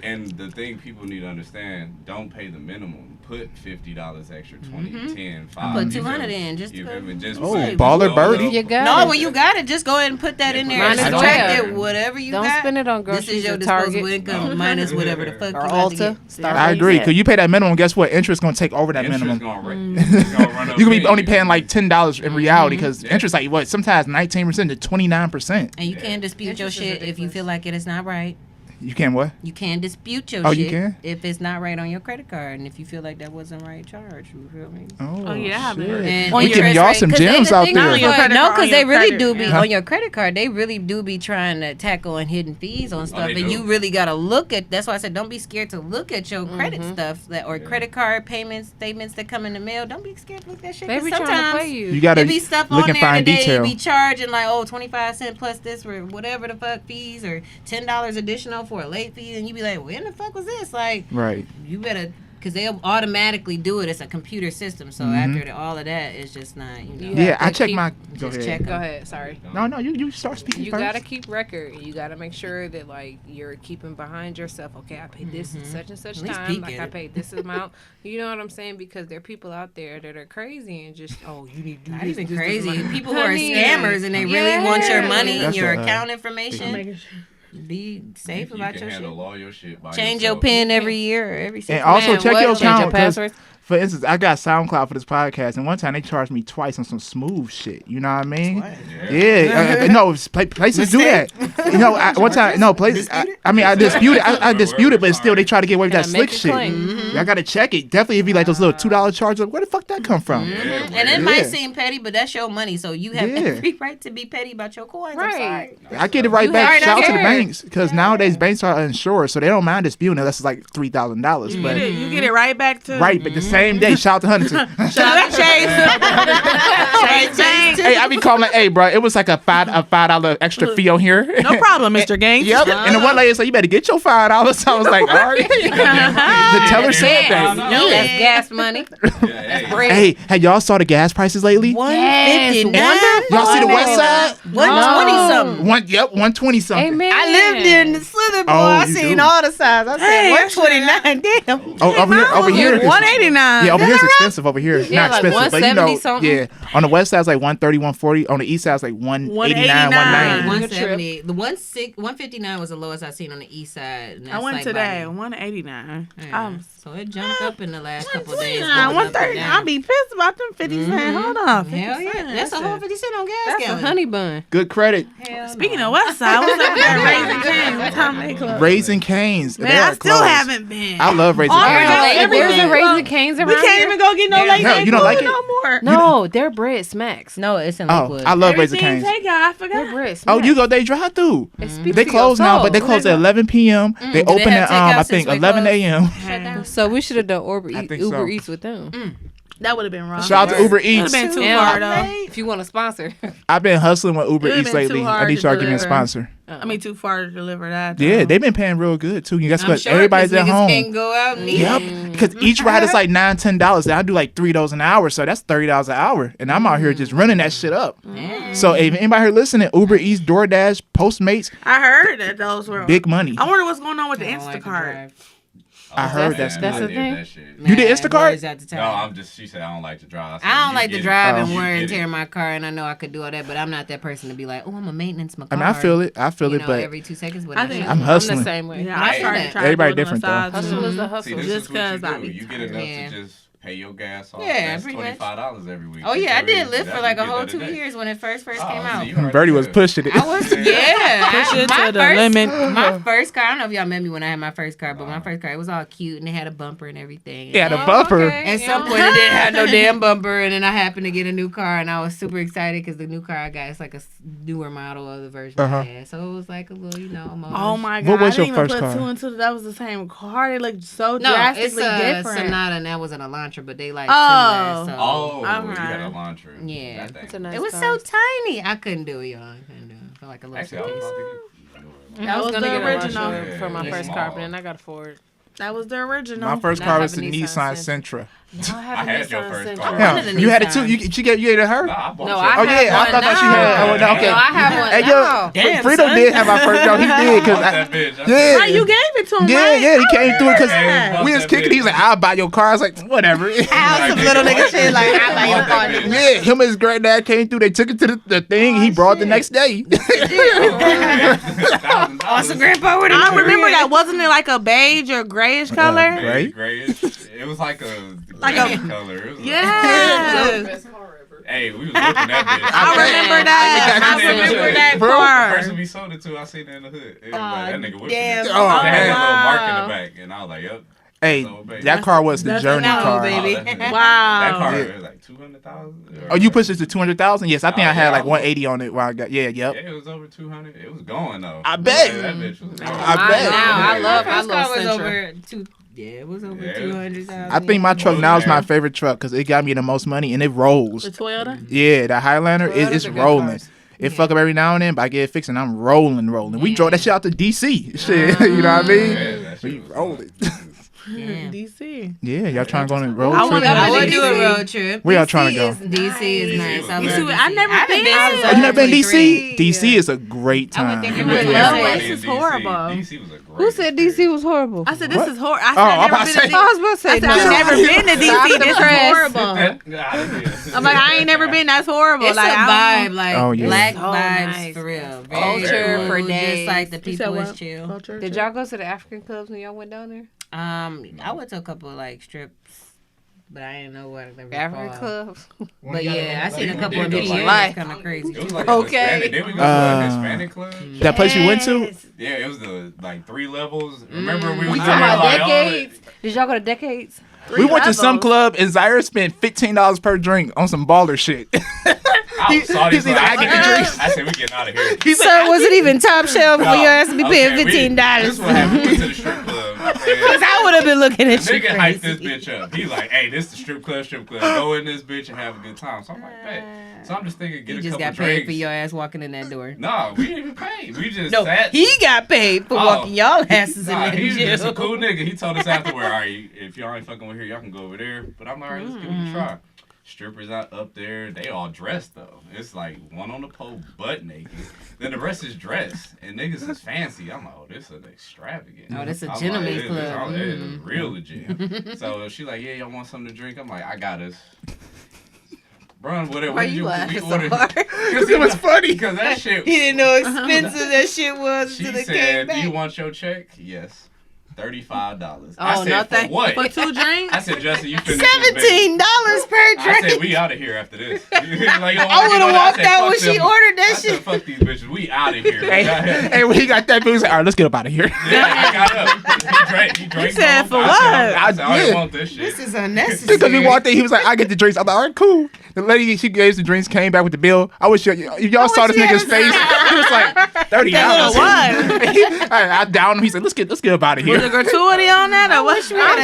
though.
And the thing people need to understand: don't pay the minimum. Put $50 extra, 20, 10, 5.
Put
you feel
200
me?
in just
You
to
feel
go.
me? Just
Oh,
say,
baller
no,
birdie.
no.
You got
No,
it.
when you got it, just go ahead and put that in there.
Might
and
as
subtract
well.
it, whatever you
Don't
got.
spend it on
This
groceries
is your
at
disposable
Target.
income minus whatever the fuck
Or
you got to
Ulta.
get.
Start
I
where
agree.
you
Cause you pay that minimum, guess what? Interest gonna take over that
Interest
minimum.
gonna it's gonna run up
You can be
big.
only paying like $10 in reality, because
Yeah.
interest like what? Sometimes 19% to 29%.
And you can't dispute your
Interest is
shit if you
ridiculous.
feel like it is not right.
You can what?
You can dispute your
Oh,
shit
you can?
if it's not right on your credit card, and if you feel like that wasn't right charge. You feel me?
Oh, yeah,
shit.
And
We
your
giving y'all
interest
some
rate-
gems out
thing
there.
is,
Your credit
no,
card,
because
on
they
your
really
credit,
do be
yeah.
on your credit card. They really do be trying to tackle on hidden fees on stuff,
they
and
do.
you really gotta look at. That's why I said don't be scared to look at your credit stuff or credit card payment statements that come in the mail. Don't be scared to look at that shit.
They
'cause
be trying to
sometimes
play you.
You gotta
there be stuff
look
on
and
there
find
that
detail.
they be charging like 25 cents plus this or whatever the fuck fees or $10 additional for a late fee, and you be like, when the fuck was this? Like,
Right.
you better, because they'll automatically do it. It's a computer system, so after all of that, it's just not, you know.
Yeah,
have
I
to
check
keep-
my. Go
just
ahead.
check
Go ahead. Sorry.
No, you start speaking
You
first.
gotta keep record. You gotta make sure that like you're keeping behind yourself. Okay, I paid this at such and such
At least
time.
peek
Like
at
I
it.
paid this amount. You know what I'm saying? Because there are people out there that are crazy and just you need to do
Not
this,
even
this,
crazy.
this.
People who are
Honey.
scammers and they really want your money and
That's
your
a-
account
I'm
information.
making sure.
Be safe
You
about
can
your shit.
handle all your shit by
Change your
yourself.
PIN every year or every 6
And also
months.
check your
Change your
account. 'Cause,
passwords.
for instance, I got SoundCloud for this podcast, and one time they charged me twice on some smooth shit. You know what I mean? Yeah. No, places do that. You know, one time, no places. I disputed. I disputed, but still, they try to get away with that
Gotta
slick
make a
shit.
claim.
I gotta check it. Definitely, it'd be like those little $2 charges. Where the fuck that come from?
And it
Yeah.
might seem petty, but that's your money, so you have
Yeah.
every right to be petty about your coins. I'm sorry.
I get it right
You
back.
already
Shout out to the
care.
banks because nowadays banks are insured, so they don't mind disputing unless it's like $3,000. But
You get it right back to
right, but the same day, shout out to Huntington.
Shout out Chase. Chase Bank.
Hey, I be calling like, hey, bro, it was like a $5 extra fee on here.
No problem, Mr. Gaines.
Yep. And the one lady said, you better get your $5. I was like, all right. The teller said that.
That's gas money.
Yeah,
Bread.
Hey, had y'all saw the gas prices lately?
$159.
Y'all see the west side?
120 something.
120 something.
Amen.
I lived in the Slither, boy.
Oh,
I
you
seen
do.
all the sides. I said,
Hey,
129. Damn.
Oh, over here.
189.
Yeah, over here it's expensive. Over here,
Yeah,
not
like
expensive, but you know,
170 something.
yeah. On the west side, it's like 130, 140. On the east side, it's like 189, 190.
170. The 159 was the lowest I seen on the east side. And
I
that's
went
like
today,
by-
189.
Yeah. So it jumped up in the last couple of days.
130. I'll be pissed about them 50 cents. Hold on. 50
Hell yeah.
cents.
That's a whole 50 cent on gas
That's a
gallon.
honey bun.
Good credit.
Hell
Speaking
no.
of West Side, what's up there? Raising Cane's. What time they close?
Raising Cane's.
Man,
They're
I still
closed.
haven't been.
I love Raising
Oh,
Cane's.
yeah.
There's a
everything
Raising
closed.
Cane's around
We can't
here.
even go get no late
No,
night
you don't like
food
it?
no more.
No, their bread smacks.
No, it's in
Oh,
liquid.
I love Raising
Everything
Cane's.
takeout. I
Their
forgot.
bread smacks.
Oh, you go. They drive through.
It speaks
They
to
close
your
now, but they
soul.
close at 11 p.m. They
Do they
open
have
at
takeout
I
since
think
we
11
closed?
a.m.
Shut down.
So we should have done
I think
Uber
so.
Eats with them.
That would have been wrong.
Shout out to Uber
It would
Eats.
have been too
Yeah.
far, though.
If you want to sponsor.
I've been hustling with Uber
It would've
Eats
been
lately.
too
I
hard
need
to
y'all to give me a
deliver.
sponsor.
I mean, too far to deliver that.
Yeah,
though.
they've been paying real good too. Guess
I'm
what?
sure
Everybody's at
niggas
home.
can go out and eat.
Yep, because each ride is like $9, $10. And I do like $3 an hour, so that's $30 an hour, and I'm out here just running that shit up. So if anybody here listening, Uber Eats, DoorDash, Postmates,
I heard that those were
big money.
I wonder what's going on with the
I don't like to
Instacart.
drive.
I heard
That's
that's
the
I did
thing.
that shit.
You did
Man,
Instacart?
boys out the
No,
time.
she said I don't like to drive. said,
I don't
"You
like
get
to
it."
drive and
You
wear and
get it.
tear my car, and I know I could do all that, but I'm not that person to be like, oh, I'm a maintenance my
I
car.
mean, I feel it. I feel
You
it,
know,
but
every 2 seconds. But
I
I
think-
think
I'm
I'm
hustling.
the same way.
Yeah, I started
that.
trying
Everybody
to do it
different,
on the
though.
side,
Hustle
too.
is a
See,
hustle.
this
Just
is what you
'cause I
do.
be
You get enough
Yeah.
to just pay your gas off.
Yeah,
That's
pretty much.
$25 every week.
Oh yeah, I did
So
Lyft
that-
for like
you
a
get
whole
that
2
today.
years when it first
Oh,
came
so
out.
you already
Birdie was
good.
pushing it.
I was
Push it
my
to the
first,
limit.
My first car. I don't know if y'all met me when I had my first car, but my first car it was all cute and it had a bumper and everything.
Yeah, the
Oh,
bumper.
okay.
At some point, it didn't have no damn bumper, and then I happened to get a new car, and I was super excited because the new car I got is like a newer model of the version I had. So it was like a little, homage.
Oh my god!
What was
I didn't
your
even
first
put
car?
two and two. That was the same car. They looked so
No, it's
drastically
a
different.
Sonata, and that was an Elantra, but they like
Oh.
similar. So.
Oh, you
Alright.
got a launcher.
Yeah.
That
It's a
thing.
nice
It was
car.
so tiny. I couldn't do it, y'all. I couldn't do it. I felt like a little
Actually, I was
suitcase.
about to get.
I was
was
gonna
the
get a
original.
launcher for my
Yeah,
first
small.
car, but then I got a Ford.
That was the original.
My first
Not
car was
have
the
a Nissan
Nissan Sentra.
No, I have
I
a
had your
Nissan
first
Sentra.
car.
Yeah,
wanted a
you had it
Nissan.
too. She gave it her.
Nah, I bought
No,
you.
I
Oh
have
yeah, I
one
thought she
now.
had. Oh, no, okay.
No, I have one
Hey,
now.
Damn,
Frito
son.
did have our first. No, he did because
Bought that bitch. I
yeah.
Right, you gave it to him,
Yeah,
right?
yeah, he came through it because
Yeah.
we was kicking. He's like, "I'll buy your car." I was like, "Whatever."
How some little nigga shit like, I buy your car. nigga.
Yeah, him and his granddad came through. They took it to the thing. He brought it the next day.
Awesome, Grandpa. Where
I remember that. Wasn't it like a beige or grayish color?
Right?
It was like a
Like a-
green color. It was like-
Yes.
Hey, we was looking at that bitch.
I remember that. I
got you.
remember that
Bro,
car.
First we he sold it to, I seen it in the hood. It was like, that nigga whipping
damn.
it.
Oh,
They had a little
wow.
mark in the back, and I was like, yep.
Hey,
So, baby.
that car was the
That's
Journey
an
car.
baby.
That
Wow.
car
Yeah.
was like 200,000.
Oh, you pushed it to 200,000? Yes, I think I had
yeah.
like 180 on it while I got. Yeah, yep.
Yeah, it was over 200. It was going though.
I bet.
Yeah, that bitch was going.
I bet.
Now I love
My
my
first car
little
was
Sentra.
over two. Yeah, it was over
Yeah.
200,000.
I think my truck now is my favorite truck because it got me the most money and it rolls.
The Toyota.
Yeah, the Highlander,
Toyotas
it's
are good
rolling.
cars.
It fuck up every now and then, but I get it fixed and I'm rolling. We drove that shit out to DC. Shit, you know what I mean?
Yeah, that shit
We
was
rolling.
Damn.
DC.
Yeah, y'all trying to go on a road
I
trip?
wanna
I
go
would
to
do a
DC.
road trip.
Where y'all trying to go?
DC is nice. I love
DC.
DC.
I've never
I haven't
been.
since
Oh, you never been
2023.
DC? DC is a great
I would
time.
think
You
it
went
was
to
love
everybody
it.
in
This is
DC.
horrible.
DC was a great.
Who said DC was horrible?
I said this
What?
is horrible. I said
Oh, I'm
I've
about
never
to
been
say-
to
I was about to say
I said I've
no.
never been to
Stop
DC.
the
This is
press.
horrible. I'm like, I ain't never been. That's horrible.
It's
like,
a
I
vibe, like
Oh, yeah.
black
So
vibes
nice.
for real.
Culture
Very
for
cool,
days.
Just like the
You said
people is
what?
chill.
Culture.
Did y'all go to the African clubs when y'all went down there?
I went to a couple of like strips, but I didn't know what they were
African
called.
clubs.
But yeah, I seen a couple of
did go
videos.
like-
It's kind of crazy.
It was like
Okay.
a Hispanic. Did we go to a Hispanic club?
That place you went to?
Yeah, it was the like 3 levels. Remember we was
We
there
talking about
like all the-
decades. Did y'all go to decades?
We went to some
levels.
club and Zaire spent $15 per drink on some baller shit.
I saw this.
He's like, I get the drinks.
I said we getting out of here.
He's like,
So was it even top shelf for
No.
your ass to be paying
Okay,
$15?
This is what happened. We went to the strip club.
Because I would have been looking at you
Nigga hyped this
crazy.
bitch up. He like, hey, this the strip club. Go in this bitch and have a good time. So I'm like, hey. So I'm just thinking, get
You
a
just
couple
got paid
drinks.
for your ass walking in that door.
No, we didn't even pay. We just
No,
sat.
he got paid for
Oh.
walking y'all asses in
Nah,
that
he's just a
jail.
cool nigga. He told us afterward, all right, if y'all ain't fucking with here, y'all can go over there. But I'm like, all right, let's give it a try. Strippers out up there, they all dressed though. It's like one on the pole, butt naked. Then the rest is dressed, and niggas is fancy. I'm like, oh, this is extravagant.
Oh, this a
I'm
gentleman's
like,
club.
It is real legit. So she like, yeah, y'all want something to drink? I'm like, I got us. Bro, whatever.
Why you laughing so hard?
Because
it was funny.
Because that shit.
He didn't know how expensive that shit was
She
until it
said,
came
"Do you
back.
want your check?" Yes. $35.
Oh,
I said,
no,
for
thank-
what?
For 2 drinks?
I said, Justin, you finish this, baby.
$17 per
I said,
drink.
we out of here after this. Like,
I would have walked out when she ordered that
I said,
shit.
fuck these bitches. We out of here.
hey, hey, when he got that, he was like, all right, let's get up out of here.
Yeah, I got up. He drank
said,
both.
for
I
what?
said, I
I
didn't
did.
want this shit.
This is unnecessary.
Because we walked in, he was like, I get the drinks. I'm like, all right, cool. The lady, she gave us the drinks, came back with the bill. I wish y'all saw this nigga's face. He was like, $30. I downed him. He said, let's get up out of
Was
here.
there gratuity on that or what? What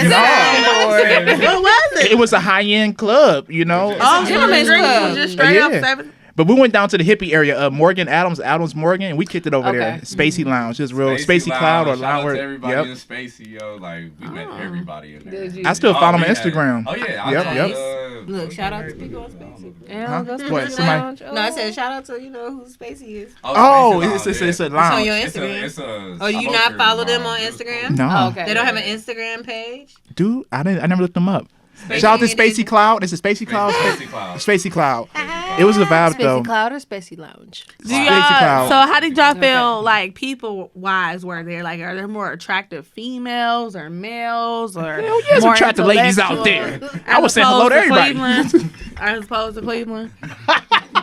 was it?
It was a high-end club, you know.
Oh,
gentleman's
drinks
club.
was just straight
Yeah.
up 7.
But we went down to the hippie area, Morgan Adams Morgan, and we kicked it over there.
Okay.
Spacey Lounge, just real Spacey Cloud or
Shout out
Lounge.
to everybody
Yep.
in Spacey, yo. Like, we met everybody in there.
Did you?
I still follow him
we
on
had-
Instagram.
Oh, yeah.
Yep.
Look, shout out to people on Spacey.
Yeah, go to
What,
the
somebody-
lounge.
No, I said shout out to who Spacey is.
Oh,
Spacey
it's a
It's on
lounge.
your
It's
Instagram.
a
Oh, you not follow them on Instagram?
No,
Oh, okay.
They don't have an Instagram page.
dude, I never looked them up. Shout out to Spacey Cloud. It's a Spacey Cloud.
Spacey Cloud.
Spacey Cloud. It was a vibe though.
Spacey Cloud or Spacey Lounge?
Do
Spacey
y'all,
Cloud.
so how did y'all feel like people wise were there? Like are there more attractive females or males or
Hell yeah, some
more
attractive ladies out there.
intellectual?
I was saying hello to everybody.
Cleveland, as opposed to Cleveland.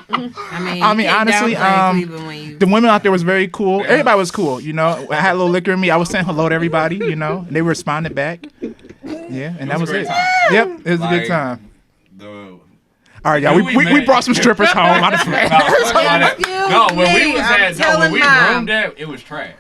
I mean,
honestly, the women out there was very cool.
Yeah.
Everybody was cool, you know. I had a little liquor in me. I was saying hello to everybody, you know. And they responded back. Yeah, and that was
a great
it.
time.
Yep, it was a good
Like,
time.
The
All right, y'all.
Who
We
we met?
brought some strippers home. Honestly.
No, when we was at, no, when we
mom.
roomed at, it was trash.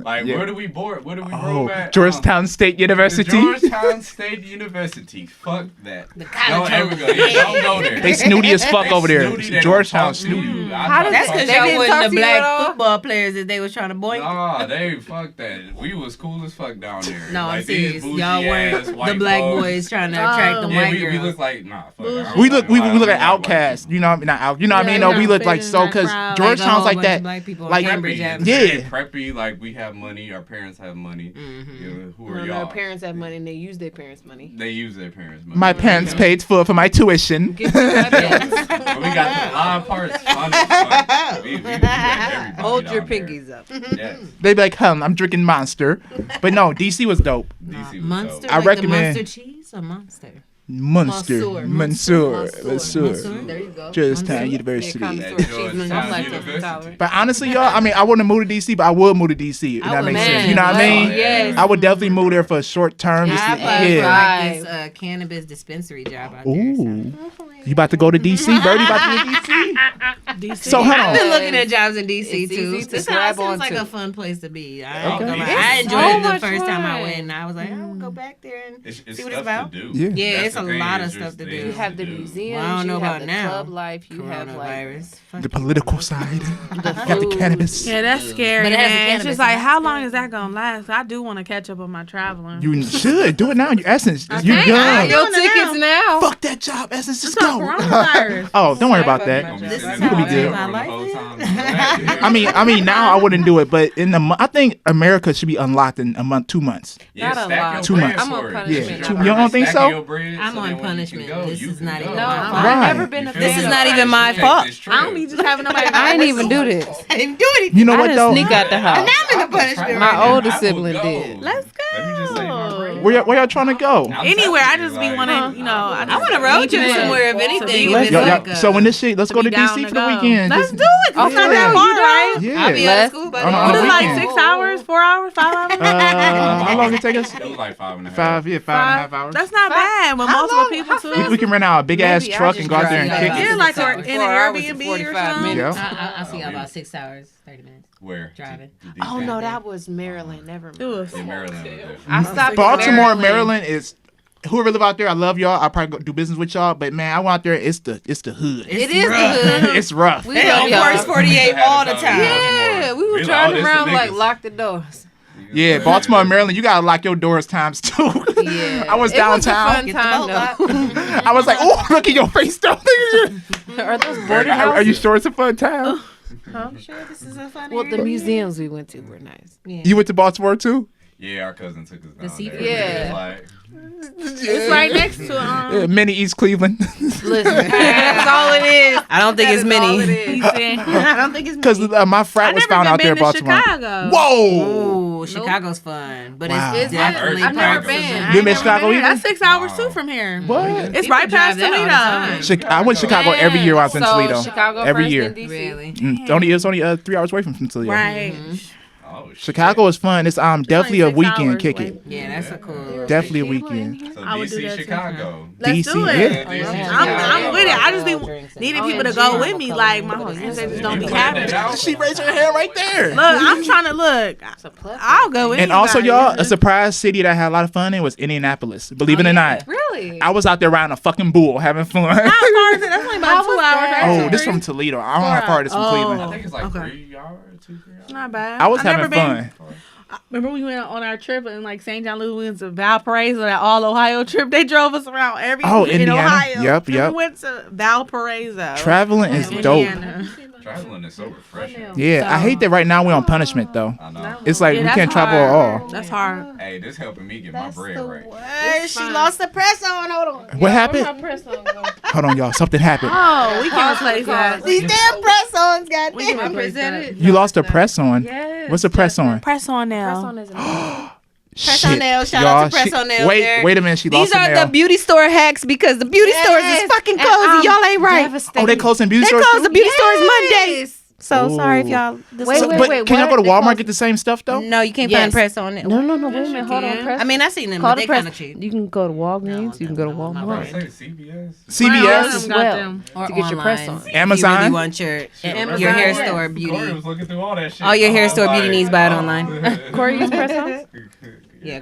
Like,
Yeah.
where do we board? Where do we
Oh,
room at?
Georgetown State
The
University.
Georgetown State University. Fuck that. Don't ever go. Yeah, don't go there.
They snooty as fuck over there.
Snooty, they don't
Georgetown
talk to
snooty.
you.
How does
That's
They
because
didn't
y'all
talk
wasn't
to
the
you at all?
black football players that they was trying to boink.
Nah, they fuck that. We was cool as fuck down there.
No, I'm
like, these
serious.
bougie
Y'all weren't
ass
the
white
black
folks.
boys trying to attract the
Yeah,
white
we
girls.
look like nah. Fuck. I don't
We look
like
at
white
outcasts,
people.
you know, not out, you know what I mean?
Yeah,
No, we
you
look
know,
like
fit
so
in that
because
crowd.
Georgetown's like
Like a whole bunch
that.
of black people on
Like,
Cambridge
Preppy.
Avenue.
Yeah.
Very preppy, like we have money, our parents have money.
Mm-hmm.
You know, who are
Well,
y'all?
their parents have money and they use their parents' money.
They use their parents' money.
My parents paid for my tuition.
Get you my parents.
But we got the live parts fun as fuck. We got everybody
Hold
down
your
there.
pinkies up.
Yes.
They be like, I'm drinking Monster. But no, DC was dope.
DC was
Monster,
dope.
I
like
recommend-
the Monster cheese or Monster?
Munster.
Mansour. There you go.
Georgetown University.
But
But honestly, y'all, I mean, I wouldn't move to DC, but I would move to DC. If that makes sense. You know what I mean?
Yes.
I would definitely move there for a short term. Just
I
to,
applied for
yeah.
like this cannabis dispensary job out there.
Ooh. You about to go to DC, Birdie? About to go to DC? So hold
I've been
on.
looking at jobs in DC
It's
too.
easy to
This
grab
seems like
onto.
a fun place to be. I ain't
Okay.
gonna lie.
It's
I enjoyed
so
it the
much
first time I
fun.
went, and I was like, I will go back there and
It's
see what it's
stuff
about.
to do.
Yeah.
Yeah,
That's
it's a
the thing,
lot of
it's
stuff
just
to
things
do.
You have the
do.
museums,
Well, I don't know
you have
about
the
now.
club life, you have like
Coronavirus. Fuck
The political side. Got the cannabis.
Yeah, that's scary,
But it has the
man. It's
cannabis
just
in
like,
it.
how long is that gonna last? I do want to catch up on my traveling.
You should do it now. You're Essence. You're
can't.
young.
your tickets now.
Fuck that job, Essence. Just
It's
go.
not coronavirus.
Oh, don't worry about
Gonna
that.
be
This
sitting
is
in the
how I
hotel
live my
room the
life,
whole
man.
time.
I mean, now I wouldn't do it, but I think America should be unlocked in a month, 2 months.
Yeah,
Not a
stack
lot.
your
2
bread
months.
I'm on
for it.
punishment.
Yeah. You don't think
Stack
so?
your bread
I'm
so
on
that when you
punishment.
can go,
This
you
is
can
not
go.
even
No,
my
I've
fault.
Right.
never been a
You
fan.
feel
is
me?
not even
Like,
my
take
fault.
this
I don't
trip.
be just having nobody.
I ain't even do this.
I didn't do anything.
You know
I
what
didn't
though?
sneak out the house.
Now I'm in the punishment.
My
right now.
older
I will
sibling
go.
did.
Let's
Let me just say my bread.
Where y'all trying to go?
I'm
Anywhere, I
telling you,
just be
like,
wanting, you know. I
want a road trip somewhere, if anything.
Yo,
If it's
yo,
like
so when this shit, let's go to
be down
DC
to
for the
go.
weekend.
Let's
Just-
do it. 'Cause it's not that far, right?
Yeah.
I'll be out
Let's-
of school by
on
then.
a
What is it, like
weekend.
6 hours, 4 hours, 5 hours?
How long it take us?
It was like 5.5.
5.5 hours.
That's not bad. With multiple people too.
We can rent out a big ass
Maybe I
truck
just
and go out there and
drive
kick
like
it.
Yeah, like
Four
in an
hours and
Airbnb or
45
something.
minutes.
Yeah.
I'll see y'all about 6 hours, 30 minutes.
Where?
Driving.
Oh no, that was Maryland. Never
It
mind.
was.
In Maryland. was different.
I stopped in
Baltimore, Maryland is. Whoever live out there, I love y'all. I'll probably go do business with y'all. But man, I went out there. It's the hood.
It is the hood.
It's rough.
We
They
love
on
y'all.
Forest 48 all the time.
Yeah, we were driving around like lock the doors.
Yeah, Baltimore, Maryland, you gotta lock your doors times two.
Yeah,
I was
It was a
downtown.
fun time though.
I was like, oh, look at your face, though.
Are those boarding
Are you
houses?
sure it's a fun time?
I'm sure this is a fun
Well, the
area.
museums we went to were nice.
You went to Baltimore too?
Yeah, our cousin took us down
seafood.
there.
Yeah.
Like,
It's right next to
Mini East Cleveland.
Listen, that's all it is.
I don't think it's
That is all it
many.
is.
I don't think it's
Because
many.
my frat was found out there in Baltimore.
Chicago.
Whoa!
Ooh, Chicago's fun, but
Wow.
it's
Is it?
definitely
I've never
practical.
been.
You been to Chicago either?
That's 6 hours too from here.
What?
It's
People
right past
drive that all the
Toledo.
time.
I went to Chicago every year when I was in
So,
Toledo.
Chicago
Every
first,
year.
then DC.
Really?
It's only 3 hours away from Toledo.
Right.
oh, shit.
Chicago is fun. It's definitely a
6
weekend.
hours
Kick
away.
it.
Yeah, that's a cool.
Definitely a weekend.
So
I would do
DC,
that too.
Chicago.
Let's
DC,
do it.
yeah.
DC,
I'm with it. I just
Drinks and-
needed people to go with me. Like my whole they just don't be happy.
She raised her hand right there.
Look, I'm trying to look. I'll go with
And also, y'all, a surprise city that I had a lot of fun in was Indianapolis. Believe it or not.
Really?
I was out there riding a fucking bull, having fun.
How far is it? That's only about 2 hours.
that?
Oh, this from Toledo. I don't know how far it is from
I
Cleveland.
think it's like
Okay.
3 hours, 2-3 hours.
Not bad.
I was
I've
having
never been-
fun.
Remember we went on our trip in like St. John, Louis, to Valparaiso, that all Ohio trip. They drove us around in
Indiana.
Ohio.
Yep,
And
yep.
we went to Valparaiso.
Traveling is dope.
Indiana.
Traveling is so refreshing.
Yeah, I hate that right now we're on punishment though.
I know.
It's like
Yeah,
we
that's
can't travel at
hard.
all.
That's hard.
Hey, this helping me get my bread right.
Where she lost the press on. Hold on.
What happened? Hold on, y'all. Something happened.
Oh, we can replace that.
These damn press ons, goddamn.
We can replace that.
You lost a press on.
Yes.
What's a press on?
Press on now.
Press on is amazing.
Press on nails. Shout out to Press on nails. there.
Wait a minute. She
These
lost a
are
nail.
the beauty store hacks because the beauty stores is fucking
And
closing.
I'm
Y'all ain't right.
Oh, they closing beauty
They
stores
close the
too?
beauty stores Monday. So
Ooh.
sorry if y'all.
Wait,
So-
wait,
but
wait.
can y'all
what?
go to
They
Walmart
close-
get the same stuff though?
No, you can't
Yes.
find press on it.
No, wait a minute. Hold on.
can.
Press.
I mean, I seen them,
Call
but
the
they
press.
kind of cheap.
You can go to Walgreens. You can go to
No, no,
I
Walmart.
say CBS.
CVS,
Got
Well,
them.
Or
to get your press
online.
on.
If
Amazon?
You really want your hair store
Corey
beauty.
was looking through all that shit.
All your hair
I was
store beauty
like,
needs, buy it
oh.
online.
Corey use press ons?
Yeah,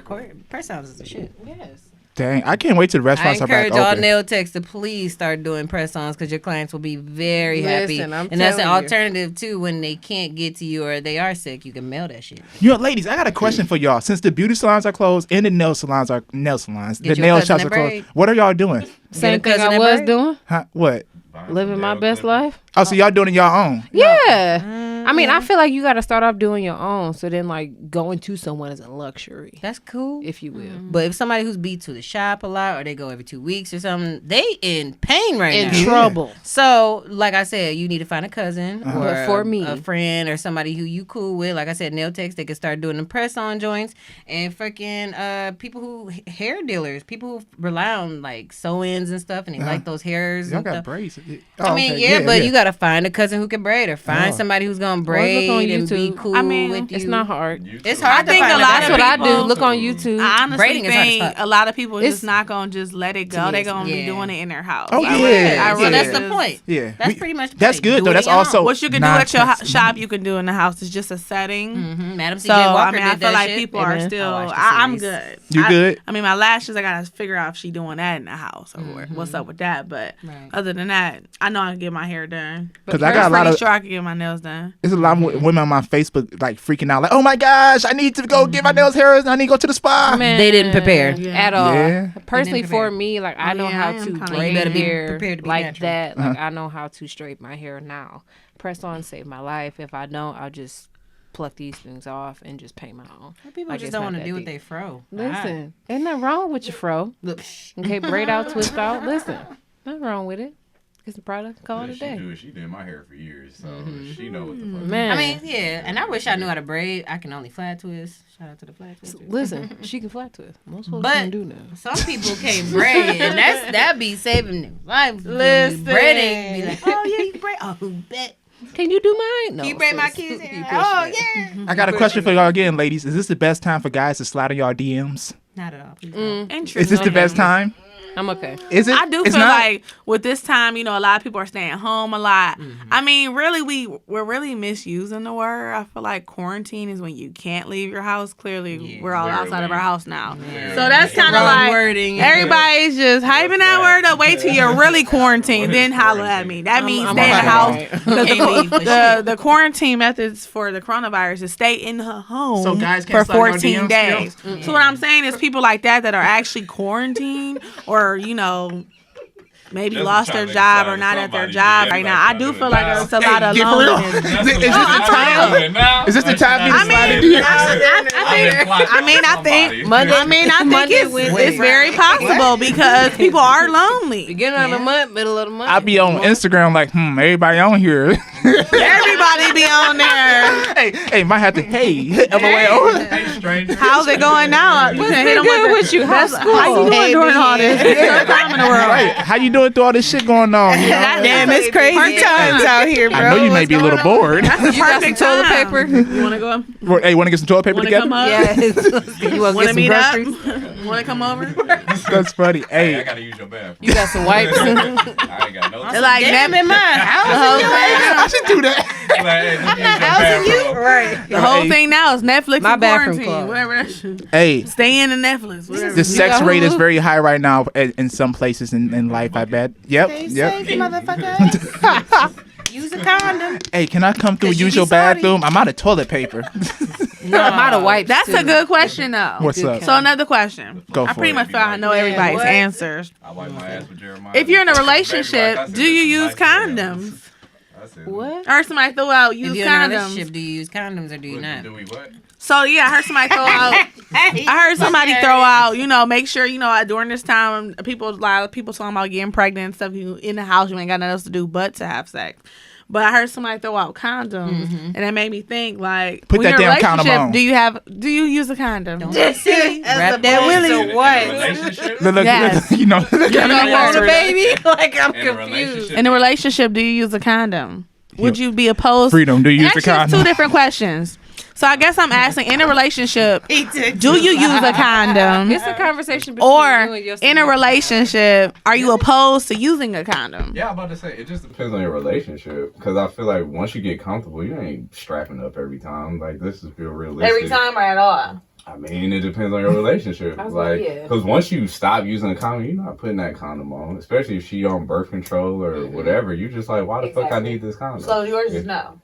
press ons is the shit.
Yes.
Dang, I can't wait till the
I
restaurants are back
encourage all
open.
nail techs to please start doing press-ons because your clients will be very happy.
Listen, I'm
And that's an
telling you.
alternative too when they can't get to you or they are sick. You can mail that shit.
You know, ladies, I got a question for y'all. Since the beauty salons are closed and the nail salons,
Get
the
your
nail
cousin
shops
a
are closed.
braid.
What are y'all doing?
Same
Get a
thing I
cousin
was
that
doing.
Huh? What?
living my best life.
Oh, so y'all doing it y'all own?
Yeah. I mean, I feel like you got to start off doing your own. So then, like, going to someone is a luxury.
That's cool.
If you will.
But if somebody who's beat to the shop a lot or they go every 2 weeks or something, they in pain now.
In trouble.
So, like I said, you need to find a cousin or
But for me,
a friend or somebody who you cool with. Like I said, nail techs, they can start doing the press-on joints. And freaking people who, hair dealers, people who rely on, like, sew-ins and stuff, and they like those hairs.
Y'all
and
got
stuff.
braids.
I mean, but you got to find a cousin who can braid or find somebody who's going to braid and be cool with you.
It's not hard.
It's hard to
think
find
a lot
That's
of
what I
people-
do. Look on YouTube.
I honestly
Braiding is hard as
think
fuck.
a lot of people
It's-
just not gonna just let it go. They're gonna be
Yeah.
doing it in their house.
Oh,
I
yeah.
really-
So that's the point.
Yeah.
That's pretty much the
That's
point.
good,
Do
though.
it
That's
in your
also
home.
What you can do at your
non-tax-
shop, you can do in the house. It's just a setting.
Madam
So
C.J. Walker
I mean, I
did
feel
that
like
shit.
people are
Amen.
still.
I watched the
I'm
series.
good.
You good?
I mean, my lashes. I gotta figure out if she doing that in the house or what's up with that. But
Right.
other than that, I know I can get my hair done.
Because I got a lot
Pretty
of.
sure I can get my nails done.
There's a lot of women on my Facebook like freaking out, like, "Oh my gosh, I need to go get my nails, hair, and I need to go to the spa."
Man,
They didn't prepare.
at all.
Yeah.
Personally,
They didn't
for
prepare.
me, like I
Oh,
know
yeah,
how
I am
to
kinda-
braid
You better be
hair
prepared to be
like
natural.
that. Like I know how to straighten my hair now. Press on saved my life. If I don't, I'll just pluck these things off and just paint my own.
People
Like,
just
it's
don't
not
want to
that
do what
deep.
they fro.
Listen, ain't nothing wrong with your fro.
Look,
Okay, braid out, twist out. Listen, nothing wrong with it. Get some product, call it a
She
day.
do it. She did my hair for years, so she know what the fuck.
Man,
I mean, yeah, and I wish I knew how to braid. I can only flat twist. Shout out to the flat twist.
listen, she can flat twist. Most folks
But
can do now.
some people can't braid, and that be saving them life.
Listen.
Braiding be like, oh yeah, you can braid. Oh, bet.
Can you do mine? No.
Can you braid my
sis.
kids'
You
hair?
pushing
Oh
it.
yeah.
I got a question for y'all again, ladies. Is this the best time for guys to slide in y'all DMs?
Not at all. Please don't.
Interesting.
Is this the best time?
I'm okay.
Is it?
I do
It's
feel
not?
like with this time, a lot of people are staying home a lot. I mean, really, we're really misusing the word. I feel like quarantine is when you can't leave your house. Clearly, we're all outside of our house now. So that's kind of
Wrong
like
wording.
everybody's just hyping that word up. Wait till you're really quarantined, then holler at me. That means
I'm
stay in the
okay.
house.
Can't leave for
Because the quarantine methods for the coronavirus is stay in the home
So guys
for
can't slide in your
14
DMs
days.
still?
So what I'm saying is people like that are actually quarantined or, maybe
Just
lost
trying
their
to
job
decide
or not at their
somebody,
job
yeah,
right now. I do feel like
now.
it's a lot of
Hey, for real?
loneliness.
Is this the time? Is this the time for you to slide in DMs?
I think it's very possible because people are lonely.
Beginning of the month, middle of the month.
I be on Instagram like, everybody on here.
Everybody be on there.
hey, might have to, LOL.
Hey, stranger.
How's it going now? You can hit them
good
with
with you? How's
How
school?
you doing during all this? It's no time in the world.
Right. How you doing through all this shit going on? You know?
Damn, it's crazy times out here, bro.
I know you may be a little bored.
That's the
You got some
perfect
toilet
time.
paper?
You want to go?
Hey, want to get some toilet paper
Want to
together?
come up?
Yes. You want to
Want
get
to
some
meet up?
groceries?
Want to come over?
That's funny.
Hey, I
Hey,
gotta use your bathroom.
You got some wipes?
I ain't got no time.
Like
Damn
that.
in mine.
I should do that.
Right.
The whole thing now is Netflix
My
and
bathroom
quarantine.
closed.
Whatever that shit.
Hey,
Stay in the Netflix. Whatever.
the sex
got
rate is
Hulu?
very high right now in some places in life, I bet. Yep.
Motherfucker. Use a condom.
Hey, can I come through and
Cause you
use
be
your
sorry.
bathroom? I'm out of toilet paper.
No, I'm out of wipes.
That's
too.
a good question, though.
What's up?
So another question.
Go
I
for
pretty
it.
much feel I know everybody's
what?
answers.
I wipe my ass with Jeremiah.
If you're in a
Baby,
relationship,
like I said,
do you
this
use
is nice as hell.
condoms?
I said,
What?
I heard somebody throw out
If
use
you're in a
condoms.
relationship, do you use condoms or do you
what,
not?
do we what?
So yeah, I heard somebody throw out. I heard somebody throw out. Make sure during this time, a lot of people talking about getting pregnant and stuff. You in the house, you ain't got nothing else to do but to have sex. But I heard somebody throw out condoms, and that made me think like,
Put
when
that
you're in a
damn condom
relationship,
on.
Do you use a condom?
Don't be silly. Wrap that willy.
In a relationship?
Look,
Yes.
you know.
baby? Like, I'm
In a
confused.
relationship?
In a relationship, do you use a condom? Would you be opposed?
Freedom, do you use the
Actually, it's
condom?
two different questions. So I guess I'm asking, in a relationship, do you use a condom?
It's a conversation between
Or
you and your
in a
significant
relationship, are you opposed to using a condom?
Yeah, I'm about to say, it just depends on your relationship. Because I feel like once you get comfortable, you ain't strapping up every time. Like, this is feel realistic.
or at all?
I mean, it depends on your relationship.
was
Like,
like, yeah.
because once you stop using a condom, you're not putting that condom on. Especially if she on birth control or whatever. You just like, why the fuck I need this condom?
So yours is no.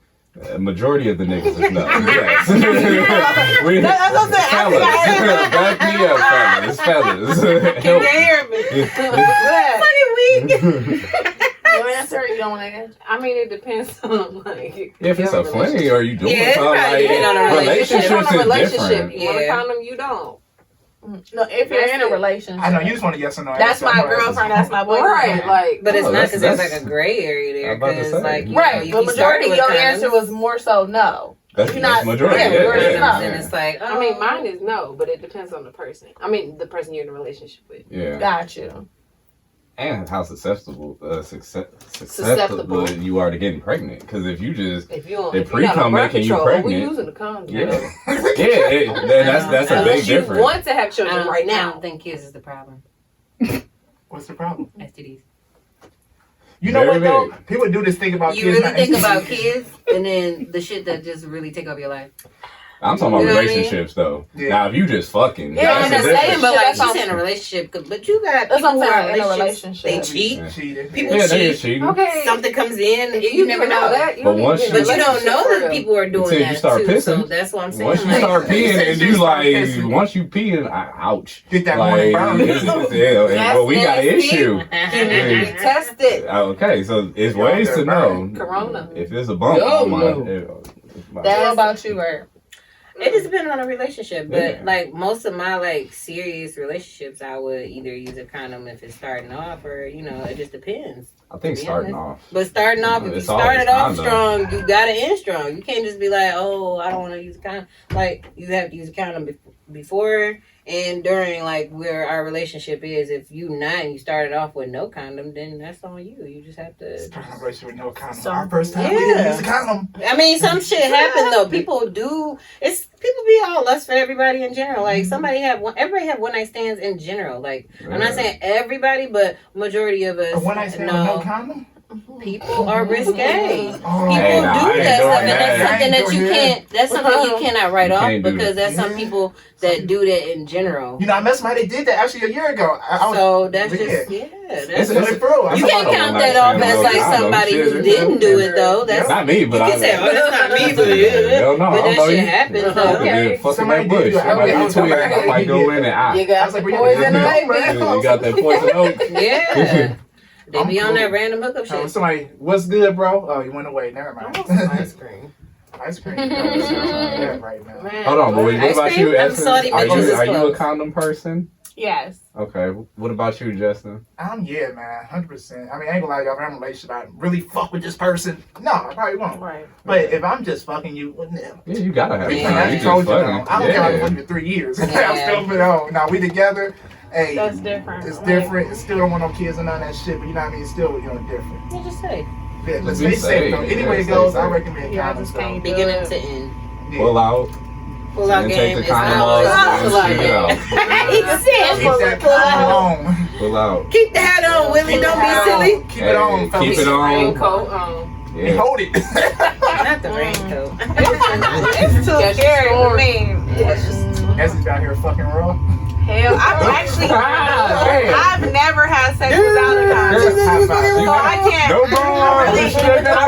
Majority of the niggas is no. Yes. That's what I'm saying. Fellas, back me up, fellas. Help me.
hear me?
Fucking weak.
Your answer, you don't want to answer?
I mean, it depends on like
If it's a fling or you doing
Yeah,
something like
depend on the
relationships
on a
is
relationship.
different.
You want a
Yeah.
condom, you don't.
No, if you're in a relationship.
I know you just want a yes or no.
That's
answer.
my
I know
girlfriend. That's my boyfriend.
Right, like.
But it's
Oh,
not because there's
that's-
like a gray area there.
I'm about to
Because
say.
like you
Right,
know, you
but
can start
majority
with
of your
condoms.
answer was more so no.
That's
You're not-
majority.
yeah,
Yeah,
majority
yeah,
not.
And it's like,
I mean, mine is no, but it depends on the person. I mean, the person you're in a relationship with.
yeah.
Got you.
And how susceptible you are to getting pregnant. Because if you just
If you don't,
The
if you're not on
pre-cum
birth
making you
control,
pregnant.
we using a condom.
yeah, that's a big
Unless you
difference.
want to have
I
children
don't,
right
I
now.
don't think kids is the problem.
What's the problem?
STDs.
You know
Very
what though?
big.
People do this thing about
You
kids.
really
not
think
STDs.
about kids and then the shit that just really take over your life.
I'm talking about
You know what I mean?
relationships though.
Yeah.
Now if you just fucking,
Yeah,
I'm
that's
just
a
saying,
difference.
but like
That's
she's
all-
in a relationship, but you got
That's
people
what
who
I'm
are
saying, in a
relationships. They
relationship.
cheat.
Yeah.
Cheated.
People
Yeah, they
cheat.
is cheating.
Okay.
Something comes in, and you
You
never
never know
know.
that. You
But
don't
once
even
you-
But you don't know
relationship
that people are doing
Until you
that
start
too.
pissing.
So that's what I'm saying.
Once you
like,
start peeing and you
You start
like,
pissing.
once you peeing, ouch.
Get that
Like,
morning burn.
yeah, well, we got an
nasty.
issue.
You need to be tested.
Okay, so it's
Y'all
ways
got
to know.
Corona.
If there's a bump
Yo,
on my,
no.
What about you, Bert?
It just depends on a relationship, but
Yeah.
like most of my like serious relationships, I would either use a condom if it's starting off, or you know, it just depends.
I think
To be
starting
honest.
off.
But starting off, if you
It's
started
always
off
condom.
strong, you gotta end strong. You can't just be like, oh, I don't want to use a condom. Like you have to use a condom before and during, like where our relationship is. If you not and you started off with no condom, then that's on you. You just have to.
Starting a relationship with no condom.
So-
Our first time we didn't use a condom.
I mean, some shit happen though. People do. It's people be all lust for everybody in general. Like everybody have one night stands in general. Like I'm not saying everybody, but majority of us.
A one night stand with no condom?
People are risque. People
Hey, nah, I
do
ain't
that stuff,
doing
and that's
that.
something that you can't. That's something you cannot write
You
off
can't do
because
that.
that's some people that do that in general.
You know, I met somebody that did that actually a year ago. I was,
So that's
yeah.
just
It's
That's
It's bro.
you can't count that off as like somebody who didn't do it though. That's
Not me, but
you
I
can say, oh, that's not me, but
Hell no, I
but
don't
that
know
shit
you.
happens though.
Okay. Fucking
Somebody
that bush.
did do it.
I might tweet it. I might go in and out.
You
I
got
was
the
like,
poison ivy.
You got that poison oak.
Yeah. They
I'm
be on
cool.
that random hookup
Oh,
shit.
somebody, what's good, bro? Oh, you went away. Never mind.
Ice cream.
Ice cream. Yeah, right now.
Man,
Hold on, but what
ice
about
cream?
you,
I'm
Essence?
salty,
Are
but
you
Jesus
are you a
close.
condom person?
Yes.
Okay. What about you, Justin?
Yeah, man, 100%. I mean, I ain't gonna lie, y'all. If I'm in a relationship, I really fuck with this person. No, I probably won't.
Right.
But if I'm just fucking you, well, no.
Yeah, you gotta have
Yeah,
time.
I
You
told
just
you,
fucking.
though. I don't care if I'm
Yeah.
fucking for 3 years. I'm
Yeah.
still put on. Now we together. Hey,
That's different.
it's
Like,
different. Still don't want no kids and none of that shit. But you know what I mean? Still, you know, different.
You just say
Yeah, let's
Be
stay safe though.
safe.
Anyway
Yeah,
it goes,
stay
I
safe.
recommend
Yeah, I
condoms
just
though.
can't
beginning to end.
Pull out.
Pull out
And take
game
the
is
condom
always
off
pull
and
out
shit
game.
out.
Keep that condom on.
Pull out.
Keep the hat on, Willie. Don't be silly.
Keep it on,
Hey,
fellas.
keep it on.
Raincoat on.
And
Yeah.
hold it.
Not the raincoat.
It's too scary for me.
Essence out here fucking raw.
Hell, I've actually,
Hey.
I've never had sex without a condom.
High five.
So I can't,
No bond.
I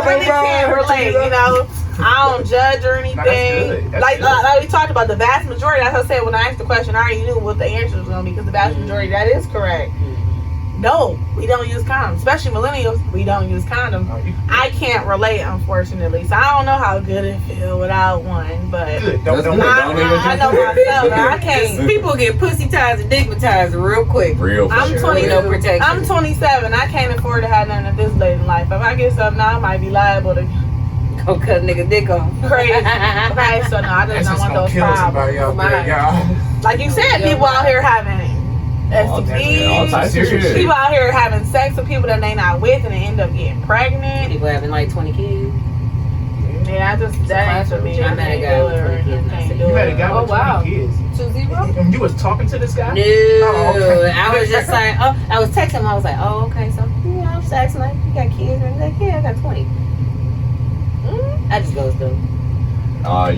really can't relate, you know. I don't judge or anything.
good. That's
Like,
good.
like we talked about, the vast majority, as I said when I asked the question, I already knew what the answer was going to be, because the vast majority, that is correct. No, we don't use condoms. Especially millennials, we don't use condoms.
Oh, you
I can't relate, unfortunately. So I don't know how good it feels without one, but
good.
That's
Don't
good.
I know myself, but I can't.
People get pussy-tized and digmatized real quick.
Real.
I'm
for
20.
sure.
No protection.
I'm 27. I can't afford to have nothing at this late in life. If I get something now, I might be liable to
Go cut a nigga dick off.
crazy. Okay, so no, I just
That's
don't
just
want
gonna
those
kill somebody
problems.
out there, y'all.
Like you said, people out here having
All
STDs.
types of shit.
People out here having sex with people that they not with and they end up getting pregnant.
People having like 20 kids.
Yeah, I just that ain't for me.
I
I
met a
can't
guy
do
with
it.
20 kids.
I can't do
You had a
it.
guy
Oh,
with
wow.
20 kids.
2-0.
And you was talking to this guy?
No,
okay.
I was just like, oh, I was texting him. I was like, oh, okay, so you know, I was asking like, you got kids? And he's like, yeah, I got 20. I just goes through.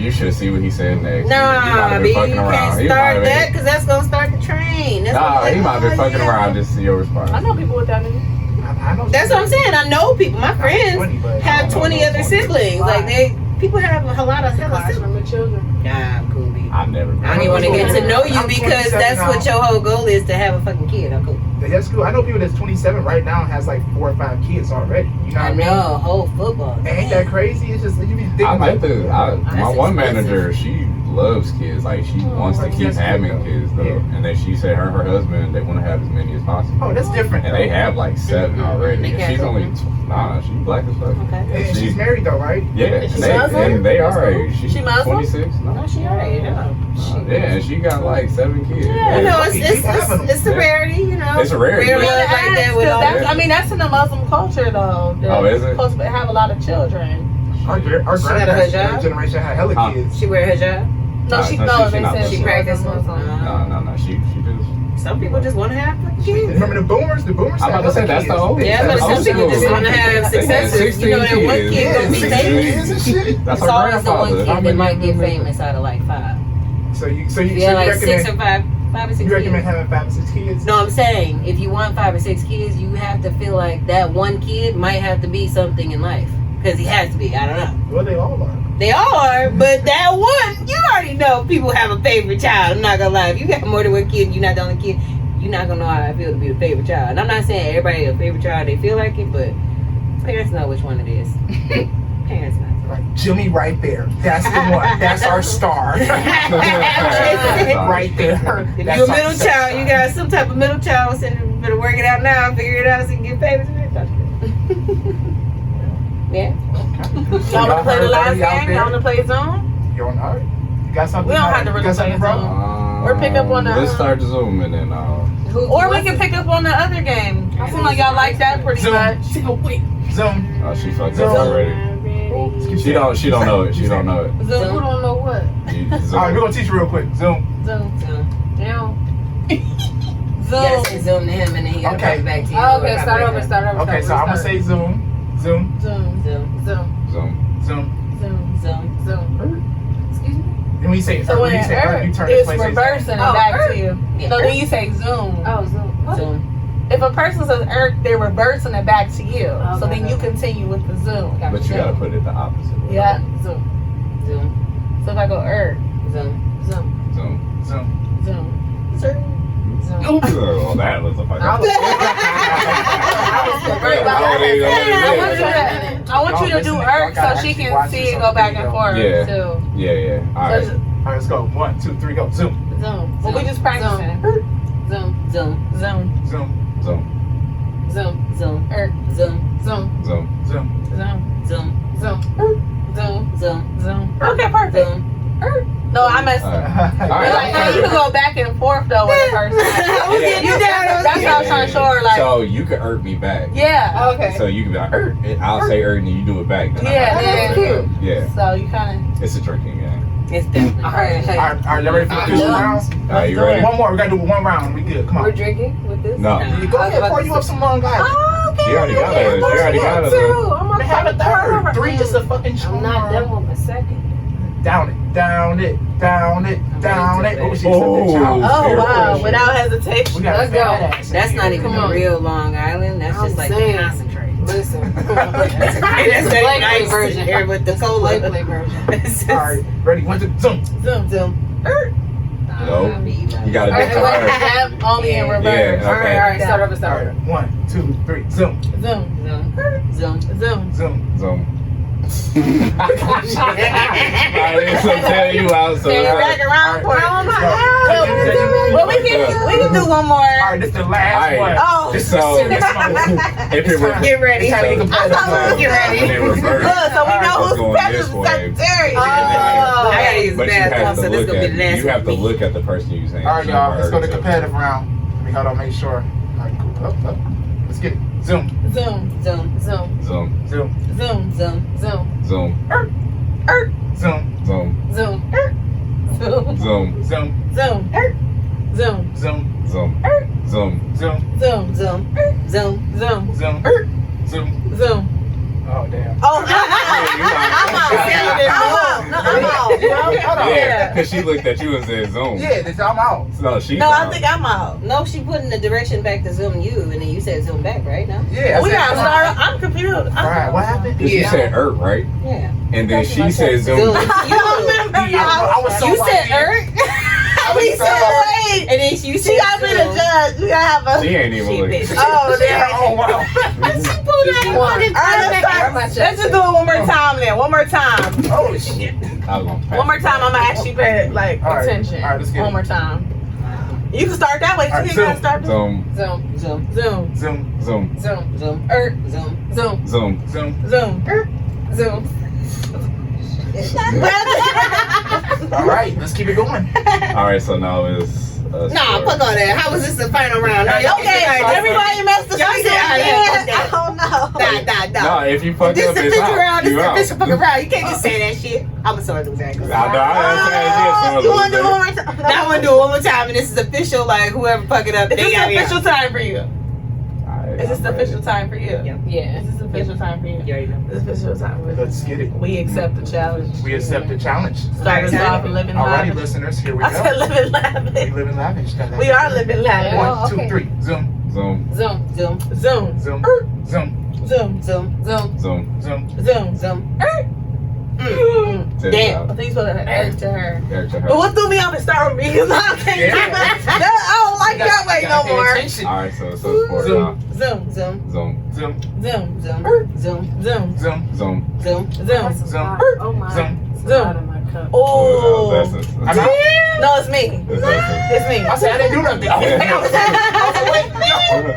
You should see what he said next.
Nah,
he might have
B,
been
you
fucking around.
can't
He might
start
have
that
been.
because that's gonna start the train. That's
Nah,
gonna be
he might have been
like,
fucking
yeah.
around just to see your response.
I know people with that name.
I know
That's what I'm saying. I know people. My friends
20, but
have
I don't
20
know
other
20.
siblings. Like people have a lot of hella siblings.
Classroom with children.
Nah, cool, B.
I've never.
I don't even want to get to know you
I'm
because
27
that's
now.
what your whole goal is, to have a fucking kid. I'm cool.
That's cool. I know people that's 27 right now and has like 4 or 5 kids already. You know what I mean?
know, whole football.
Ain't that crazy? It's just you be thinking
my one manager, she loves kids. Like she wants to keep having kids though.
Yeah.
And then she said her and her husband, they want to have as many as possible.
Oh, that's different.
And they have like 7 already. And she's only she's black as fuck.
And she's married though, right?
Yeah, and they are. She's
She Muslim?
26.
No, she already
Yeah, and she got like 7 kids.
You know, it's a rarity, you know.
It's a rarity.
Rare blood like that with all
I mean, that's in the Muslim culture, though.
Oh, is it?
Supposed to have a lot of children.
Our grandparents' generation had hella kids.
She wear hijab?
No, she
she
they
not
said
She practiced
Muslim.
No. She just.
Some people just want to have kids.
Remember the boomers? The boomers.
I'm about to say that's the old.
Yeah, but some people just want to have successes. You know, that one kid gonna be famous.
and shit.
That's
It's
our
always the one
grandfather.
kid that might get famous out of like 5.
So you
Yeah, like 6
recommend
or 5 or 6
you recommend
kids.
having 5 or 6 kids?
No, I'm saying if you want 5 or 6 kids, you have to feel like that one kid might have to be something in life. Because he has to be. I don't know.
Well, they all are.
They all are, but that one, you already know people have a favorite child. I'm not gonna lie. If you got more than one kid and you're not the only kid, you're not gonna know how I feel to be the favorite child. And I'm not saying everybody a favorite child, they feel like it, but parents know which one it is. Parents know.
Right. Jimmy right there. That's the one. That's our star. Right there.
If you're a middle child, you got some type of middle child, so you better work it out now, figure it out so you can get famous. Yeah.
Y'all want to play the last game? Y'all want to play Zoom?
You're on art. You got something?
We don't have to
You
really
got
play
something, bro?
Zoom. Or pick up on the.
Let's start Zoom and then.
Or we can pick up on the other game. I seem like y'all like that pretty much.
Zoom.
Oh, she fucked
Zoom.
up already. She don't know it. She don't know it.
Zoom. Who don't know what?
All right, we're gonna teach you real quick. Zoom.
Zoom. Yeah.
You gotta say Zoom to him and then he gotta
Okay.
pop back to you.
Oh, okay, start over.
Okay, so I'm gonna say Zoom. Zoom.
Zoom.
Zoom.
Zoom.
Zoom.
Zoom.
Zoom.
Zoom.
Zoom.
Excuse me?
And when you say
So when
you say you turn
it's
this place.
reversing it
Oh,
back to you.
Yeah.
No, then you say Zoom.
Oh, Zoom. What? Zoom.
If a person says they're reversing it back to you.
Okay.
So then you continue with the Zoom.
But you gotta put it the opposite way.
Yeah. Zoom.
Zoom.
So if I go
Zoom.
Zoom.
Zoom.
Zoom.
Zoom.
Zoom.
Oh, that was a fucking.
I want you to do Irk so she can see it go back and forth.
Yeah.
Too.
Yeah. All right.
All right, let's go. 1, 2, 3, go. Zoom.
Zoom. Well, we just practicing.
Zoom. Zoom.
Zoom.
Zoom.
Zoom.
Zoom.
Zoom.
Irk.
Zoom.
Zoom.
Zoom.
Zoom.
Zoom.
Zoom.
Zoom. Zoom.
Zoom.
Zoom. Okay, perfect.
Zoom.
No, I messed up. Like, now you can go back and forth though with a person. That's what I was trying to show her. Like,
So you can irk me back.
yeah. Okay.
So you can be like, irk. I'll say irk and you do it back. Then
Yeah,
that's
cute.
Yeah.
So you kind
It's a drinking game.
It's definitely.
All right, y'all ready for the first round?
All right, you ready?
One more. We gotta do 1 round. We good. Come on.
We're drinking with this?
No.
Go ahead, pour you up some Long Island.
of.
She already got it. She already got it.
I'm
They have a third. 3 just a fucking charm.
I'm not done with my second.
Down it, down it, down it, down it. Oh, she's a big
Oh.
child.
Oh wow! Without hesitation.
We got
Let's go. That's not even
Come
a
on.
real Long Island. That's just like
saying.
the concentrate.
Listen.
That's the nice version here with the cola.
All right, ready? 1, 2, zoom.
Zoom.
Zoom.
Nope. You gotta
Alright,
do
wait,
it.
have only in reverse.
Yeah, okay.
Alright, start over,
All
start
right, 1, 2, 3, zoom,
Zoom.
Zoom.
Zoom.
zoom.
Zoom. I didn't tell you out, so.
Back around for it.
All right,
Well, we can do one more.
All right, this is the last
All right.
one.
Oh,
This
So-
is this one.
If it were,
Get ready.
It's time to get competitive.
Get ready.
when it reversed,
good. So we know
it's
who's
going
special
this
to
way.
Secretary.
I gotta use the
But you
bathroom,
have
so
to
this
look
gonna be
at
the last
you have to
one.
look at the person you're saying.
All right, y'all, let's go to competitive round. Let me hold on, make sure. All right, cool. Up. Let's get it. Zoom,
Zoom.
Zoom.
Zoom.
Zoom.
zoom,
Zoom.
Zoom.
Zoom.
Zoom.
zoom,
Zoom.
Zoom. Zoom.
Zoom.
zoom,
Zoom. Zoom.
zoom,
Zoom. Zoom.
zoom,
Zoom.
Zoom. Zoom.
Zoom.
zoom, zoom.
Zoom.
Oh, damn.
Oh, I'm out.
Yeah, because she looked at you and said Zoom.
Yeah, I'm out.
No, she's
No, I
out.
think I'm out.
No, she put in the direction back to zoom you, and then you said zoom back, right? No?
Yeah,
We gotta start. I'm confused.
All right, what happened?
She said right?
Yeah.
And then she said Zoom.
Zoom.
I don't remember.
I was so
You said
locked in.
we said, and then you
She gotta be the judge. You gotta have a.
She ain't even looking.
Oh, there.
Oh wow.
She pulled out a fucking
Let's just do it one more time then. One more time.
Oh shit.
I was gonna pass.
One more time. I'm gonna actually pay like
All right.
attention.
All right, let's get
One
it.
more time. You can start that way.
All right,
You gotta start.
Zoom,
Zoom.
Zoom.
Zoom.
zoom,
Zoom.
zoom,
Zoom.
zoom.
Zoom.
zoom.
Zoom.
Zoom.
Zoom.
All right, let's keep it going.
All right, so now it's.
Nah, fuck all that. How was this the final round? No,
Okay, everybody messed the
Y'all
second
said,
again.
yeah,
I don't know.
Oh,
No, if you fuck
This
up,
is the
it's
fifth
out.
round. This
You
is the
out.
fifth fucking round. You can't just say that shit. I'm sorry to that.
You want to do one more time?
Now I want to do it one more time, and this is official. Like whoever fuck it up,
Is
they
this
got
the official time for you?
Alright,
Is this the
I'm
official
ready.
time for you?
Yeah.
Is this the official time for you?
Yeah, you know.
This is official time for you.
Let's get it.
We accept the challenge.
We accept the challenge.
Start us off and living
Alrighty,
lavish.
listeners, here we
I said
go.
living
We
lavish.
live in lavish.
We are living lavish.
One, two, three. Zoom.
Zoom,
Zoom.
Zoom,
Zoom.
Zoom. Zoom.
Zoom.
zoom,
Zoom.
zoom.
Zoom.
Zoom.
zoom.
Take it
Damn.
I
out.
think it's supposed to Eric to her.
Eric to her.
But what threw me off and start with me? Because I can't do that. I don't like that way no more.
Alright, so it's four
Zoom.
now.
Zoom.
Zoom,
Zoom,
Zoom.
Zoom.
zoom, zoom,
Zoom.
Zoom.
zoom.
zoom.
Zoom.
Zoom.
Oh my.
Zoom.
Zoom.
Oh,
Oh.
that's it.
I'm out.
No, it's me.
That's it.
It's me.
I said I didn't do nothing. I was like, wait, no.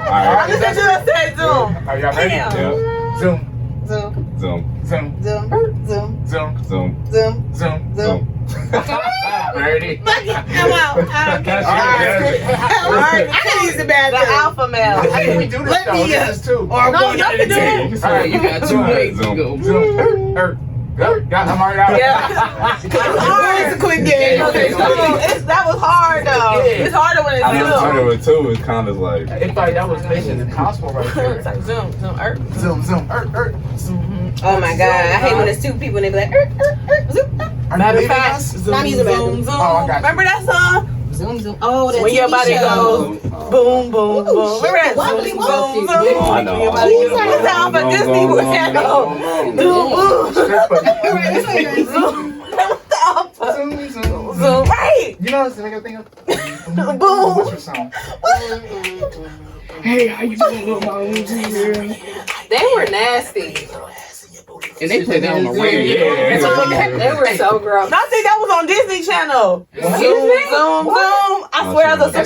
I
Alright.
just said Zoom.
Are y'all ready?
Damn.
Yeah.
Zoom.
Zoom,
Zoom,
Zoom.
zoom, zoom,
Zoom.
zoom,
zoom,
Zoom.
zoom.
zoom.
Ready?
I'm out. I don't care.
Alright, I can use the
The
bathroom.
alpha male.
How can we do this
Let
though?
me,
This is two.
Or
No,
one
y'all
at
can
a
do
time.
it.
Alright,
You got 2 ways to go.
Zoom. Yeah, I'm already out.
Yeah.
It's a quick game.
That was hard though. It's harder when
I
it's
was turning
Zoom.
with 2 is kind of like.
In fact, that was Mission Impossible right
It's
there.
like Zoom.
Zoom, zoom,
Oh my god, I hate when it's two people and they be like, zoom,
Are you
Matter of
leaving
fact,
us?
zoom,
Not using
zoom, zoom.
Oh, I got you.
Remember that song?
zoom, zoom. Oh, that
When your
TV
body
show.
goes boom, boom, boom. Remember that?
Wobbly,
Zoom,
wobbly.
zoom, zoom.
I know.
When your body goes. What's that off of Disney? What's that called? Boom, boom. What's that off of?
Zoom, zoom,
Zoom. Right.
You know what's the nigga thing of?
Boom.
What's your song? Hey, how you doing, little mama?
They were nasty.
And they played that on the radio.
They were so gross.
No, I think that was on Disney Channel. Zoom, zoom, zoom. I swear that was a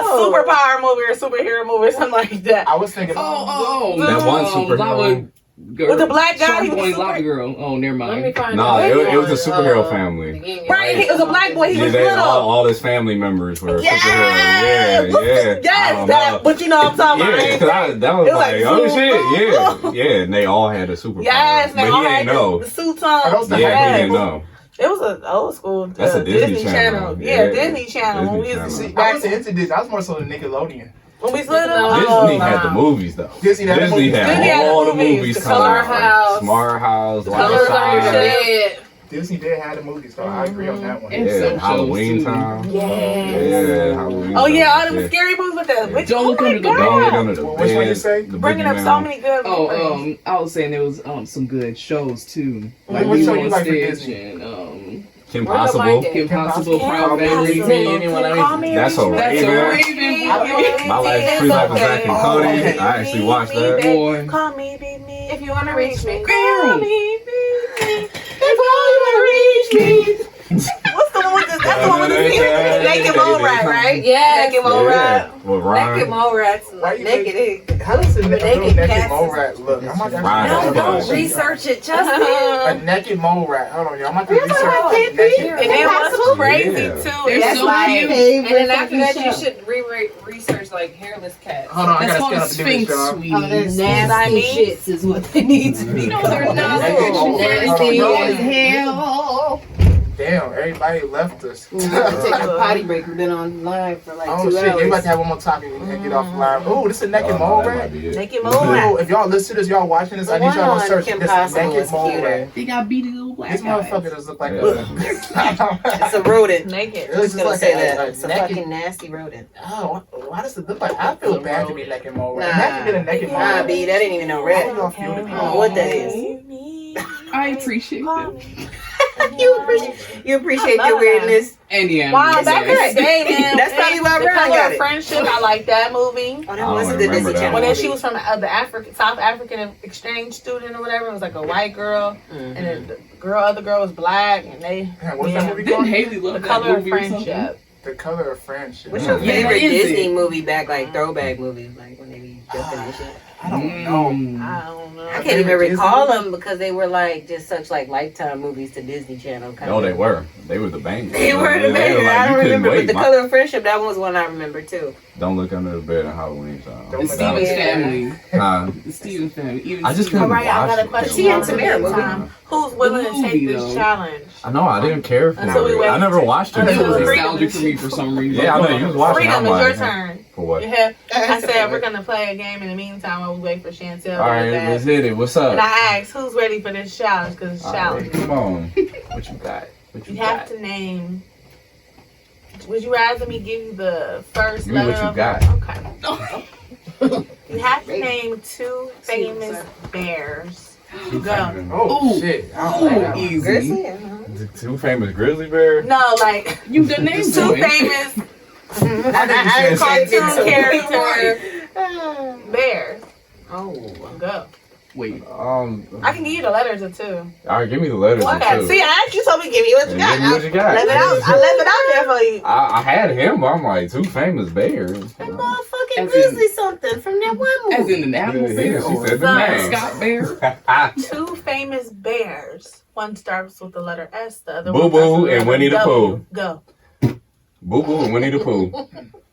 superpower movie or superhero movie or something like that.
I was thinking.
That one superhero.
With the black guy, he was
Boy,
super-
lava girl. Oh, never
Let me
mind.
find
Nah,
out.
it was a superhero family.
Right, he was a black boy. He
Yeah,
was
they,
little.
all his family members were
Yes!
superheroes. Yeah, yeah. I
Yes,
don't
that.
know.
But you know what I'm talking about.
Yeah,
ain't
cause that was
It was
like,
like
oh
zoom,
shit,
zoom.
yeah, and they all had a superpower.
Yes,
but
they
he
all
didn't
had
know.
the suits
Are
on.
those the
Yeah, he
Yes.
didn't know.
It was an old school.
That's a Disney Channel.
Yeah,
Yeah.
Disney Channel. When we
Disney
was
Channel.
See, I wasn't into this. I was more so the Nickelodeon.
when we was little.
Disney had the movies though.
Disney had the
Disney
movies.
had
Disney had
all
the
the
movies.
movies
The
coming
Color
out.
House.
Smart House, Wild
Colors on your
Side.
bed.
Disney did have the movies, though. I agree on that one.
And
Yeah,
some
Halloween
shows, too.
time.
Yes.
Yeah, Halloween.
Oh yeah, all
time.
them scary movies with the witch.
Don't
Oh
look
my
under the
Don't
god.
look under the
Which one you
bed,
say?
the
Bringing up so
boogeyman.
many good.
Oh,
memories.
I was saying there was some good shows too. Like
Which
we
one
were
you
on
like for
stage
Disney?
and
Kim
Where's the
Possible.
mic
Kim Possible,
Kim
Proud Family.
Possible. Call me
That's a
That's a
Raven.
Raven.
My Life, Free Life of Zack and Cody.
okay.
I actually watched that.
Boy.
Call me, beat me.
If you want to reach me.
Call me, beat me. If you wanna reach me. What's the one with the? That's the one with the naked mole rat, right?
Yes.
Naked mole rat.
With
Naked
Ryan.
mole rats.
Why you
Naked egg.
How does a little
Naked
naked
cats.
mole rat look? I'm about to
Ryan.
No,
Yeah.
don't research it, Justin.
a naked mole rat. Hold on, y'all. I'm about to research
And
naked.
then what's crazy
Yeah.
too?
They're
That's
so
like
cute.
And then after that, you should research like hairless cats.
Hold on, I
That's
gotta
called a
stand up and do
sphinx,
this, y'all.
sweetie.
Oh, there's
Nasty
shits is what they need to be.
No, they're not.
Nasty
Hold on,
as hell.
Damn, everybody left us.
Take a potty break. We've been on live for like
Oh
2
shit, we about
hours.
to have one more topic and get off live. Oh, this is a naked mole
that
rat.
might be it.
naked mole rat.
Oh, if y'all listen to this, y'all watching this, I need y'all to search
Kim
this
Possible
naked
is
mole
cuter.
rat.
They got beady little black
This
guys.
motherfucker does look like
It's a rodent.
Naked.
It
I'm
looks
just
just
gonna
like
say
a
that. It's a
naked.
fucking nasty rodent.
Oh, why does it look like? I feel bad to be naked mole rat.
Nah.
Imagine being a naked mole
Nah,
rat.
B, that ain't even no
How
rat.
do y'all feel to be?
I don't know what that is.
I appreciate it.
You appreciate
I
your
love
weirdness.
And yeah,
Wow, back in the day, man.
That's probably why
The
Ron
Color
got
of
it.
Friendship. I like that movie.
Oh, that
I
was a
don't
good
remember
Disney
that
Channel
When
movie.
she was from the South African exchange student or whatever, it was like a white girl, and then the other girl was black, and they.
Yeah, what's that movie
Didn't
called?
Haley love
The
that
Color of
movie or something?
Friendship.
The Color of Friendship.
What's your
Yeah,
favorite
is
Disney
it?
movie back, like throwback movie, like when they be jumping and shit?
I don't know.
I don't know.
I can't even recall them because they were like just such like lifetime movies to Disney Channel.
No, they were. They were the bangers.
They were the
They
bangers.
like,
I
you
don't
couldn't
remember, but
wait.
The Color of Friendship, that one was one I remember too.
Don't look under the bed on Halloween time.
Don't
It's
look
Steven's
Yeah.
family.
Huh?
It's Steven's family. Even
I just
Steven.
couldn't
All right, I got a
watch
question.
it.
She and
for the
Tamara movie.
meantime. Who's willing to take
Movie,
this
though.
challenge?
I know, I didn't care for
Until we
it.
wait.
I never watched it.
It was
Freedom.
nostalgic for me for some reason.
Yeah, I know you was watching.
Freedom,
I'm
it's your
like,
turn.
For what?
Yeah. I said we're gonna play a game in the meantime while we wait for Chantel.
All right, let's hit it. What's up?
And I asked who's ready for this challenge because it's
All
challenge.
right, come on. What you got? What you
You have
got?
to name. Would you rather me give you the first
Give me
letter
what you
of
got.
Okay. You have to name two famous bears. Go.
Oh,
Ooh.
shit. I
Ooh,
don't know.
easy.
Grizzly?
The two famous grizzly bears.
No, like
You the name
two
boy.
famous
I
cartoon character bears.
Oh.
Go.
Wait.
I can give you the letters or two.
All right, give me the letters.
Okay.
too.
See, I asked you, so we give you what you
And
got.
give me what you got.
Let it out. I left it out there for you.
I had him. I'm like two famous bears.
That motherfucking
As in-
Grizzly something from that one
As
movie.
in an animal
Yeah,
bear
she
or
said the
a
name.
mascot bear?
Two famous bears. One starts with the letter S. The other
Boo
one
Boo
starts with the
and
letter
Winnie the
W.
Pooh.
Go.
Boo Boo and Winnie the Pooh.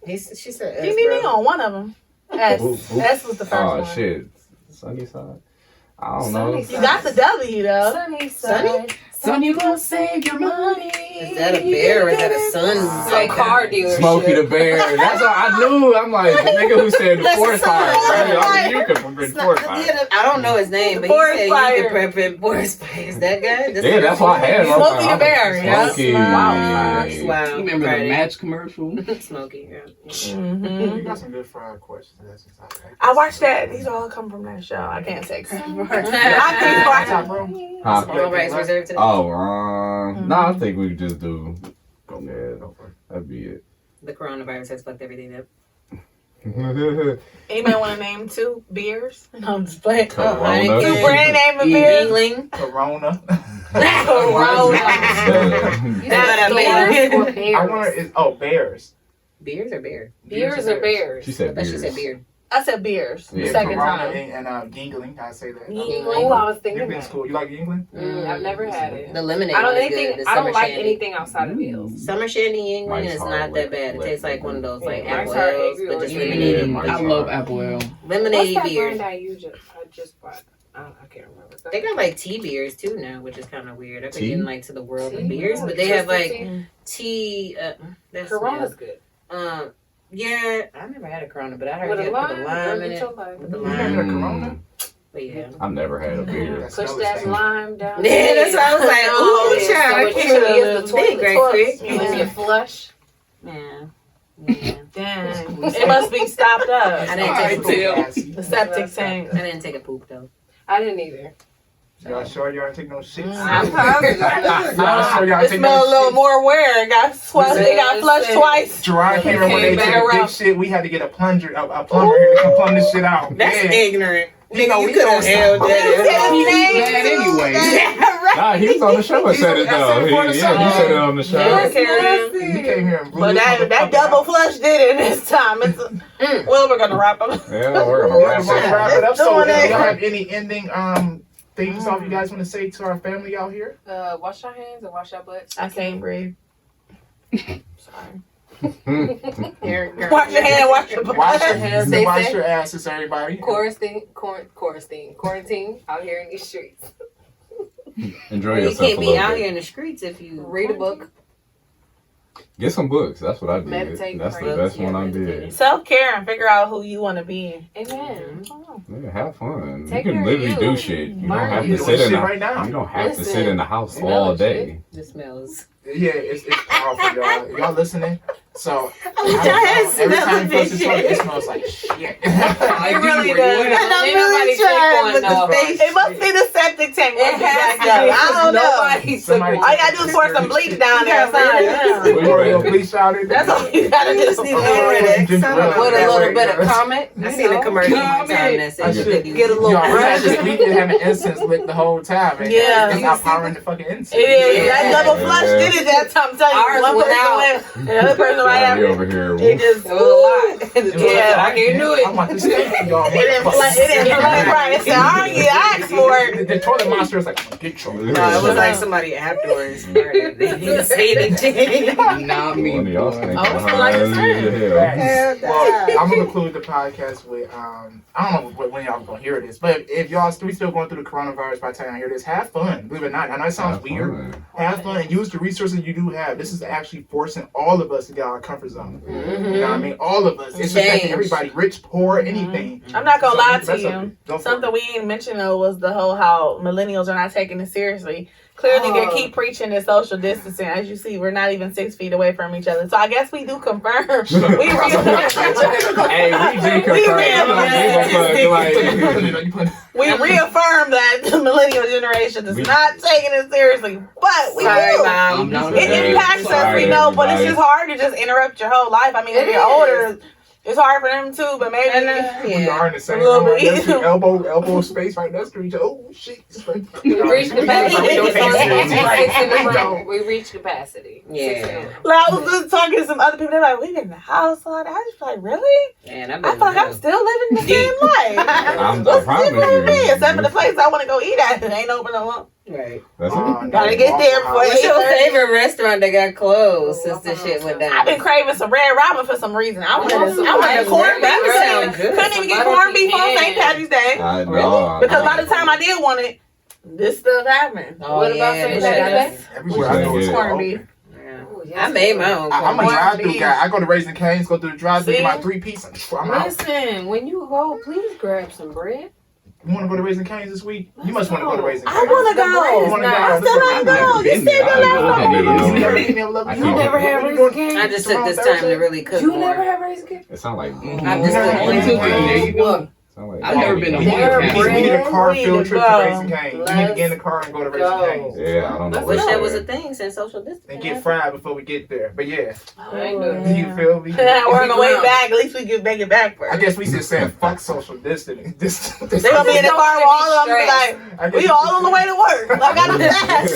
She said
Ding, ding, ding on one of them. S.
Boo, boo.
S was the first
Oh
one.
shit. Sunny side. I don't know.
You got the W though.
Sunny?
Son, you gonna save your money.
Is that a bear or is that a sun?
Some car dealership.
Smokey the Bear. That's all I knew. I'm like, the nigga who said the
That's
forest
the
fire.
son.
Right? I mean, you could have been
It's not-
forest fire.
yeah, I don't know his name, but he
Forest
said
fire.
he could prep in forest fire. Is that guy?
Yeah, that's why I had him.
Smokey the Bear, yeah.
Smokey.
Wow.
You
Wow.
remember
Friday.
the match commercial?
Smoky, yeah.
Mm-hmm.
You got some good fried questions. That's just okay.
I watched that. These all come from that show. I can't say crap for her. I think watch it.
Huh?
All rights reserved today.
Oh, no, I think we could just do. Go ahead. That'd be it.
The coronavirus has fucked everything up.
Anybody want to name two beers? No, I'm just playing.
Corona.
Two brand name of beers.
Yingling.
Corona.
Corona.
I wonder bears.
Beers or beer?
Beers or bears?
She
I
said
thought she
beers.
said beer.
I said beers. The
Yeah,
second
Corona
time.
and Yingling. I say that.
Oh, I was
You've
thinking
been in
that.
school. You like Yingling?
I've never had it.
The lemonade
I don't
one is
anything.
good. The
I don't
summer
like
shandy.
anything outside of meals.
Summer shandy Yingling
Mike's
is
hard
not that
liquor,
bad. It tastes like one of those like
Yeah,
apple
Mike's hard
ales,
egg
but just
yolk.
lemonade.
Mike's
I
hard.
love apple ale.
Lemonade
What's that
beer.
brand I just bought? I can't remember.
They got like tea beers too now, which is kind of weird. I've been
Tea?
getting like to the world of
Tea?
beers, but they have like
Twisted
tea. That's
Corona's good.
yeah, I never had a Corona, but I heard
With
you
a
have to put the lime
lime,
in it. With the
You never had a
lime,
Corona?
but yeah.
I've never had a beer.
That
Push
smell
that
is
lime down.
Yeah, that's why I was like,
Oh,
ooh,
yeah,
child, I
so it
can't
should
believe
be
the
the
big right
toilet.
quick.
When you
Yeah.
flush.
Yeah.
Dang. It must be stopped up.
I didn't take a
Alright,
poop.
The septic tank.
I didn't take a poop though.
I didn't either.
Y'all sure y'all ain't take no shits?
I'm
Y'all sure y'all
It
take
smelled a
no
little
shits?
more weird. It got flushed twice.
Gerard came in when they
Came
took
back
big
around.
shit. We had to get a plumber here to plumb this shit out.
That's
yeah.
ignorant.
You know,
You
we
could have
don't
held
stop.
that.
Bad anyway.
Nah, he was on the show and said it though. He said it on the show.
Yeah.
He came here and
But that double flush did it this time. It's well, we're gonna wrap up.
Yeah, we're gonna wrap
wrap
it
it up. So,
Doing
do
it.
y'all have any ending things off you guys want to say to our family out here?
Wash your hands and wash your butts.
I can't breathe.
Sorry.
Wash your hand, wash your butt.
Wash your hands and
Stay
wash
safe.
your asses, everybody.
Quarantine out here in these streets.
Enjoy
You
yourself
can't
a
be
little
out
bit.
here in the streets if you
Read a book.
Get some books. That's what I did.
Meditate,
That's the
pray.
best
Yeah,
one I
meditate.
did.
Self-care and figure out who you want to be.
Amen.
Yeah, have fun.
Take
You
care
can
of
literally
you.
do shit. You don't
Learn.
have
You
to
doing
sit in
shit
the
right now.
You don't have to
Listen,
sit in the house
smell
all
it,
day.
The smells.
Yeah, it's powerful, y'all. Y'all listening? So every time you touch the toilet, it smells like shit.
It really does.
And I'm really trying with the face. It must be the septic tank.
It has to be.
I don't know.
Somebody
All you gotta do is pour some bleach down there.
We pour a little bleach out in there.
That's all you gotta do. Just need to get rid of it.
With a little bit of comment.
I seen a commercial one time that said you could
Get a little brush.
We been having incense lit the whole time. And
Yeah.
it's not powering the fucking incense.
It is. That double flush did it that time. I'm telling you.
Ours
One
went
person
out.
went, the other person right
I'll be
after.
over here.
It just,
It was a lot.
Yeah,
I can't do it.
I'm like, this thing, y'all.
it didn't play right. It said, I asked for it.
The toilet monster is like, get your.
No, it was like somebody afterwards. They didn't say anything.
Not me.
One of y'all stink
I was
behind
like,
hell.
Well, I'm gonna conclude the podcast with I don't know when y'all gonna hear this, but if y'all we still going through the coronavirus by the time I hear this, have fun. Believe it or not, I know it sounds weird. Have fun and use the resources you do have. This is actually forcing all of us to get out of our comfort zone. You know what I mean? All of us. It's affecting everybody, rich, poor, anything.
I'm not gonna lie to
That's
you.
Go for
Something
it.
we ain't mentioned though was the whole how millennials are not taking it seriously. Clearly, they keep preaching this social distancing. As you see, we're not even 6 feet away from each other. So I guess we do confirm.
Hey, we did confirm.
We reaffirm that the millennial generation is not taking it seriously, but we
Sorry,
do.
Mom.
It impacts us, we know, but it's just hard to just interrupt your whole life. I mean, if you're older, it's hard for them too, but maybe
We are in the same
A little
room.
bit.
Right elbow space right next to each other. Oh shit!
We reached capacity. We reached capacity.
Yeah.
like, I was just talking to some other people. They're like, "We in the house all that." I was like, "Really?"
Man,
I feel like I'm still living the same life.
I
What's
promise
different with me?
you.
Except for the place I want to go eat at. It ain't open no more.
Right.
That's it.
Gotta get there before
What's your
8:30.
favorite restaurant that got closed since the shit went down?
I've been craving some red ramen for some reason. I wanted
Red
corned beef.
ramen sound good.
Couldn't even get corned beef on St. Patrick's Day.
I know.
Because by the time I did want it, this stuff happened.
What about St. Patrick's Day?
Everywhere I go, it's
Corned
open.
beef.
I made my own.
I'm a
Corned
drive-through
beef.
guy. I go to Raising Cane's, go through the drive-through, get my
See?
3 pieces. I'm out.
Listen, when you go, please grab some bread.
You want to go to Raising Cane's this week? You must want to go to Raising Cane's.
I want to go.
You want to go?
I still want to go. You still
You never
go.
eaten there, love
You
never had Raising Cane's?
I just took this time to really cook
You
more.
never had Raising Cane's?
It sounds like.
I'm just
There you go. I've never been to
We need a car field trip to Raising Cane's. We need to get in the car and go to Raising Cane's.
Yeah, I don't know.
Wish that was a thing since social distancing.
And get fried before we get there. But yeah,
Oh,
you feel me?
We're on the way back. At least we can make it back
I
first.
guess we just saying fuck social distancing.
They're going to be in the car with all of them. Like, we all on the way to work. I got the pass. I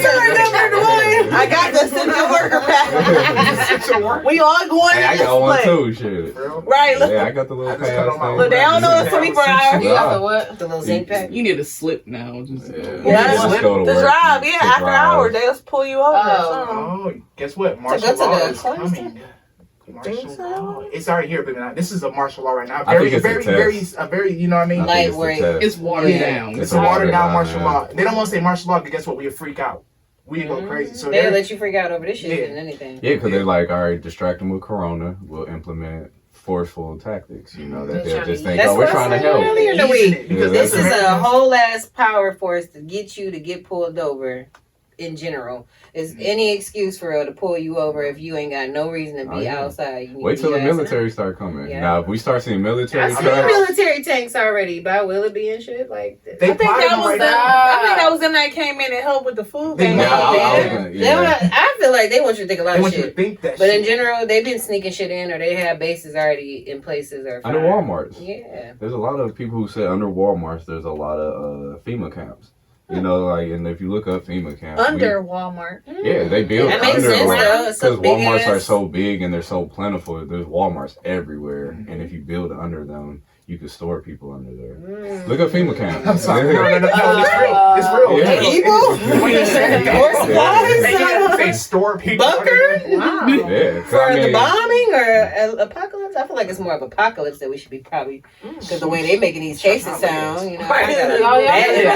got the essential worker pass. We all going
Hey, I
in
got one
this place.
too. Shit.
Right, look.
Yeah, I got the little
I just cut on my
pass.
Look, they don't know it's 24 hours.
You got the what?
The little zinc pack.
You need a slip now. Just
Yeah,
Just go to
the
work.
drive, yeah,
To
after
drive.
hours, they'll just pull you over.
Oh, guess what? Martial
go to
law
the
is
closed
coming. Martial law. It's already here, but this is a martial law right now.
I think it's a
very,
test.
very, you know what I mean?
I think it's the
Lightweight.
test.
It's watered down.
It's a watered down martial
yeah.
law. They don't want to say martial law because guess what? We freak out. We go crazy. So
They'll
they're
let you freak out over this shit
Yeah.
than anything.
Yeah, because they're like, all right, distract them with Corona. We'll implement forceful tactics. You know, that
They're
they'll just think,
That's
oh, we're
what I
trying to
said
help.
earlier in the
easing
week.
it because
Yeah,
This
that's
is a
Americans.
whole ass power force to get you to get pulled over in general. Is any excuse for real to pull you over if you ain't got no reason to be
Oh, yeah.
outside. You need
Wait
to
till
be
the
your ass
military start coming.
Yeah.
Now, if we start seeing military
I
in.
seen
I've seen
trucks,
military tanks already by Willoughby and shit. Like,
They
I think
plotting
that was
right
them.
now.
I think that was them that came in and helped with the food.
They
thing.
might.
I feel like they want you to think a lot
They
of
want you to
shit.
think that
But
shit.
in general, they've been sneaking shit in, or they have bases already in places or
under Walmarts.
Yeah.
There's a lot of people who say under Walmarts, there's a lot of FEMA camps. You know, like, and if you look up FEMA camps,
Under Walmart.
yeah, they build
That makes
under
sense, though. It's so
because
big
Walmarts are
ass.
so big and they're so plentiful. There's Walmarts everywhere, and if you build under them, you can store people under there. Look up FEMA camps.
I'm sorry. No, it's real. It's real.
Yeah.
Evil?
When you say
Or supplies?
they store people.
Bunker?
Wow.
Yeah, 'cause
For
I
the
mean,
bombing or apocalypse? I feel like it's more of apocalypse that we should be probably, because the way they making these cases sound, you know, I got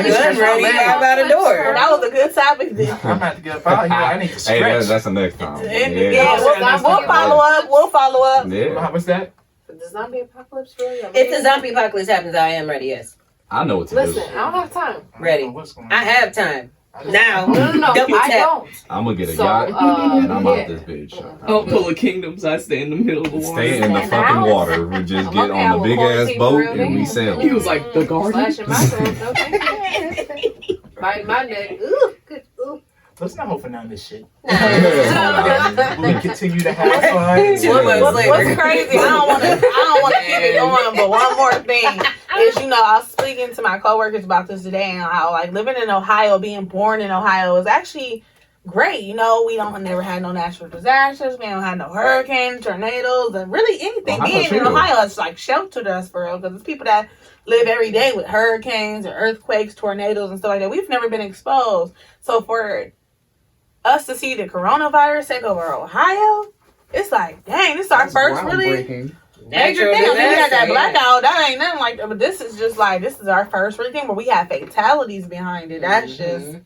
a gun ready out by the door.
That was a good topic. Then.
I'm about to get up out here. I need to
hey,
stretch.
that's the next time.
Yeah, we'll follow up. We'll follow up.
Yeah.
What's that?
The zombie apocalypse really?
If the zombie apocalypse happens, I am ready, yes.
I know what to
Listen,
do.
I don't have time.
Ready.
What's going on?
I have time.
Now,
No,
double
I
tap.
don't.
I'm gonna get a
So,
yacht and I'm
yeah.
out this bitch.
Oh, full of kingdoms. I stay in the middle of the water.
Stay in the
Stand
fucking
out.
water. We just get
Okay, I
on a
will
big ass
quarantine
boat
real
and we
bad.
sail.
He was like, the garden.
Slashing my throat. No, thank you. Bite my neck. Ooh, good. Ooh.
Let's not hope for none of this shit.
Yeah.
We continue to have fun.
2 months later. What's crazy? I don't want to keep it going, but one more thing is, I was speaking to my coworkers about this today, and how like living in Ohio, being born in Ohio, is actually great. We never had no natural disasters. We don't have no hurricanes, tornadoes, and really anything.
Ohio's
Being in
chill.
Ohio has like sheltered us for real, because it's people that live every day with hurricanes and earthquakes, tornadoes, and stuff like that. We've never been exposed. So for us to see the coronavirus take over Ohio, it's like, dang, this is our first really
Groundbreaking.
major thing. I mean, we had that blackout. That ain't nothing like that. But this is just like, this is our first really thing where we have fatalities behind it. That's just.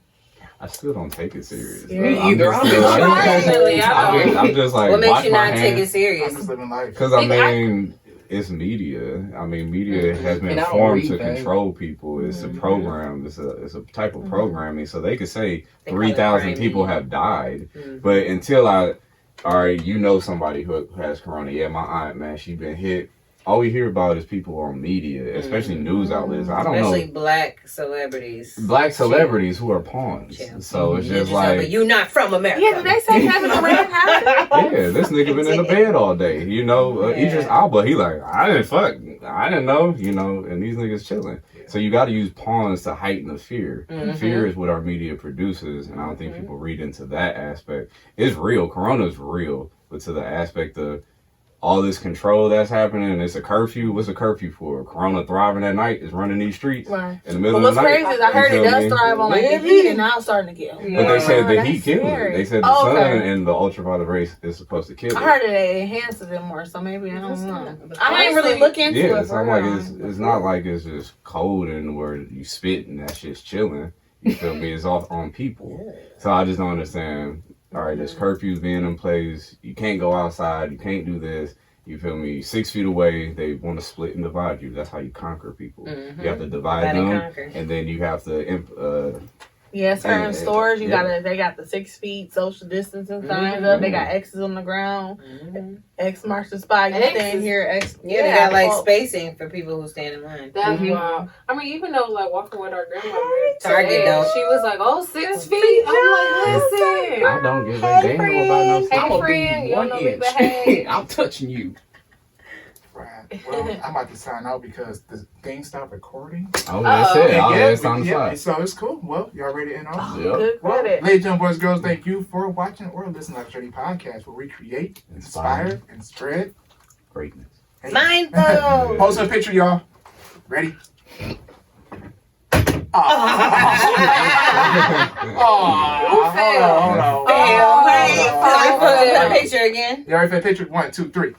I still don't take it serious.
Me
I'm
either.
just- I'm just like,
What makes
wash
you
my
not take it
hands.
serious?
I'm just living life.
Because I mean, it's media. I mean, media has been
And I don't
formed
read
to
that.
control people. It's a program. It's a type of programming. So they could say
They call it
3,000
crime
people
media.
have died, but until all right, somebody who has corona. Yeah, my aunt, man, she been hit. All we hear about is people on media, especially news outlets. I don't
Especially
know.
black celebrities.
Black celebrities who are pawns. So it's just like,
you're not from America.
Yeah, do they say Kevin Durant happened?
yeah, this nigga been in the bed all day. Idris Alba, he like, I didn't know, and these niggas chilling. So you got to use pawns to heighten the fear. Fear is what our media produces, and I don't think people read into that aspect. It's real. Corona's real, but to the aspect of all this control that's happening, it's a curfew. What's a curfew for? Corona thriving at night is running these streets
Right.
in the middle
But
of
what's
the night.
crazy is I heard it
You feel
does
me?
thrive on like the heat, and now it's starting to kill.
But they said the
that's
heat kills it.
scary.
They said the
Oh,
sun
okay.
and the ultraviolet rays is supposed to kill it.
I heard it enhances it more, so maybe I don't know. I ain't really look into
Yeah,
it.
so I'm like, it's not like it's just cold and where you spit and that shit's chilling. You feel me? It's off on people. So I just don't understand. All right, there's curfews being in place. You can't go outside. You can't do this. You feel me? 6 feet away, they want to split and divide you. That's how you conquer people. You have to divide them, and then you have to.
Yeah, certain
and-
stores
yeah.
they got the 6 feet social distancing signs up. They got X's on the ground. X marks the spot. You stand here. X.
Yeah, they got like spacing for people who stand in line.
That's wild. I mean, even though like walking with our grandmother,
Target though.
she was like, "Oh, 6 feet." I'm like, listen.
I don't give a damn about no
Hey,
stuff.
I'm gonna
friend,
be
you
1
don't know me
inch.
behave.
I'm touching you.
Right. Well, I'm about to sign out because the thing stopped recording.
Oh, that's it. Oh, yeah, it's on the
yeah,
side.
so it's cool. Well, y'all ready to end off?
Yep.
Good
Well,
credit.
ladies and boys, girls, thank you for watching or listening to Lavish Journey podcast, where we create, inspire, and spread
Greatness.
Mindful.
Post a picture, y'all. Ready? Oh, hold on.
Can I put that picture again?
You already put a picture? 1, 2, 3.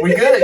We good.